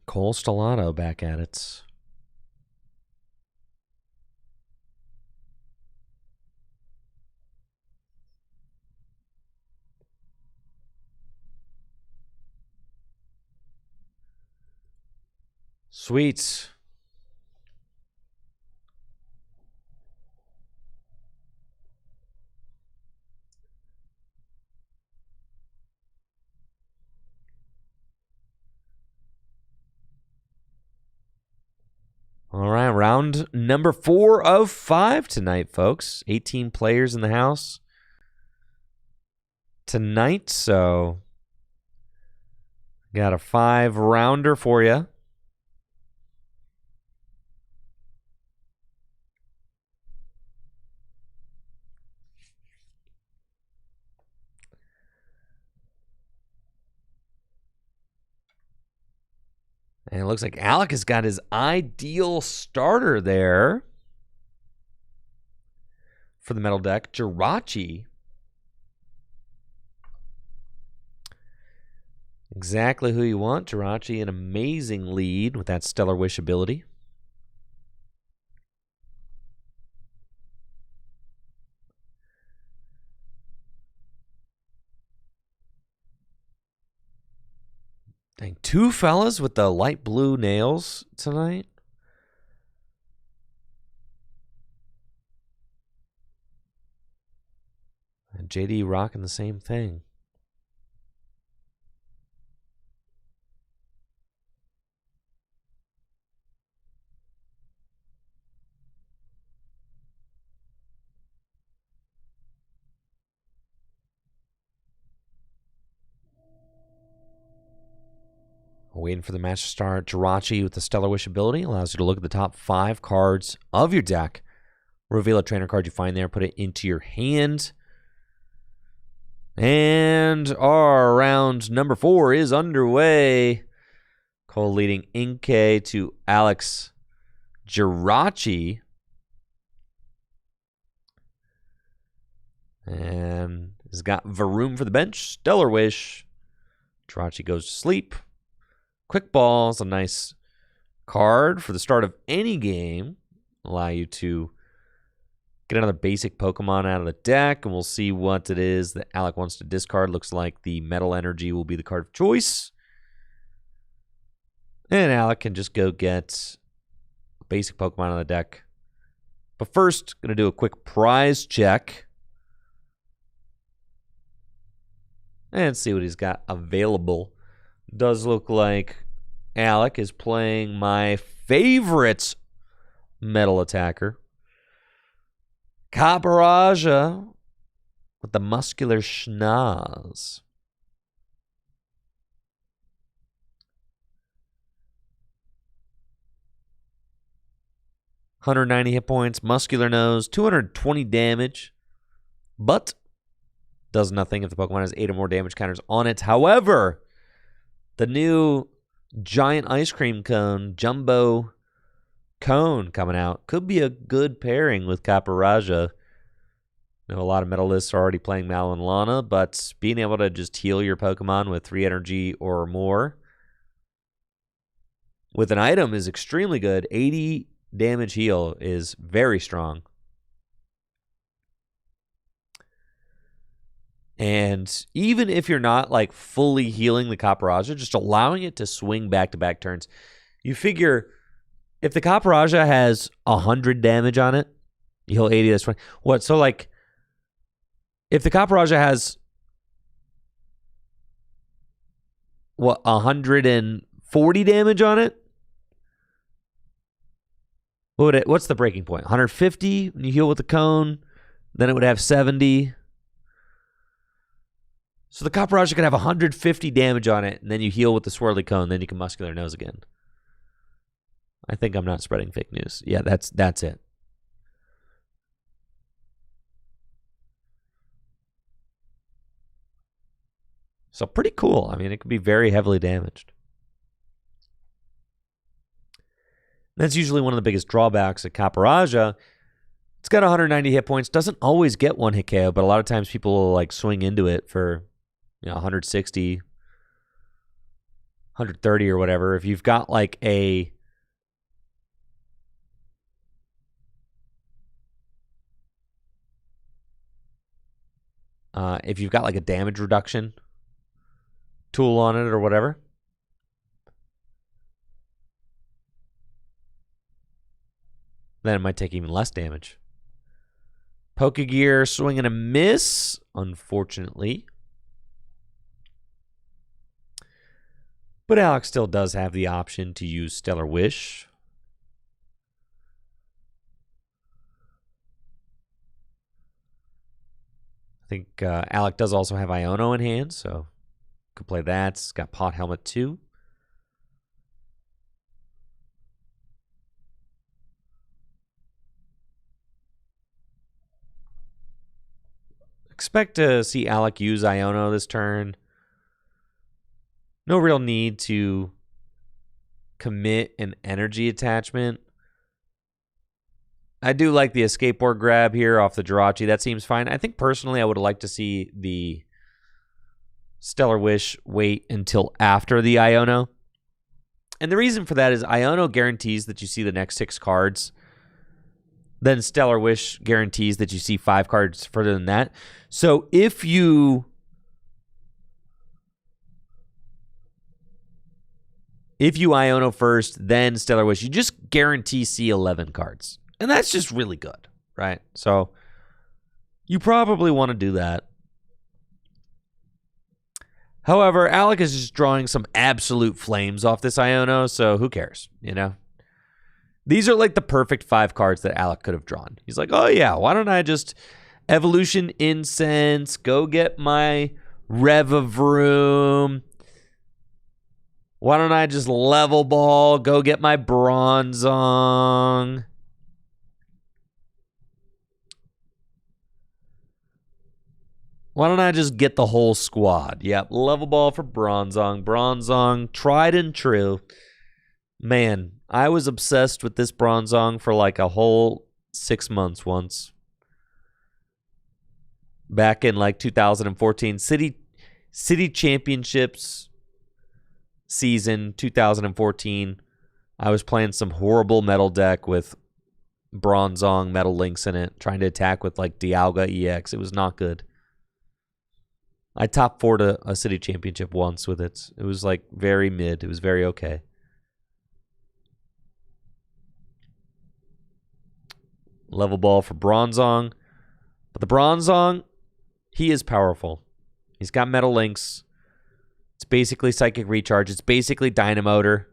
[SPEAKER 1] Cole Stellato back at it. Sweet. All right, round number 4 of 5 tonight, folks. 18 players in the house tonight, so got a 5-rounder for you. And it looks like Alec has got his ideal starter there for the metal deck. Jirachi. Exactly who you want. Jirachi, an amazing lead with that Stellar Wish ability. Dang, 2 fellas with the light blue nails tonight. And JD rocking the same thing. Waiting for the match to start. Jirachi with the Stellar Wish ability allows you to look at the top 5 cards of your deck. Reveal a trainer card you find there, put it into your hand. And our round number 4 is underway. Cole leading Inke to Alex Jirachi. And has got Varoom for the bench. Stellar Wish. Jirachi goes to sleep. Quick Ball is a nice card for the start of any game. Allow you to get another basic Pokemon out of the deck, and we'll see what it is that Alec wants to discard. Looks like the Metal Energy will be the card of choice. And Alec can just go get a basic Pokemon on the deck. But first, going to do a quick prize check. And see what he's got available. Does look like Alec is playing my favorite metal attacker, Caparaja, with the muscular schnoz. $190 hit points, muscular nose, 220 damage, but does nothing if the Pokemon has 8 or more damage counters on it. However, the new giant ice cream cone, Jumbo Cone, coming out could be a good pairing with Caparaja. I know a lot of metalists are already playing Mal and Lana, but being able to just heal your Pokemon with 3 energy or more with an item is extremely good. 80 damage heal is very strong. And even if you're not like fully healing the Caparaja, just allowing it to swing back-to-back turns, you figure if the Caparaja has 100 damage on it, you heal 80, that's 20. What? So like, if the Caparaja has, 140 damage on it? What's the breaking point? 150 when you heal with the cone? Then it would have 70. So the Caparaja could have 150 damage on it, and then you heal with the swirly cone, then you can muscular nose again. I think I'm not spreading fake news. Yeah, that's it. So pretty cool. I mean, it could be very heavily damaged. That's usually one of the biggest drawbacks of Caparaja. It's got 190 hit points. Doesn't always get one hit KO, but a lot of times people will like swing into it for 160, 130 or whatever. If you've got like a damage reduction tool on it or whatever, then it might take even less damage. Pokegear, swing and a miss, unfortunately. But Alex still does have the option to use Stellar Wish. I think Alec does also have Iono in hand, so could play that. It's got Pot Helmet too. Expect to see Alec use Iono this turn. No real need to commit an energy attachment. I do like the escape board grab here off the Jirachi. That seems fine. I think personally I would like to see the Stellar Wish wait until after the Iono. And the reason for that is Iono guarantees that you see the next 6 cards. Then Stellar Wish guarantees that you see 5 cards further than that. So if you Iono first, then Stellar Wish, you just guarantee see 11 cards. And that's just really good, right? So you probably want to do that. However, Alec is just drawing some absolute flames off this Iono, so who cares, These are like the perfect 5 cards that Alec could have drawn. He's like, oh yeah, why don't I just Evolution Incense, go get my Revavroom. Why don't I just Level Ball, go get my Bronzong. Why don't I just get the whole squad? Yep, Level Ball for Bronzong. Bronzong, tried and true. Man, I was obsessed with this Bronzong for like a whole 6 months once. Back in like 2014, City Championships season 2014, I was playing some horrible metal deck with Bronzong Metal Links in it, trying to attack with like Dialga EX. It was not good. I top 4'd a City Championship once with it. It was like very mid. It was very okay. Level Ball for Bronzong. But the Bronzong, he is powerful. He's got Metal Links. It's basically Psychic Recharge. It's basically Dynamotor.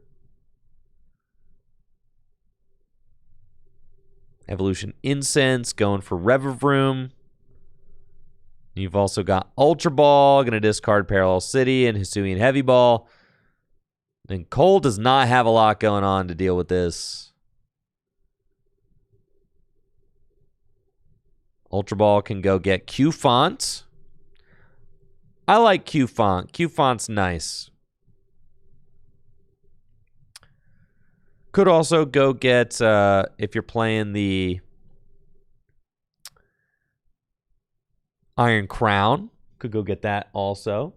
[SPEAKER 1] Evolution Incense, going for Revavroom. You've also got Ultra Ball, going to discard Parallel City and Hisuian Heavy Ball. And Cole does not have a lot going on to deal with this. Ultra Ball can go get Q-Font. I like Q-Font. Q-Font's nice. Could also go get, if you're playing the Iron Crown, could go get that also.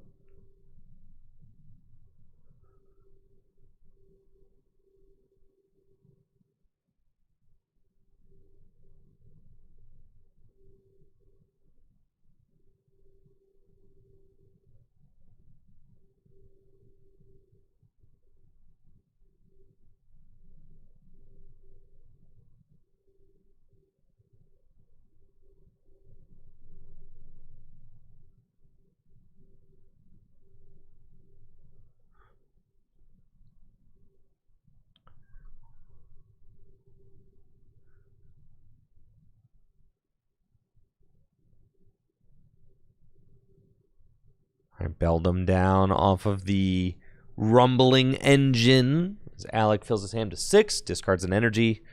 [SPEAKER 1] I belled him down off of the rumbling engine. As Alec fills his hand to 6, discards an energy.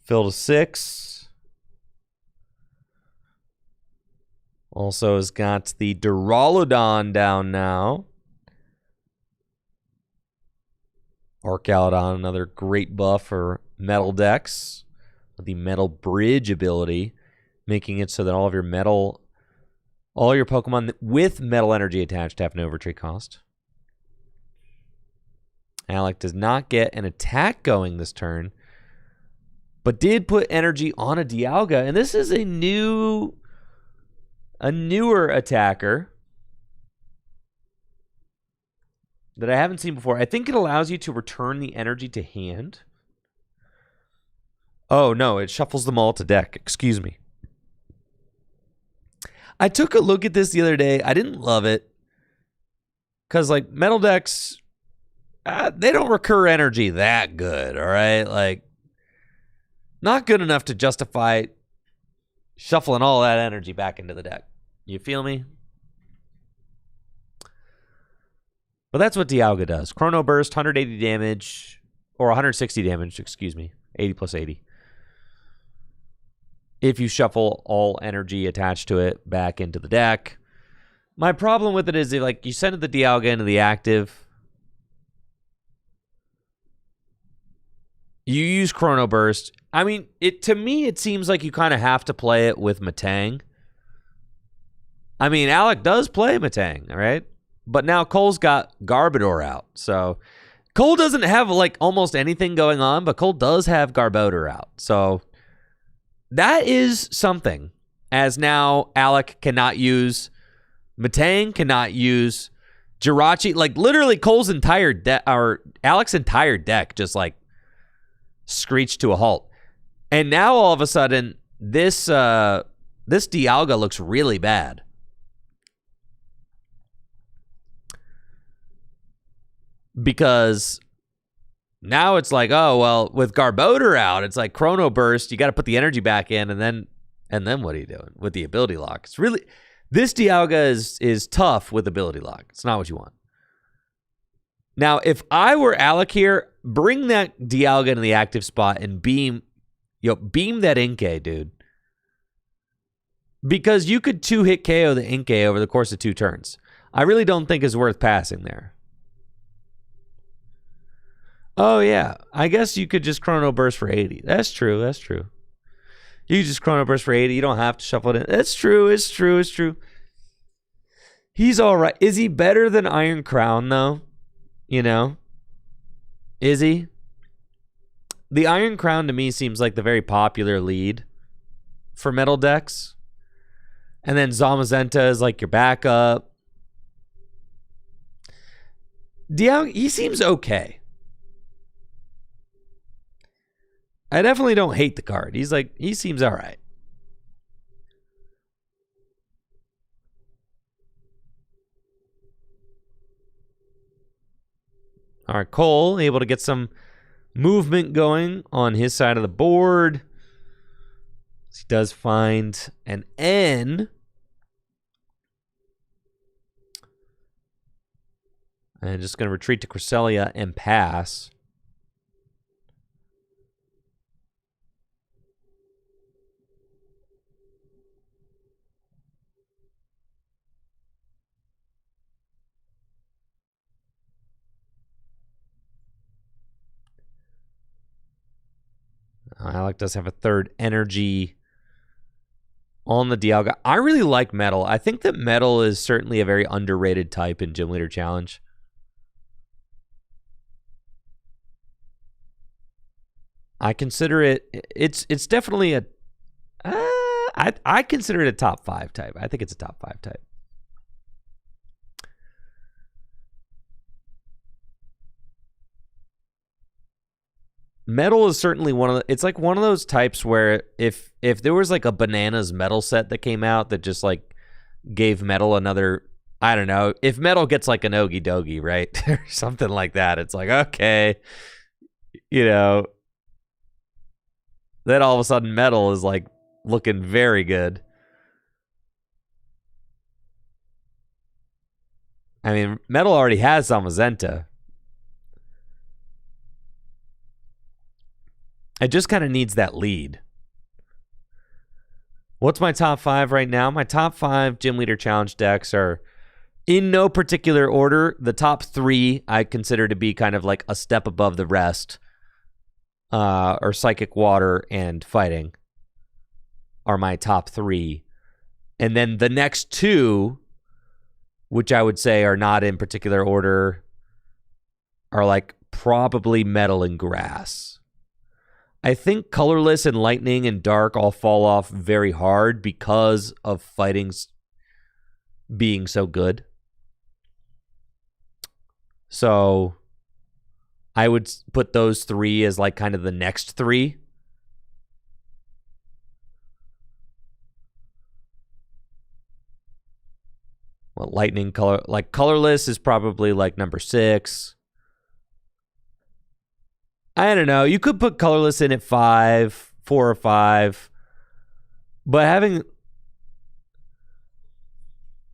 [SPEAKER 1] Fill to 6. Also has got the Duraludon down now. Arcaludon, another great buff for metal decks. With the Metal Bridge ability, making it so that all your Pokemon with metal energy attached have no retreat cost. Alec does not get an attack going this turn, but did put energy on a Dialga, and this is a newer attacker that I haven't seen before. I think it allows you to return the energy to hand. Oh, no, it shuffles them all to deck. Excuse me. I took a look at this the other day. I didn't love it. Because, like, metal decks, they don't recur energy that good, all right? Like, not good enough to justify shuffling all that energy back into the deck. You feel me? But that's what Dialga does. Chrono Burst, 180 damage, or 160 damage, excuse me. 80 plus 80. If you shuffle all energy attached to it back into the deck. My problem with it is, like, you send the Dialga into the active. You use Chrono Burst. I mean, to me, it seems like you kind of have to play it with Metang. I mean, Alec does play Metang, all right? But now Cole's got Garbodor out. So Cole doesn't have, like, almost anything going on, but Cole does have Garbodor out. So that is something. As now Alec cannot use Metang, cannot use Jirachi. Like, literally Cole's entire deck, or Alec's entire deck just, like, screeched to a halt. And now all of a sudden, this Dialga looks really bad. Because now it's like, oh, well, with Garbodor out, it's like Chrono Burst, you got to put the energy back in, and then what are you doing with the ability lock? It's really, this Dialga is tough with ability lock. It's not what you want. Now, if I were Alec here, bring that Dialga into the active spot and beam that Inkay, dude. Because you could 2-hit KO the Inkay over the course of 2 turns. I really don't think it's worth passing there. Oh, yeah. I guess you could just Chrono Burst for 80. That's true. That's true. You could just Chrono Burst for 80. You don't have to shuffle it in. That's true. It's true. It's true. He's all right. Is he better than Iron Crown, though? You know? Is he? The Iron Crown, to me, seems like the very popular lead for metal decks. And then Zamazenta is like your backup. Dialga, he seems okay. I definitely don't hate the card. He seems all right. All right, Cole able to get some movement going on his side of the board. He does find an N. And just going to retreat to Cresselia and pass. Alec does have a third energy on the Dialga. I really like Metal. I think that Metal is certainly a very underrated type in Gym Leader Challenge. I consider it's definitely a I consider it a top 5 type. I think it's a top 5 type. Metal is certainly it's like one of those types where if there was like a Bananas Metal set that came out that just like gave Metal another, I don't know, if Metal gets like an Ogie Dogie, right? or something like that, it's like, okay, you know, then all of a sudden Metal is like looking very good. I mean, Metal already has Zamazenta. It just kind of needs that lead. What's my top 5 right now? My top 5 Gym Leader Challenge decks are in no particular order. The top 3 I consider to be kind of like a step above the rest. Or Psychic Water and Fighting are my top 3. And then the next 2, which I would say are not in particular order, are like probably Metal and Grass. I think Colorless and Lightning and Dark all fall off very hard because of Fighting's being so good. So I would put those 3 as like kind of the next 3. Well, Lightning, Colorless is probably like number 6. I don't know. You could put Colorless in at 5, 4 or 5. But having...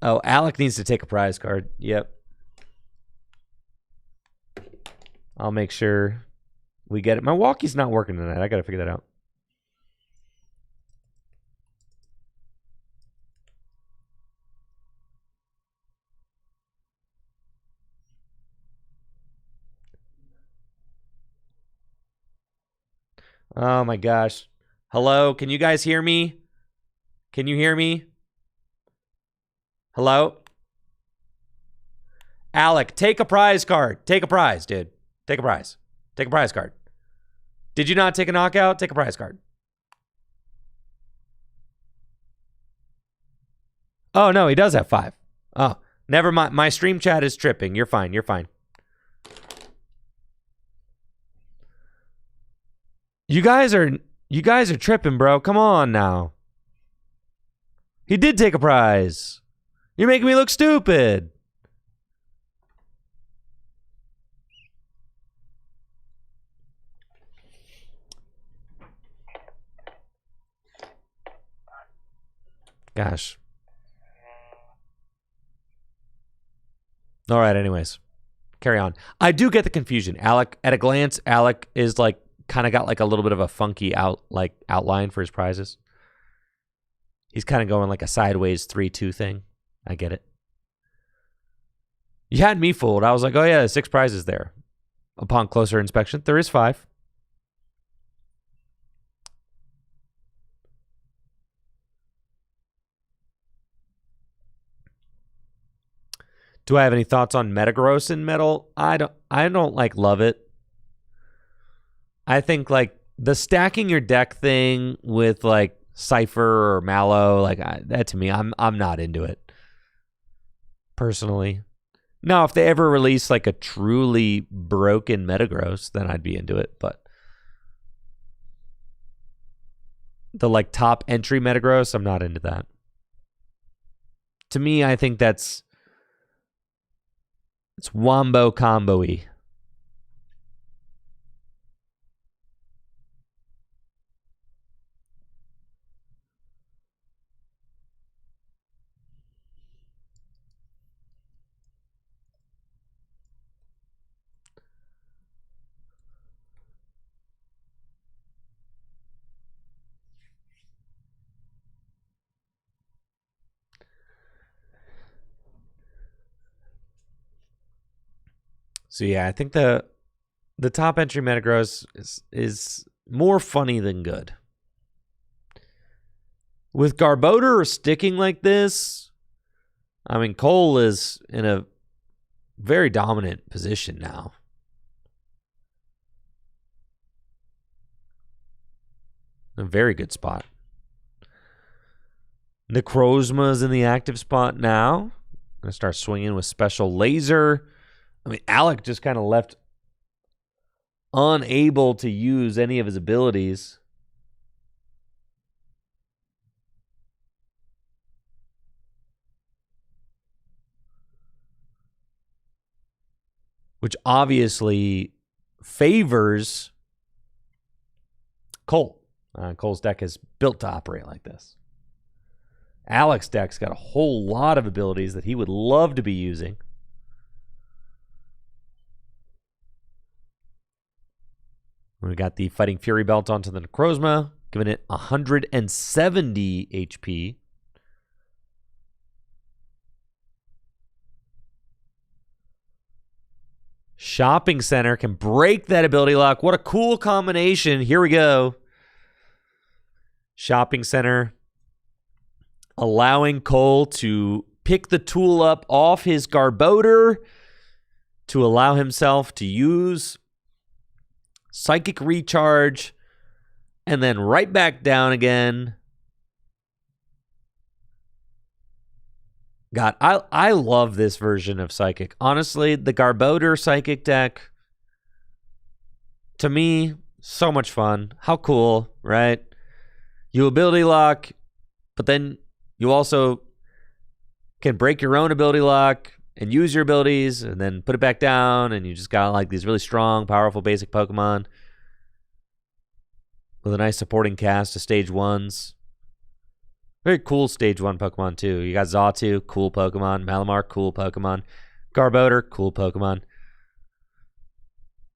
[SPEAKER 1] Oh, Alec needs to take a prize card. Yep. I'll make sure we get it. My walkie's not working tonight. I got to figure that out. Oh my gosh. Hello? Can you guys hear me? Can you hear me? Hello? Alec, take a prize card. Take a prize, dude. Take a prize. Take a prize card. Did you not take a knockout? Take a prize card. Oh, no, he does have 5. Oh, never mind. My stream chat is tripping. You're fine. You're fine. You guys are tripping, bro. Come on now. He did take a prize. You're making me look stupid. Gosh. All right, anyways. Carry on. I do get the confusion. Alec, at a glance, Alec is like kind of got like a little bit of a funky outline for his prizes. He's kind of going like a sideways 3-2 thing. I get it. You had me fooled. I was like, oh yeah, there's 6 prizes there. Upon closer inspection, there is 5. Do I have any thoughts on Metagross in Metal? I don't like love it. I think like the stacking your deck thing with like Cypher or Mallow, like that to me, I'm not into it personally. Now, if they ever release like a truly broken Metagross, then I'd be into it. But the like top entry Metagross, I'm not into that. To me, I think it's wombo combo-y. So yeah, I think the top entry Metagross is more funny than good. With Garbodor sticking like this, I mean, Cole is in a very dominant position now. A very good spot. Necrozma's in the active spot now. I'm going to start swinging with Special Laser. I mean, Alec just kind of left unable to use any of his abilities. Which obviously favors Cole. Cole's deck is built to operate like this. Alec's deck's got a whole lot of abilities that he would love to be using. We got the Fighting Fury belt onto the Necrozma, giving it 170 HP. Shopping Center can break that ability lock. What a cool combination. Here we go. Shopping Center allowing Cole to pick the tool up off his Garbodor to allow himself to use Psychic Recharge and then right back down again. God, I love this version of Psychic. Honestly, the Garbodor Psychic deck, to me, so much fun. How cool, right? You ability lock, but then you also can break your own ability lock and use your abilities and then put it back down, and you just got like these really strong, powerful basic Pokemon with a nice supporting cast of stage 1s. Very cool stage 1 Pokemon too. You got Xatu, cool Pokemon. Malamar, cool Pokemon. Garbodor, cool Pokemon.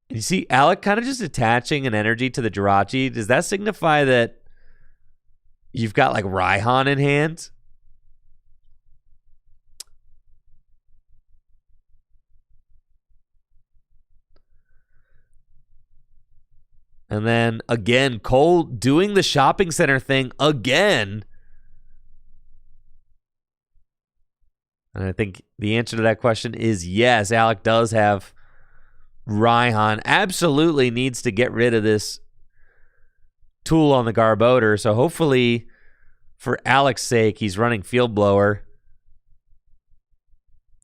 [SPEAKER 1] And you see Alec kind of just attaching an energy to the Jirachi. Does that signify that you've got like Raihan in hand? And then again, Cole doing the shopping center thing again. And I think the answer to that question is yes. Alec does have Raihan. Absolutely needs to get rid of this tool on the Garbodor. So hopefully, for Alec's sake, he's running Field Blower.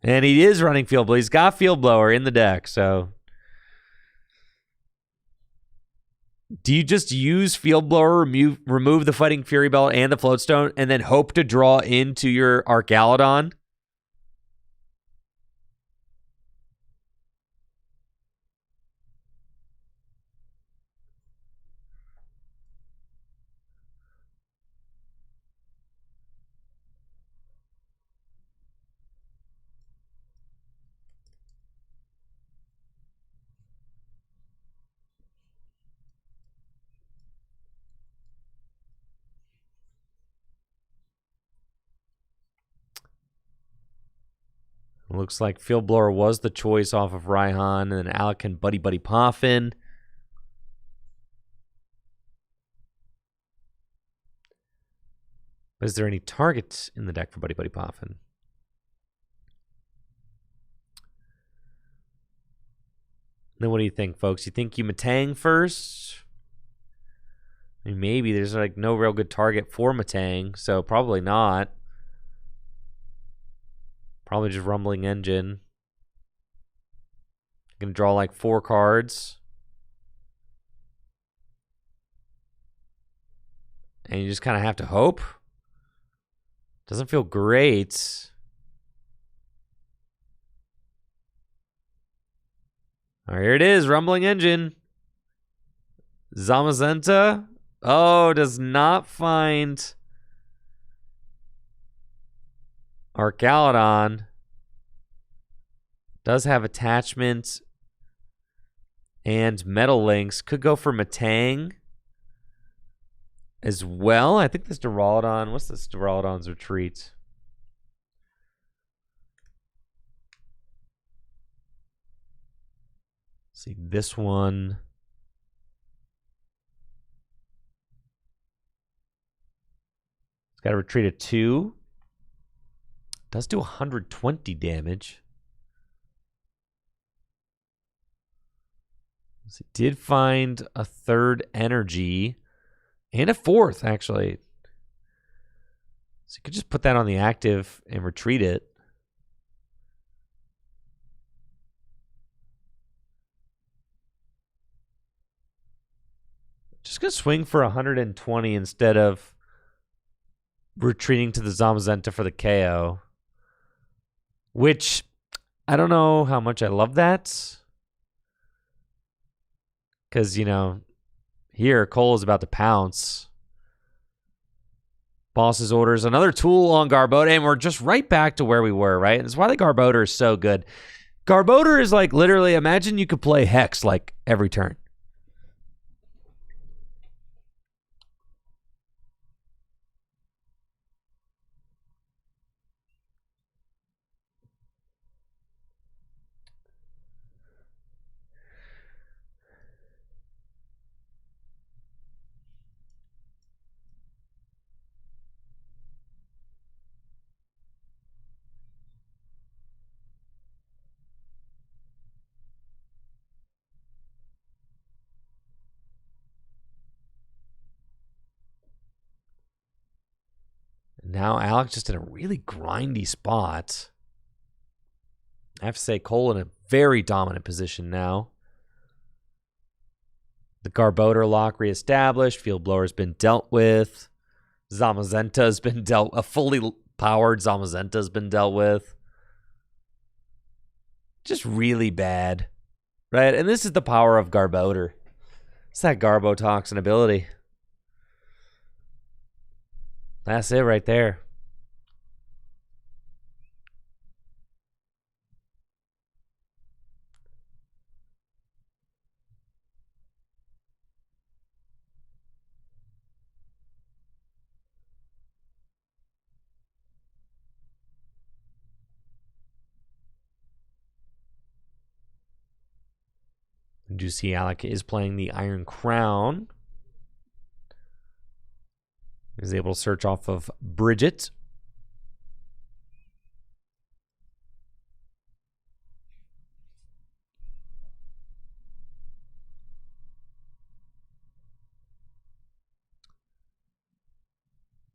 [SPEAKER 1] And he is running Field Blower. He's got Field Blower in the deck. So do you just use Field Blower, remove the Fighting Fury Belt and the Floatstone, and then hope to draw into your Archaludon? Looks like Field Blower was the choice off of Raihan, and then Alec can Buddy Poffin. Is there any targets in the deck for Buddy Poffin? Then what do you think, folks? You think you Matang first? I mean, maybe there's like no real good target for Matang, so probably not. Probably just Rumbling Engine. Gonna draw like 4 cards. And you just kind of have to hope. Doesn't feel great. All right, here it is, Rumbling Engine. Zamazenta. Oh, does not find Archaludon. Does have attachment and Metal Links. Could go for Matang as well. I think this Duraludon. What's this Duraludon's retreat? See this one. It's got to retreat at 2. Does do 120 damage. So it did find a 3rd energy and a 4th, actually. So you could just put that on the active and retreat it. Just going to swing for 120 instead of retreating to the Zamazenta for the KO. Which, I don't know how much I love that. Because, you know, here Cole is about to pounce. Boss's orders. Another tool on Garbodor. And we're just right back to where we were, right? That's why the Garbodor is so good. Garbodor is like literally, imagine you could play Hex like every turn. Now Alex just in a really grindy spot. I have to say Cole in a very dominant position now. The Garbodor lock reestablished. Field Blower's been dealt with. Zamazenta's been dealt. A fully powered Zamazenta's been dealt with. Just really bad, right? And this is the power of Garbodor. It's that Garbotoxin ability. That's it right there. And you see Alec is playing the Iron Crown. He's able to search off of Bridget.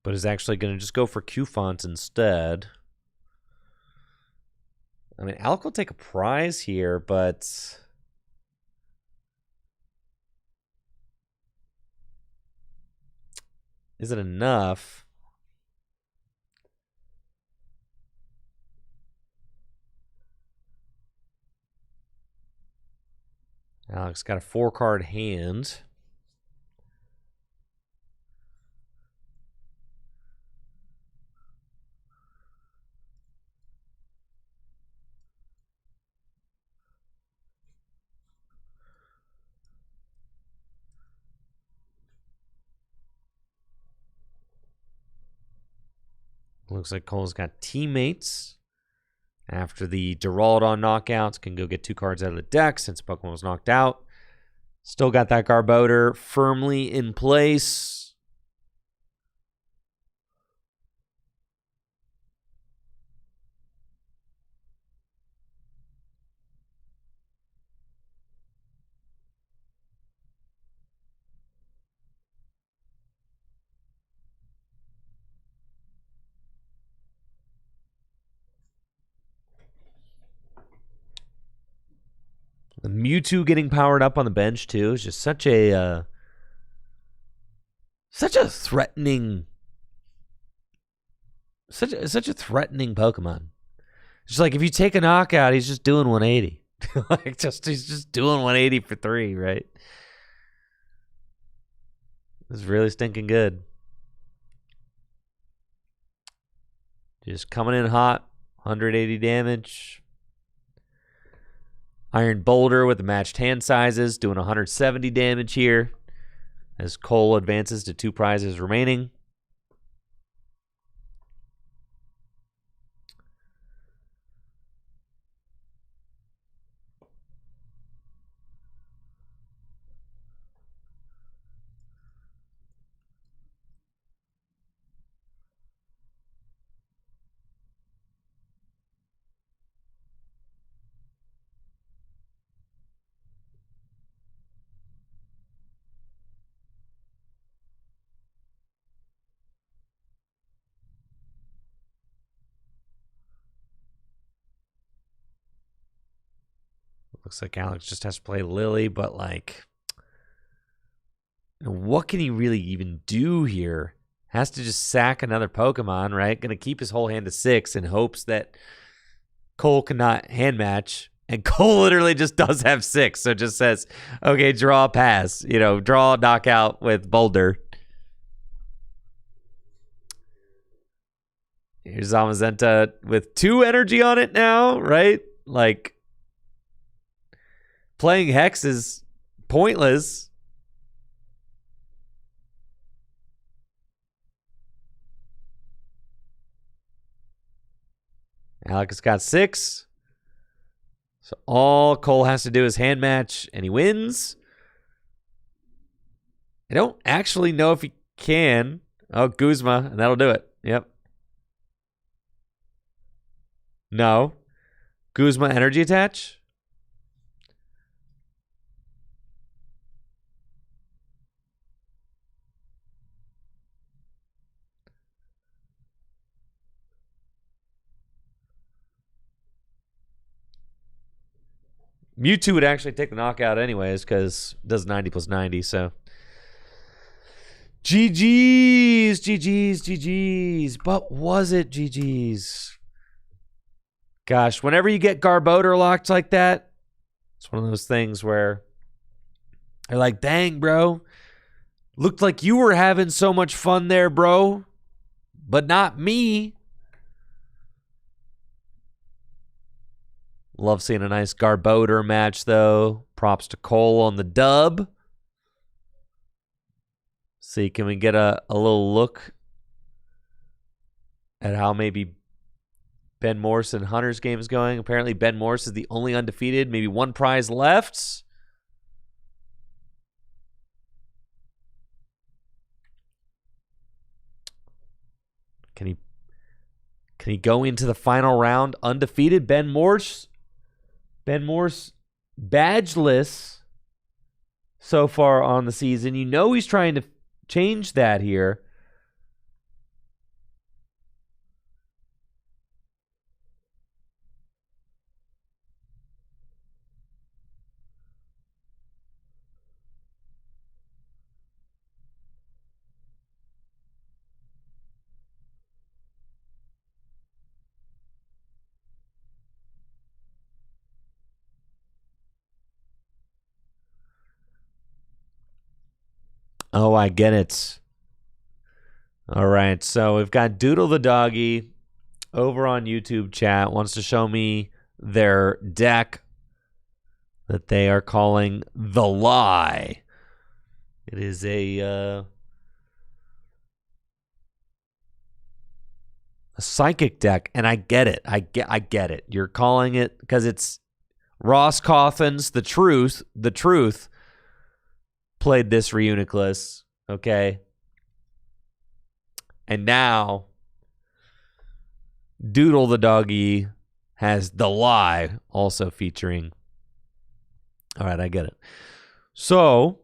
[SPEAKER 1] But is actually going to just go for Q-Font instead. I mean, Alec will take a prize here, but is it enough? Alex got a 4-card hand. Looks like Cole's got teammates. After the Duraludon knockouts, can go get 2 cards out of the deck since Pokemon was knocked out. Still got that Garbodor firmly in place. The Mewtwo getting powered up on the bench too is just such a threatening, such a threatening Pokemon. It's like if you take a knockout, he's just doing 180. He's just doing 180 for 3, right? It's really stinking good. Just coming in hot, 180 damage. Iron Boulder with the matched hand sizes, doing 170 damage here as Cole advances to 2 prizes remaining. Looks like Alex just has to play Lily, but like, what can he really even do here? Has to just sack another Pokemon, right? Going to keep his whole hand to 6 in hopes that Cole cannot hand match. And Cole literally just does have 6. So it just says, okay, draw, pass. Draw, knockout with Boulder. Here's Zamazenta with 2 energy on it now, right? Like, playing Hex is pointless. Alex got 6. So all Cole has to do is hand match, and he wins. I don't actually know if he can. Oh, Guzma, and that'll do it. Yep. No. Guzma energy attach? Mewtwo would actually take the knockout anyways because it does 90 plus 90, so. GG's, GG's, GG's. But was it GG's? Gosh, whenever you get Garbodor locked like that, it's one of those things where you're like, dang, bro. Looked like you were having so much fun there, bro. But not me. Love seeing a nice Garbodor match, though. Props to Cole on the dub. See, can we get a little look at how maybe Ben Morse and Hunter's game is going? Apparently, Ben Morse is the only undefeated. Maybe one prize left. Can he go into the final round undefeated? Ben Morse badgeless so far on the season. You know he's trying to change that here. Oh, I get it. All right, so we've got Doodle the Doggy over on YouTube chat. Wants to show me their deck that they are calling The Lie. It is a psychic deck, and I get it. I get it. You're calling it because it's Ross Coffin's The Truth played this Reuniclus, okay? And now Doodle the Doggy has The Lie also featuring. All right, I get it. So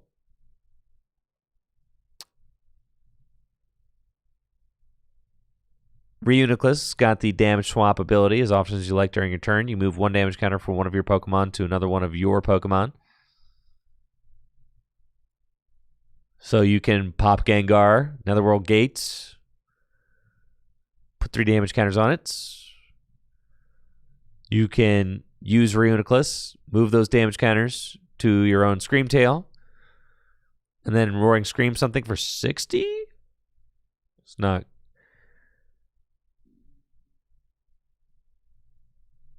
[SPEAKER 1] Reuniclus got the damage swap ability. As often as you like during your turn, you move 1 damage counter from one of your Pokemon to another one of your Pokemon. So you can pop Gengar, Netherworld Gates, put 3 damage counters on it. You can use Reuniclus, move those damage counters to your own Screamtail, and then Roaring Scream something for 60? It's not.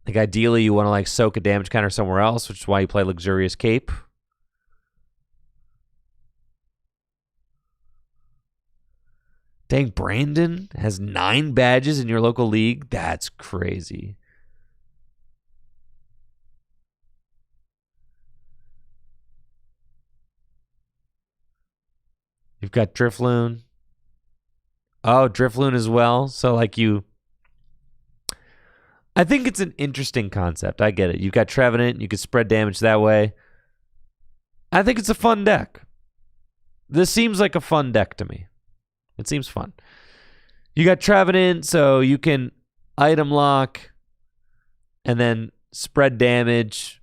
[SPEAKER 1] Like, ideally, you want to, like, soak a damage counter somewhere else, which is why you play Luxurious Cape. Dang, Brandon has 9 badges in your local league? That's crazy. You've got Drifloon. Oh, Drifloon as well. So, like, I think it's an interesting concept. I get it. You've got Trevenant. You can spread damage that way. I think it's a fun deck. This seems like a fun deck to me. It seems fun. You got Trevenant, so you can item lock and then spread damage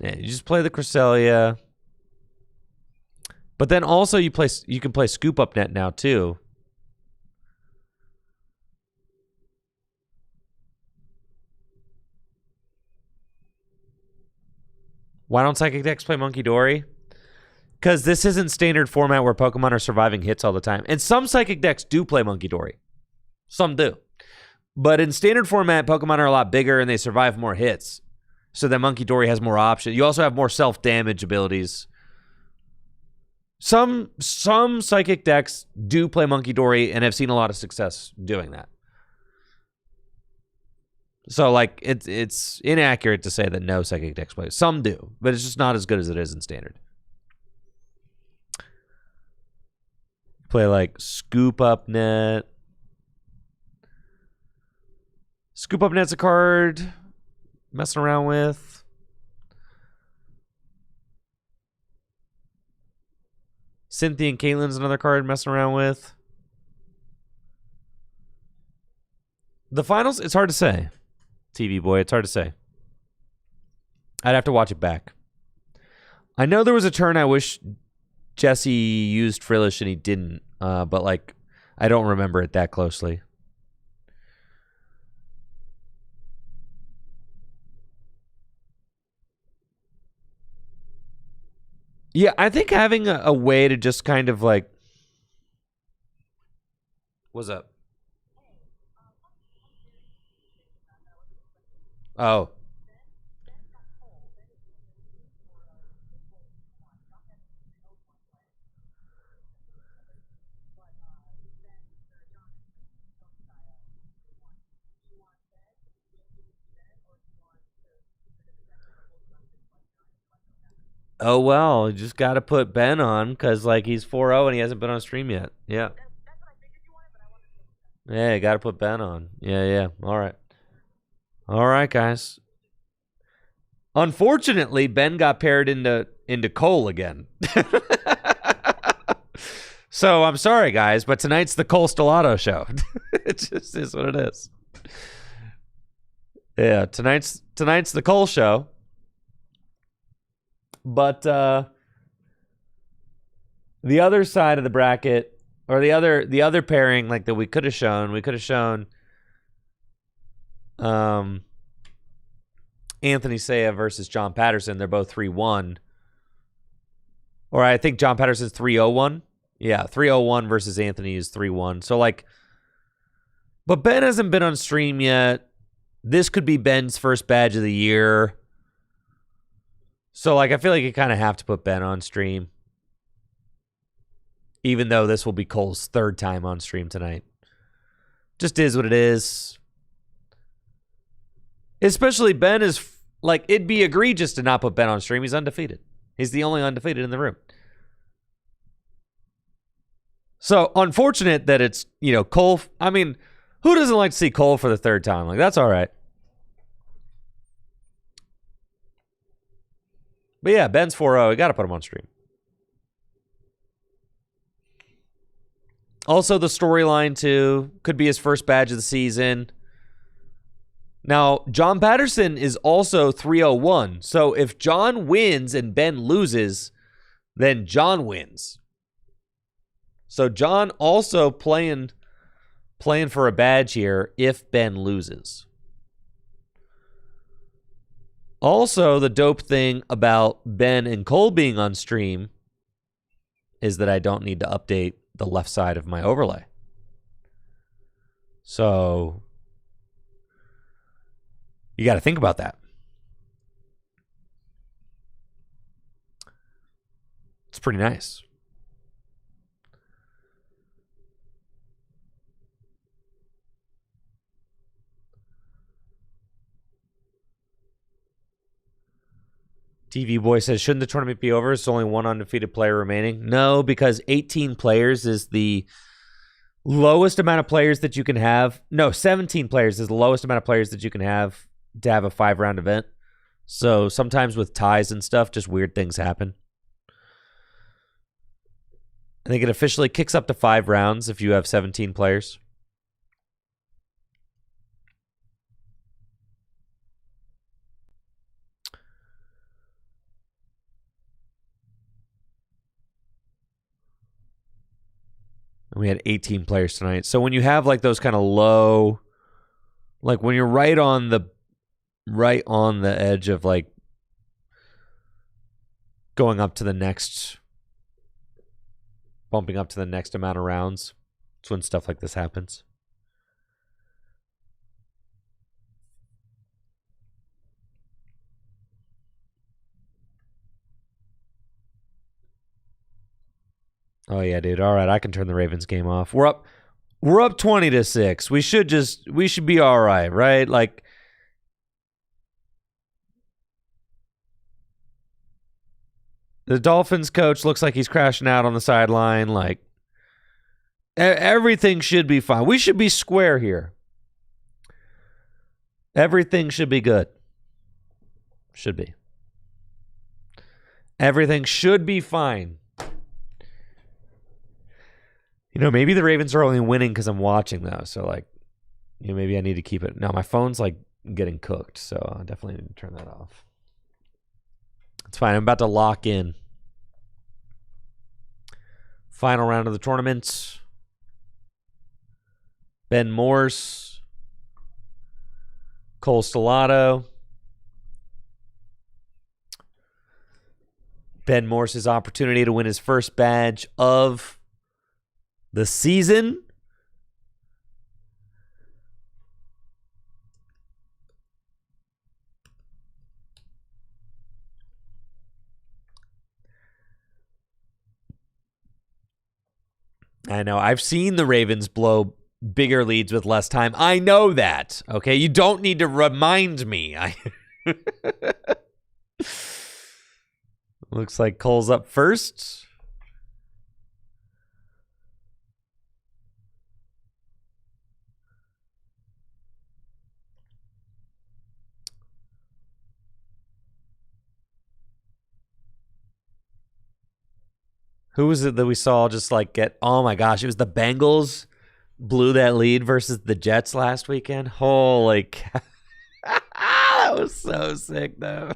[SPEAKER 1] Yeah, you just play the Cresselia. But then also you can play Scoop Up Net now too. Why don't Psychic decks play Monkey Dory? Because this isn't standard format where Pokemon are surviving hits all the time. And some Psychic decks do play Monkey Dory. Some do. But in standard format, Pokemon are a lot bigger and they survive more hits. So that Monkey Dory has more options. You also have more self-damage abilities. Some Psychic decks do play Monkey Dory and have seen a lot of success doing that. So, like, it's inaccurate to say that no Psychic decks play. Some do, but it's just not as good as it is in Standard. Play, like, Scoop Up Net. Scoop Up Net's a card messing around with. Cynthia and Caitlin's another card messing around with. The finals, it's hard to say. TV boy, it's hard to say. I'd have to watch it back. I know there was a turn I wish Jesse used Frillish and he didn't, but like I don't remember it that closely. Yeah, I think having a way to just kind of like... What's up? Oh. Oh, well, you just got to put Ben on because, like, he's 4-0 and he hasn't been on stream yet. Yeah. Yeah, you got to put Ben on. Yeah. All right. All right, guys. Unfortunately, Ben got paired into Cole again. So I'm sorry, guys, but tonight's the Cole Stellato show. It just is what it is. Yeah, tonight's the Cole show. But the other side of the bracket, or the other pairing, like that we could have shown Anthony Saya versus John Patterson. They're both 3-1. Or I think John Patterson's 3-0-1. Yeah, 3-0-1 versus Anthony is 3-1. So like, but Ben hasn't been on stream yet. This could be Ben's first badge of the year. So like, I feel like you kind of have to put Ben on stream. Even though this will be Cole's third time on stream tonight. Just is what it is. Especially Ben is, like, it'd be egregious to not put Ben on stream. He's undefeated. He's the only undefeated in the room. So, unfortunate that it's, you know, Cole. I mean, who doesn't like to see Cole for the third time? Like, that's all right. But yeah, Ben's 4-0. We got to put him on stream. Also, the storyline, too, could be his first badge of the season. Now, John Patterson is also 3-0-1. So if John wins and Ben loses, then John wins. So John also playing for a badge here if Ben loses. Also, the dope thing about Ben and Cole being on stream is that I don't need to update the left side of my overlay. So you got to think about that. It's pretty nice. TV Boy says, shouldn't the tournament be over? It's only one undefeated player remaining. No, because 18 players is the lowest amount of players that you can have. No, 17 players is the lowest amount of players that you can have to have a 5-round event. So sometimes with ties and stuff, just weird things happen. I think it officially kicks up to 5 rounds if you have 17 players. We had 18 players tonight. So when you have like those kind of low, like when you're right on the edge of like going up to the next, bumping up to the next amount of rounds, it's when stuff like this happens. Oh yeah, dude. All right, I can turn the Ravens game off. We're up 20-6. We should be all right? Like the Dolphins coach looks like he's crashing out on the sideline. Like everything should be fine. We should be square here. Everything should be good. Should be. Everything should be fine. You know, maybe the Ravens are only winning because I'm watching, though. So, like, you know, maybe I need to keep it. No, my phone's, like, getting cooked. So, I definitely need to turn that off. It's fine. I'm about to lock in. Final round of the tournament. Ben Morse. Cole Stellato. Ben Morse's opportunity to win his first badge of the season. I know. I've seen the Ravens blow bigger leads with less time. I know that. Okay. You don't need to remind me. Looks like Cole's up first. Who was it that we saw just like get, oh my gosh, it was the Bengals blew that lead versus the Jets last weekend. Holy cow. That was so sick though.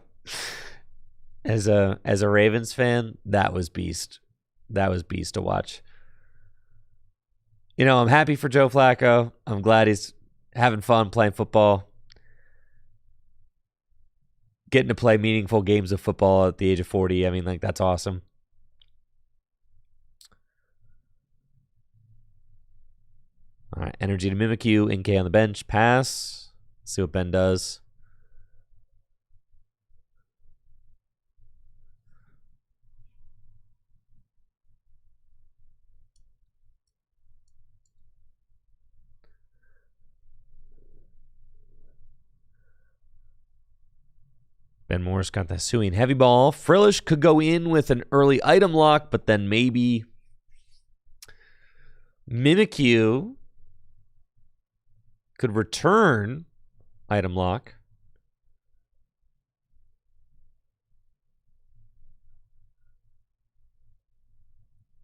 [SPEAKER 1] As a Ravens fan, that was beast. That was beast to watch. You know, I'm happy for Joe Flacco. I'm glad he's having fun playing football. Getting to play meaningful games of football at the age of 40. I mean, like, that's awesome. All right, energy to mimic you. NK on the bench. Pass. Let's see what Ben does. Ben Moore's got the suing heavy ball. Frillish could go in with an early item lock, but then maybe Mimikyu could return item lock.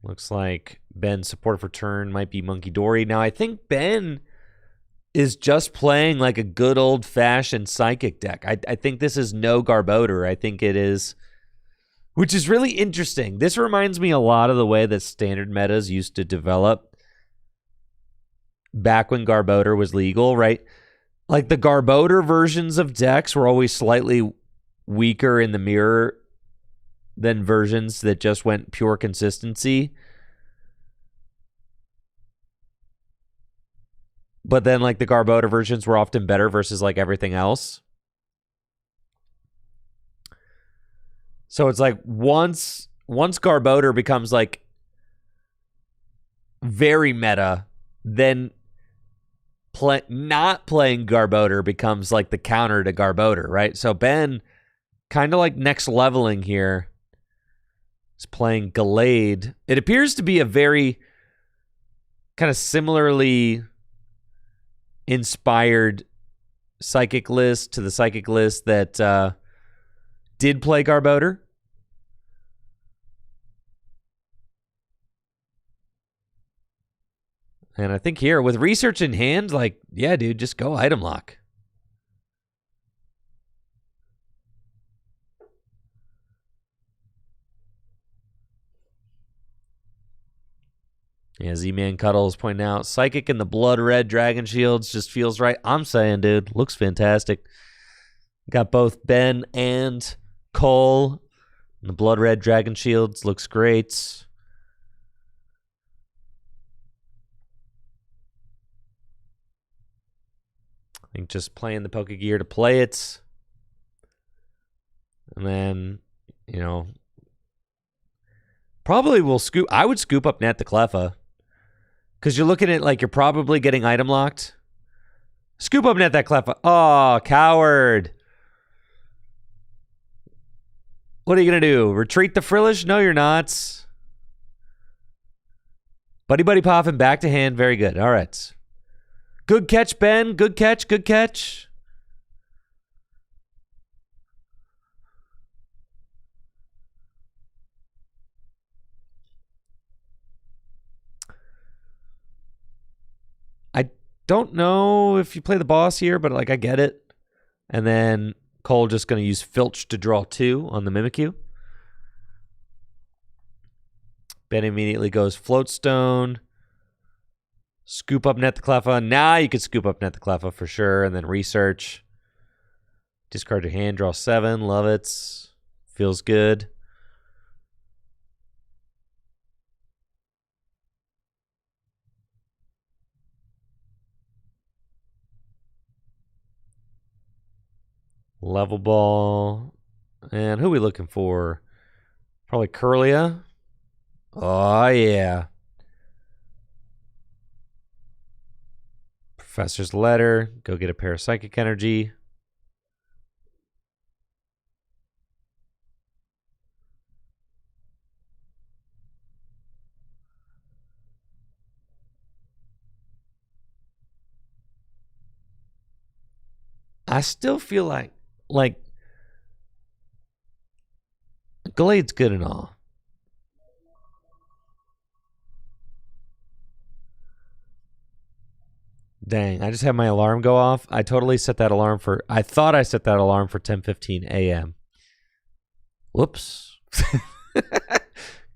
[SPEAKER 1] Looks like Ben's support for turn might be Monkey Dory. Now, I think Ben is just playing like a good old-fashioned Psychic deck. I think this is no Garbodor. I think it is, which is really interesting. This reminds me a lot of the way that standard metas used to develop back when Garbodor was legal, right? Like the Garbodor versions of decks were always slightly weaker in the mirror than versions that just went pure consistency. But then like the Garbodor versions were often better versus like everything else. So it's like once Garbodor becomes like very meta, then not playing Garbodor becomes like the counter to Garbodor, right? So Ben kind of like next leveling here is playing Gallade. It appears to be a very kind of similarly inspired Psychic list to the Psychic list that did play Garbodor. And I think here, with research in hand, like, yeah, dude, just go item lock. Yeah, Z-Man Cuddles pointing out, Psychic and the Blood Red Dragon Shields just feels right. I'm saying, dude, looks fantastic. Got both Ben and Cole. The Blood Red Dragon Shields looks great. I think just playing the Pokegear to play it. And then, probably will scoop. I would scoop up Nat the Cleffa. Because you're looking at like you're probably getting item locked. Scoop up Nat that Cleffa. Oh, coward. What are you going to do? Retreat the Frillish? No, you're not. Buddy Buddy Poffin back to hand. Very good. All right. Good catch, Ben. Good catch. Good catch. I don't know if you play the boss here, but like I get it. And then Cole just going to use Filch to draw 2 on the Mimikyu. Ben immediately goes Floatstone. Scoop up Net the Cleffa. Now you could scoop up Net the Cleffa for sure. And then research. Discard your hand, draw 7. Love it. Feels good. Level Ball. And who are we looking for? Probably Curlia. Oh, yeah. Professor's Letter. Go get a pair of Psychic Energy. I still feel like Glade's good and all. Dang, I just had my alarm go off. I totally set that alarm for, I thought I set that alarm for 10:15 a.m. Whoops.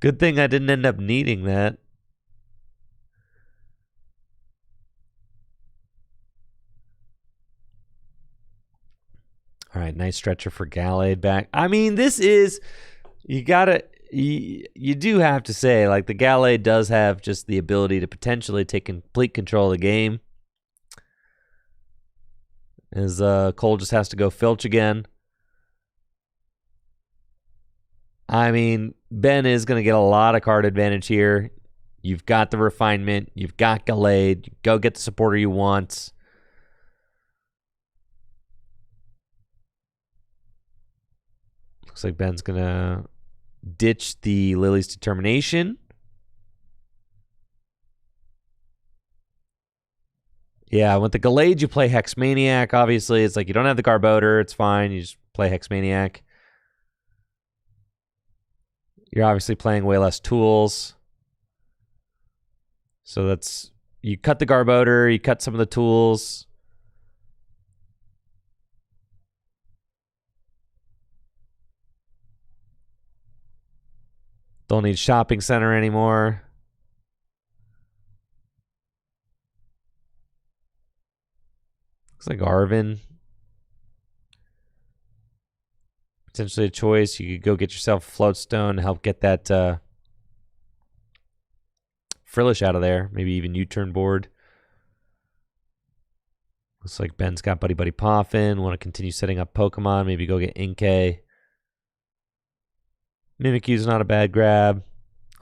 [SPEAKER 1] Good thing I didn't end up needing that. All right, nice stretcher for Gallade back. I mean, this is, you do have to say, like, the Gallade does have just the ability to potentially take complete control of the game. As Cole just has to go Filch again. I mean, Ben is going to get a lot of card advantage here. You've got the Refinement. You've got Gallade. You go get the supporter you want. Looks like Ben's going to ditch the Lily's Determination. Yeah, with the Gallade, you play Hexmaniac. Obviously, it's like you don't have the Garbodor. It's fine. You just play Hexmaniac. You're obviously playing way less tools. So that's, you cut the Garbodor, you cut some of the tools. Don't need Shopping Center anymore. Looks like Arvin. Potentially a choice. You could go get yourself a Floatstone to help get that Frillish out of there. Maybe even U-turn board. Looks like Ben's got Buddy Buddy Poffin. Want to continue setting up Pokemon. Maybe go get Inkay. Mimikyu's not a bad grab.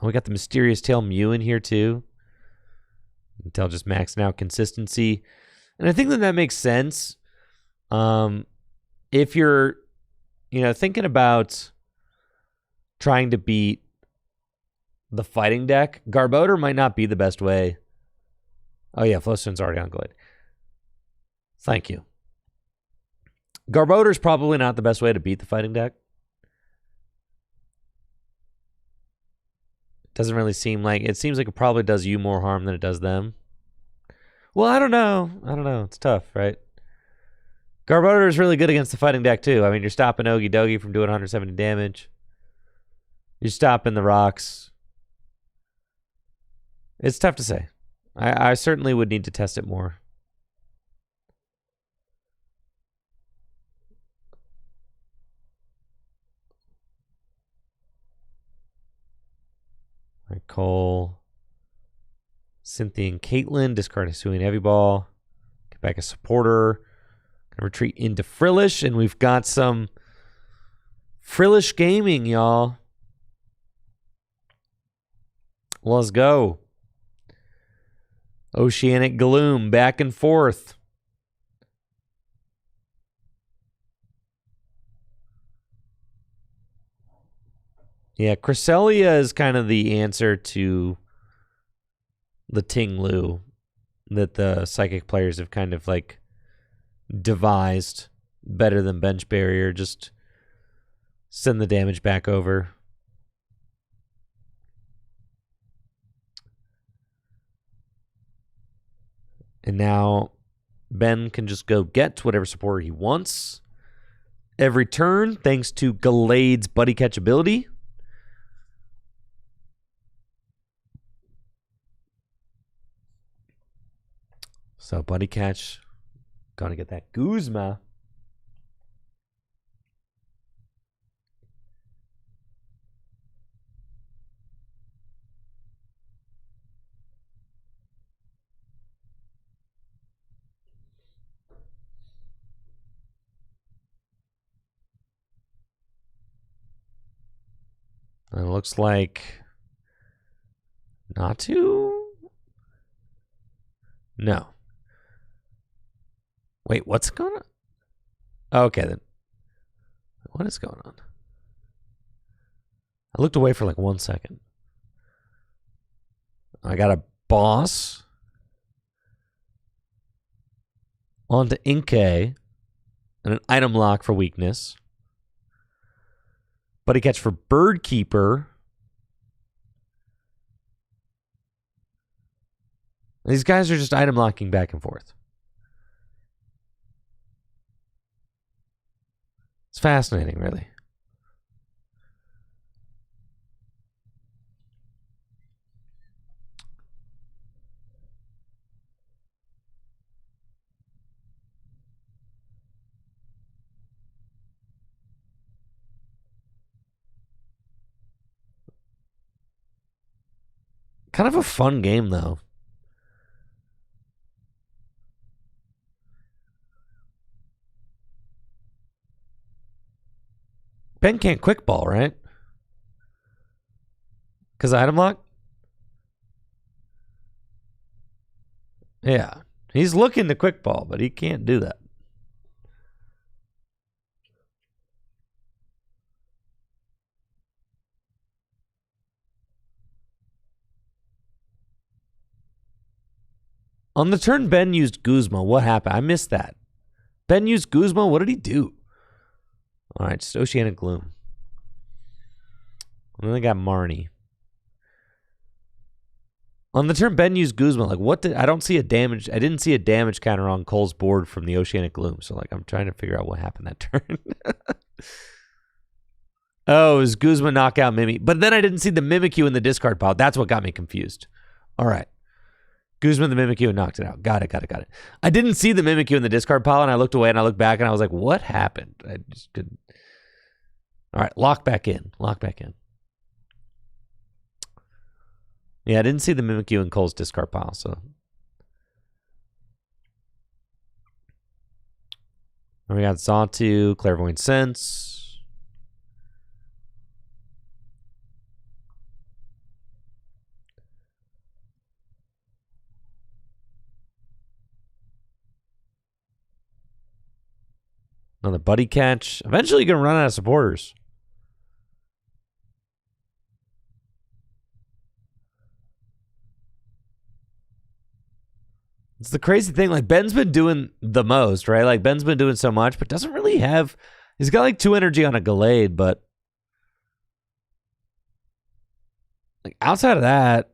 [SPEAKER 1] Oh, we got the Mysterious Tail Mew in here too. Until just maxing out consistency. And I think that makes sense. If you're, thinking about trying to beat the fighting deck, Garbodor might not be the best way. Oh yeah, Floatstone's already on Glade. Thank you. Garbodor's probably not the best way to beat the fighting deck. Doesn't really seem like, it seems like it probably does you more harm than it does them. Well, I don't know. It's tough, right? Garbodor is really good against the fighting deck, too. I mean, you're stopping Ogie Dogie from doing 170 damage. You're stopping the rocks. It's tough to say. I certainly would need to test it more. All right, Cole, Cynthia and Caitlin. Discard Hisui and Heavy Ball. Get back a supporter. Gonna retreat into Frillish, and we've got some Frillish gaming, y'all. Let's go. Oceanic Gloom, back and forth. Yeah, Cresselia is kind of the answer to the Ting Lu that the Psychic players have kind of like devised better than Bench Barrier. Just send the damage back over. And now Ben can just go get whatever supporter he wants every turn, thanks to Gallade's Buddy Catch ability. So Buddy Catch, gonna get that Guzma. It looks like not to. No. Wait, what's going on? Okay, then. What is going on? I looked away for like 1 second. I got a boss onto Inkay and an item lock for weakness. Buddy Catch for Bird Keeper. These guys are just item locking back and forth. It's fascinating, really. Kind of a fun game, though. Ben can't quick ball, right? Because item lock? Yeah. He's looking to quick ball, but he can't do that. On the turn Ben used Guzma, what happened? I missed that. Ben used Guzma, what did he do? All right, just Oceanic Gloom. And then they got Marnie. On the turn Ben used Guzma, like what did I don't see a damage. I didn't see a damage counter on Cole's board from the Oceanic Gloom. So like I'm trying to figure out what happened that turn. Oh, it was Guzma knockout Mimikyu. But then I didn't see the Mimikyu in the discard pile. That's what got me confused. All right. Guzma the Mimikyu and knocked it out. Got it. I didn't see the Mimikyu in the discard pile, and I looked away and I looked back and I was like, what happened? I just couldn't. All right, lock back in. Yeah, I didn't see the Mimikyu in Cole's discard pile, so. And we got Xatu, Clairvoyant Sense. Another Buddy Catch. Eventually you're going to run out of supporters. It's the crazy thing. Like, Ben's been doing the most, right? Like, Ben's been doing so much, but doesn't really have... He's got, like, 2 energy on a Gallade, but... Like, outside of that...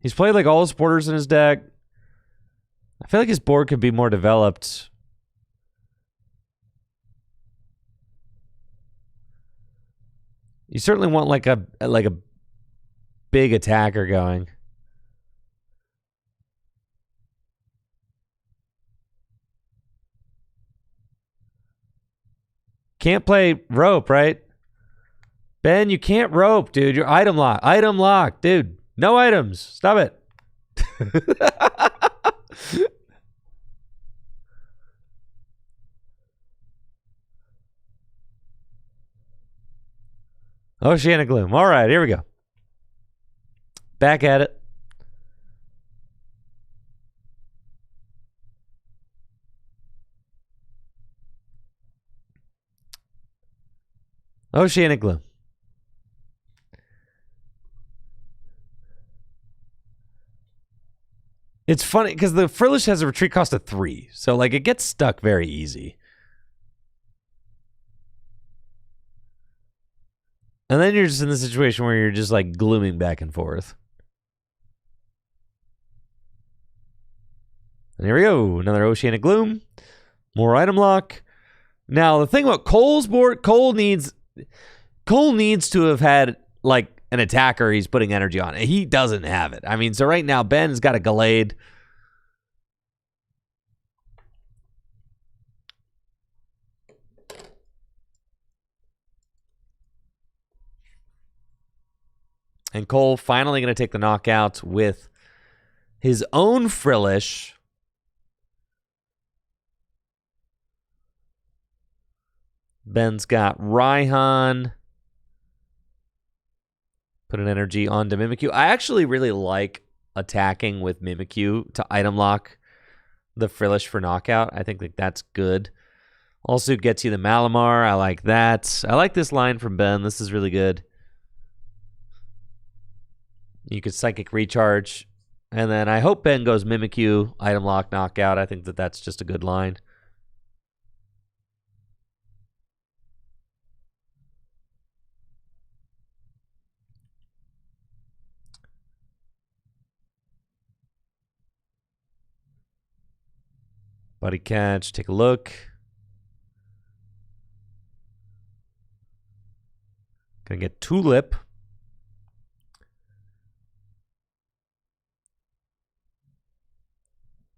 [SPEAKER 1] He's played, like, all the supporters in his deck. I feel like his board could be more developed. You certainly want, like a big attacker going. Can't play rope, right? Ben, you can't rope, dude. You're item lock. Item lock, dude. No items. Stop it. Oceanic Gloom. All right, here we go. Back at it. Oceanic Gloom. It's funny because the Frillish has a retreat cost of 3. So, like, it gets stuck very easy. And then you're just in the situation where you're just, like, glooming back and forth. And here we go. Another Oceanic Gloom. More item lock. Now, the thing about Cole's board, Cole needs to have had, like, an attacker he's putting energy on. He doesn't have it. I mean, so right now, Ben's got a Gallade. And Cole finally going to take the knockout with his own Frillish. Ben's got Raihan. Put an energy onto Mimikyu. I actually really like attacking with Mimikyu to item lock the Frillish for knockout. I think that's good. Also gets you the Malamar. I like that. I like this line from Ben. This is really good. You could Psychic Recharge. And then I hope Ben goes Mimikyu, item lock, knockout. I think that's just a good line. Buddy Catch, take a look. Gonna get Tulip.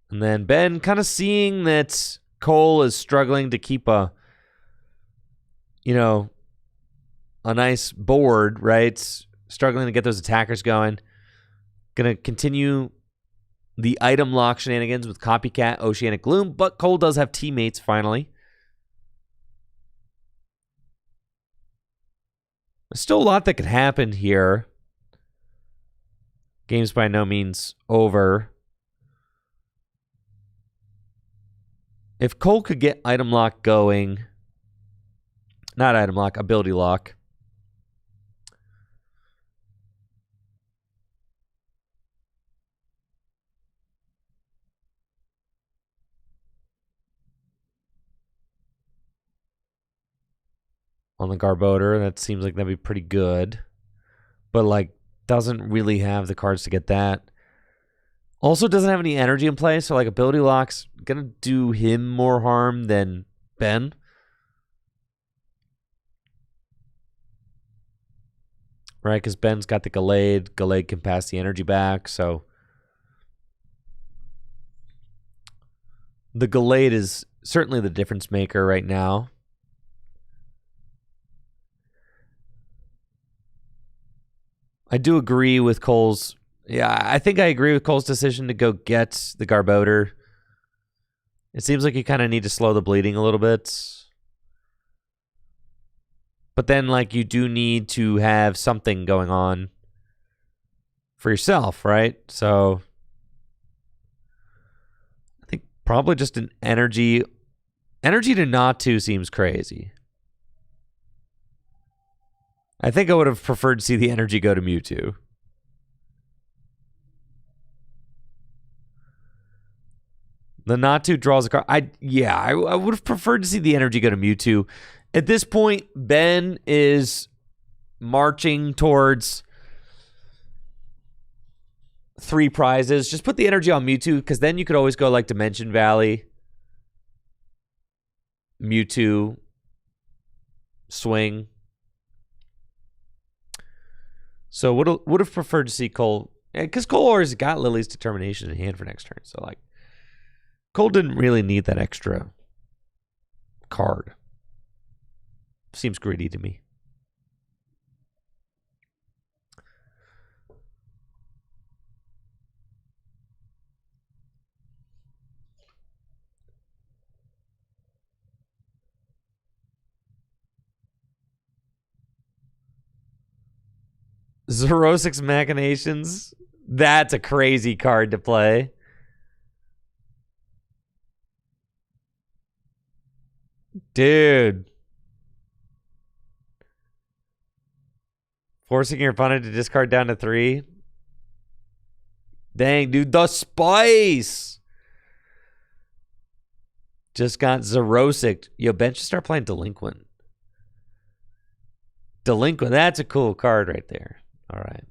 [SPEAKER 1] And then Ben kind of seeing that Cole is struggling to keep a nice board, right? Struggling to get those attackers going. Gonna continue the item lock shenanigans with Copycat, Oceanic Gloom, but Cole does have teammates finally. There's still a lot that could happen here. Game's by no means over. If Cole could get item lock going, not item lock, ability lock. On the Garbodor, that seems like that'd be pretty good. But, like, doesn't really have the cards to get that. Also doesn't have any energy in play, so, like, ability lock's gonna do him more harm than Ben. Right, because Ben's got the Gallade. Gallade can pass the energy back, so the Gallade is certainly the difference maker right now. I do agree with Cole's. Yeah, I think I agree with Cole's decision to go get the Garbodor. It seems like you kind of need to slow the bleeding a little bit. But then, like, you do need to have something going on for yourself, right? So I think probably just an energy. Energy to Natu seems crazy. I think I would have preferred to see the energy go to Mewtwo. The Natu draws a card. I would have preferred to see the energy go to Mewtwo. At this point, Ben is marching towards 3 prizes. Just put the energy on Mewtwo, because then you could always go like Dimension Valley, Mewtwo, swing. So would have preferred to see Cole, because Cole already got Lily's Determination in hand for next turn. So like, Cole didn't really need that extra card. Seems greedy to me. Zerosic's Machinations. That's a crazy card to play. Dude. Forcing your opponent to discard down to 3. Dang, dude. The spice. Just got Zerosic. Yo, Ben should start playing Delinquent. Delinquent. That's a cool card right there. All right.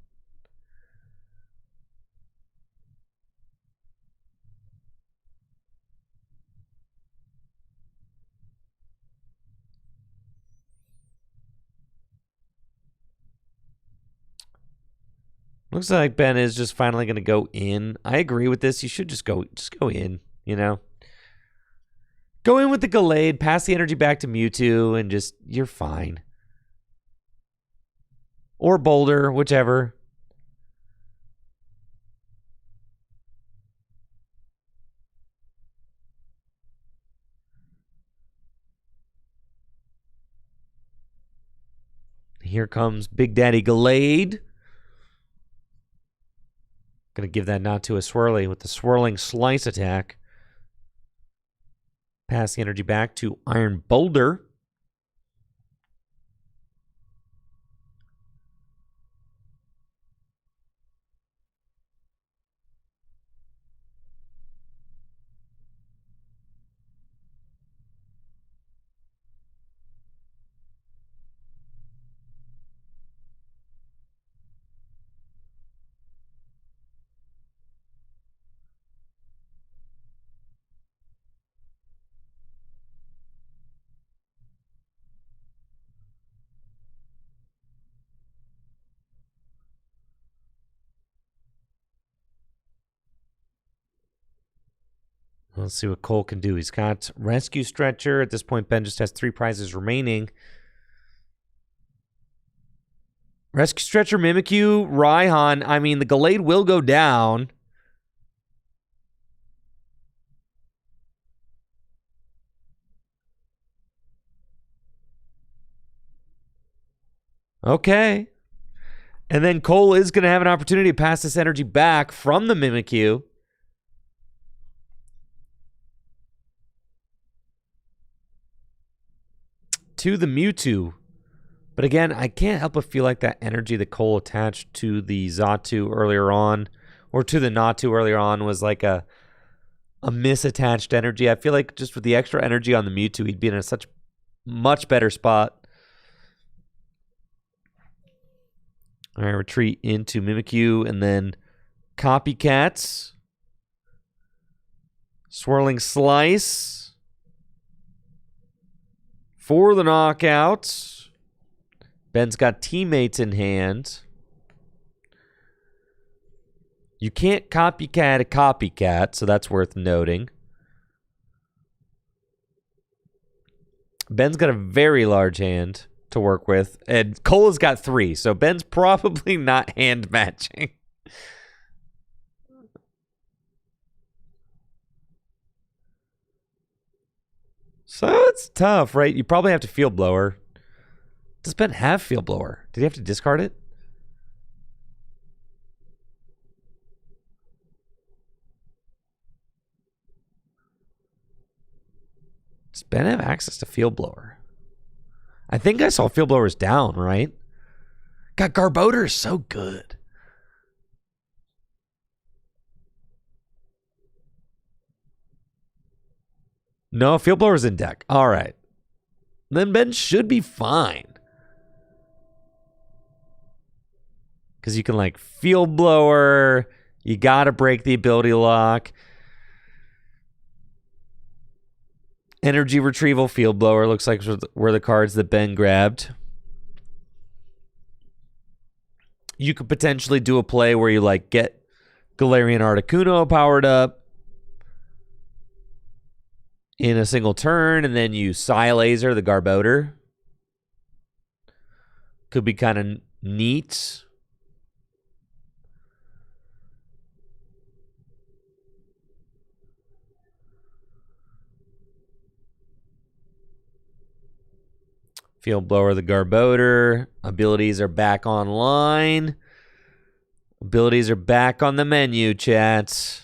[SPEAKER 1] Looks like Ben is just finally going to go in. I agree with this. You should just go in, you know? Go in with the Gallade, pass the energy back to Mewtwo, and just, you're fine. Or Boulder, whichever. Here comes Big Daddy Gallade. Gonna give that nod to a Swirly with the Swirling Slice attack. Pass the energy back to Iron Boulder. Let's see what Cole can do. He's got Rescue Stretcher. At this point, Ben just has 3 prizes remaining. Rescue Stretcher, Mimikyu, Raihan. I mean, the Gallade will go down. Okay. And then Cole is going to have an opportunity to pass this energy back from the Mimikyu. To the Mewtwo. But again, I can't help but feel like that energy that Cole attached to the Xatu earlier on, or to the Natu earlier on, was like a misattached energy. I feel like just with the extra energy on the Mewtwo, he'd be in a such much better spot. All right, retreat into Mimikyu, and then Copycats. Swirling Slice. For the knockout. Ben's got teammates in hand. You can't copycat a copycat, so that's worth noting. Ben's got a very large hand to work with, and Cole has got 3, so Ben's probably not hand matching. So it's tough, right? You probably have to Field Blower. Does Ben have Field Blower? Did he have to discard it? Does Ben have access to Field Blower? I think I saw Field Blowers down, right? God, Garbodor is so good. No, Field Blower's in deck. All right. Then Ben should be fine. Because you can like Field Blower. You got to break the ability lock. Energy Retrieval, Field Blower looks like were the cards that Ben grabbed. You could potentially do a play where you like get Galarian Articuno powered up in a single turn, and then you Psy Laser the Garbodor. Could be kind of neat. Field Blower the Garbodor. Abilities are back online. Abilities are back on the menu, chat.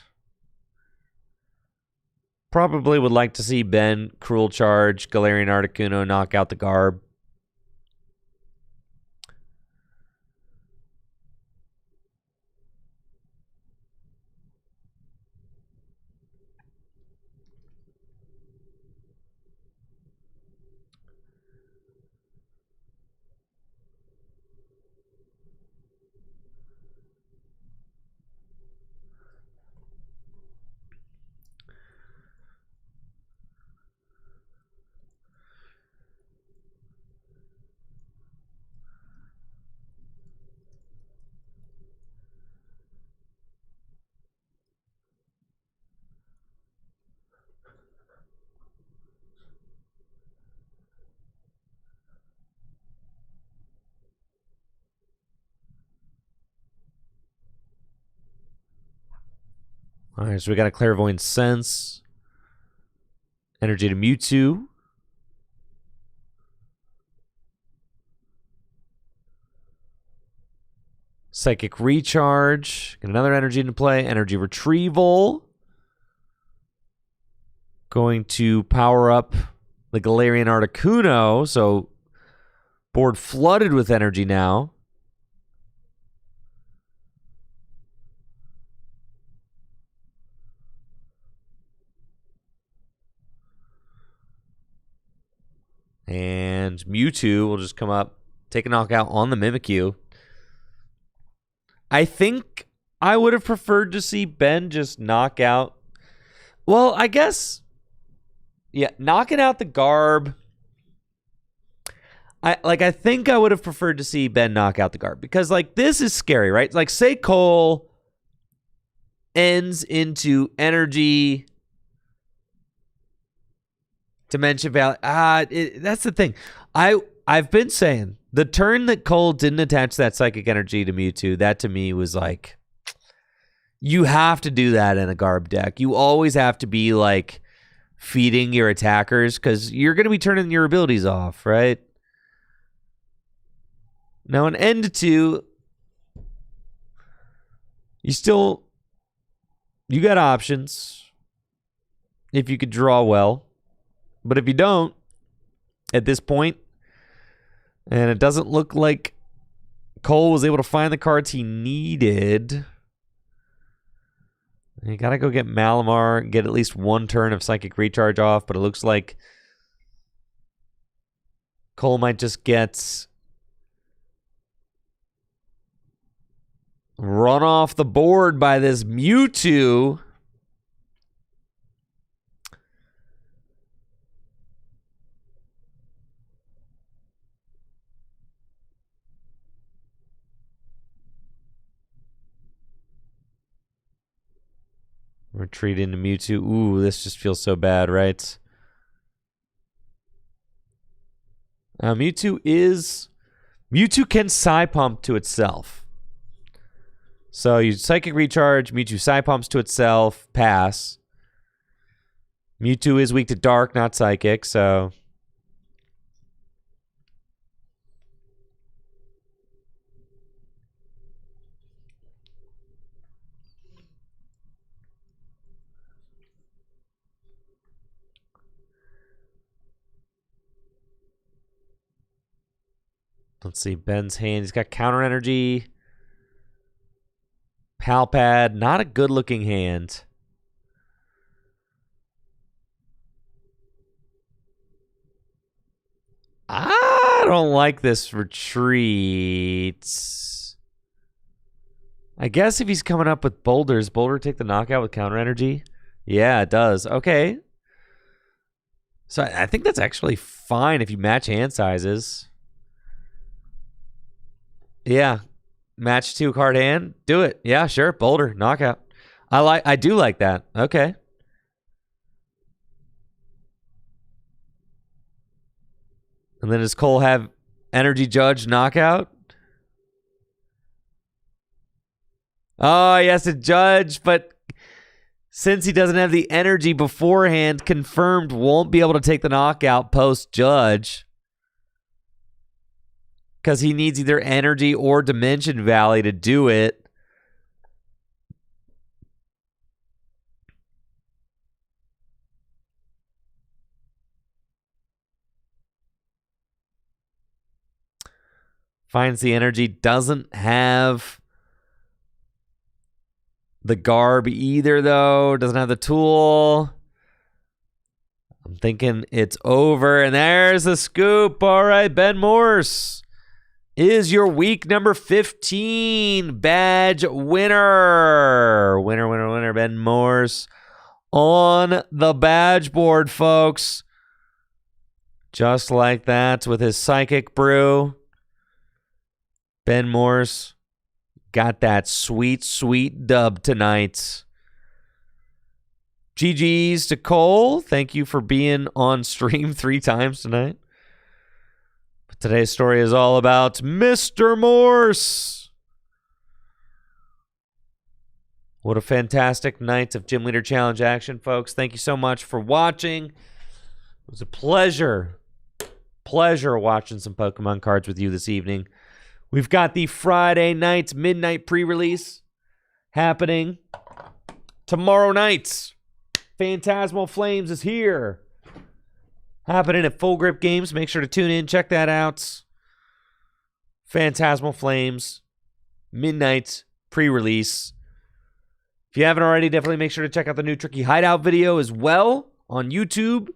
[SPEAKER 1] Probably would like to see Ben Cruel Charge, Galarian Articuno knock out the Garb. All right, so we got a Clairvoyant Sense. Energy to Mewtwo. Psychic Recharge. Get another energy into play. Energy Retrieval. Going to power up the Galarian Articuno. So board flooded with energy now. And Mewtwo will just come up, take a knockout on the Mimikyu. I think I would have preferred to see Ben just knock out. Well, I guess, yeah, knocking out the Garb. I think I would have preferred to see Ben knock out the Garb because like this is scary, right? Like say Cole ends into energy. Dimension Valley. That's the thing. I've been saying the turn that Cole didn't attach that psychic energy to Mewtwo, that to me was like, you have to do that in a Garb deck. You always have to be like feeding your attackers because you're going to be turning your abilities off, right? Now in End 2, you got options if you could draw well. But if you don't, at this point, and it doesn't look like Cole was able to find the cards he needed, you got to go get Malamar, get at least one turn of Psychic Recharge off, but it looks like Cole might just get run off the board by this Mewtwo. Retreat into Mewtwo. Ooh, this just feels so bad, right? Mewtwo can Psy Pump to itself. So you Psychic Recharge, Mewtwo Psy Pumps to itself, pass. Mewtwo is weak to Dark, not Psychic, so... Let's see, Ben's hand. He's got Counter Energy. Palpad. Not a good-looking hand. I don't like this retreat. I guess if he's coming up with Boulders, Boulder take the knockout with Counter Energy? Yeah, it does. Okay. So I think that's actually fine if you match hand sizes. Yeah. match 2 card hand. Do it. Yeah, sure. Boulder, knockout. I do like that. Okay. And then does Cole have Energy Judge knockout? Oh, he has to judge, but since he doesn't have the energy beforehand, confirmed won't be able to take the knockout post-judge. Because he needs either energy or Dimension Valley to do it. Finds the energy, doesn't have the garb either, though. Doesn't have the tool. I'm thinking it's over, and there's the scoop. All right, Ben Morse is your week number 15 badge winner. Winner, Ben Morse on the badge board, folks. Just like that with his Psychic Brew. Ben Morse got that sweet, sweet dub tonight. GG's to Cole. Thank you for being on stream 3 times tonight. But today's story is all about Mr. Morse. What a fantastic night of Gym Leader Challenge action, folks. Thank you so much for watching. It was a pleasure watching some Pokemon cards with you this evening. We've got the Friday night midnight pre-release happening tomorrow night. Phantasmal Flames is here. Happening at Full Grip Games. Make sure to tune in. Check that out. Phantasmal Flames. Midnight pre-release. If you haven't already, definitely make sure to check out the new Tricky Hideout video as well on YouTube.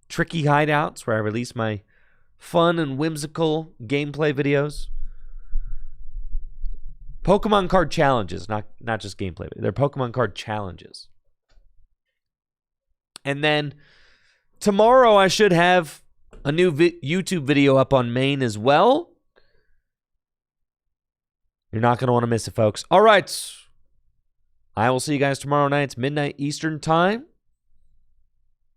[SPEAKER 1] Tricky Hideouts, where I release my fun and whimsical gameplay videos. Pokemon card challenges, not just gameplay. They're Pokemon card challenges. And then tomorrow I should have a new YouTube video up on main as well. You're not going to want to miss it, folks. All right. I will see you guys tomorrow night, midnight Eastern time.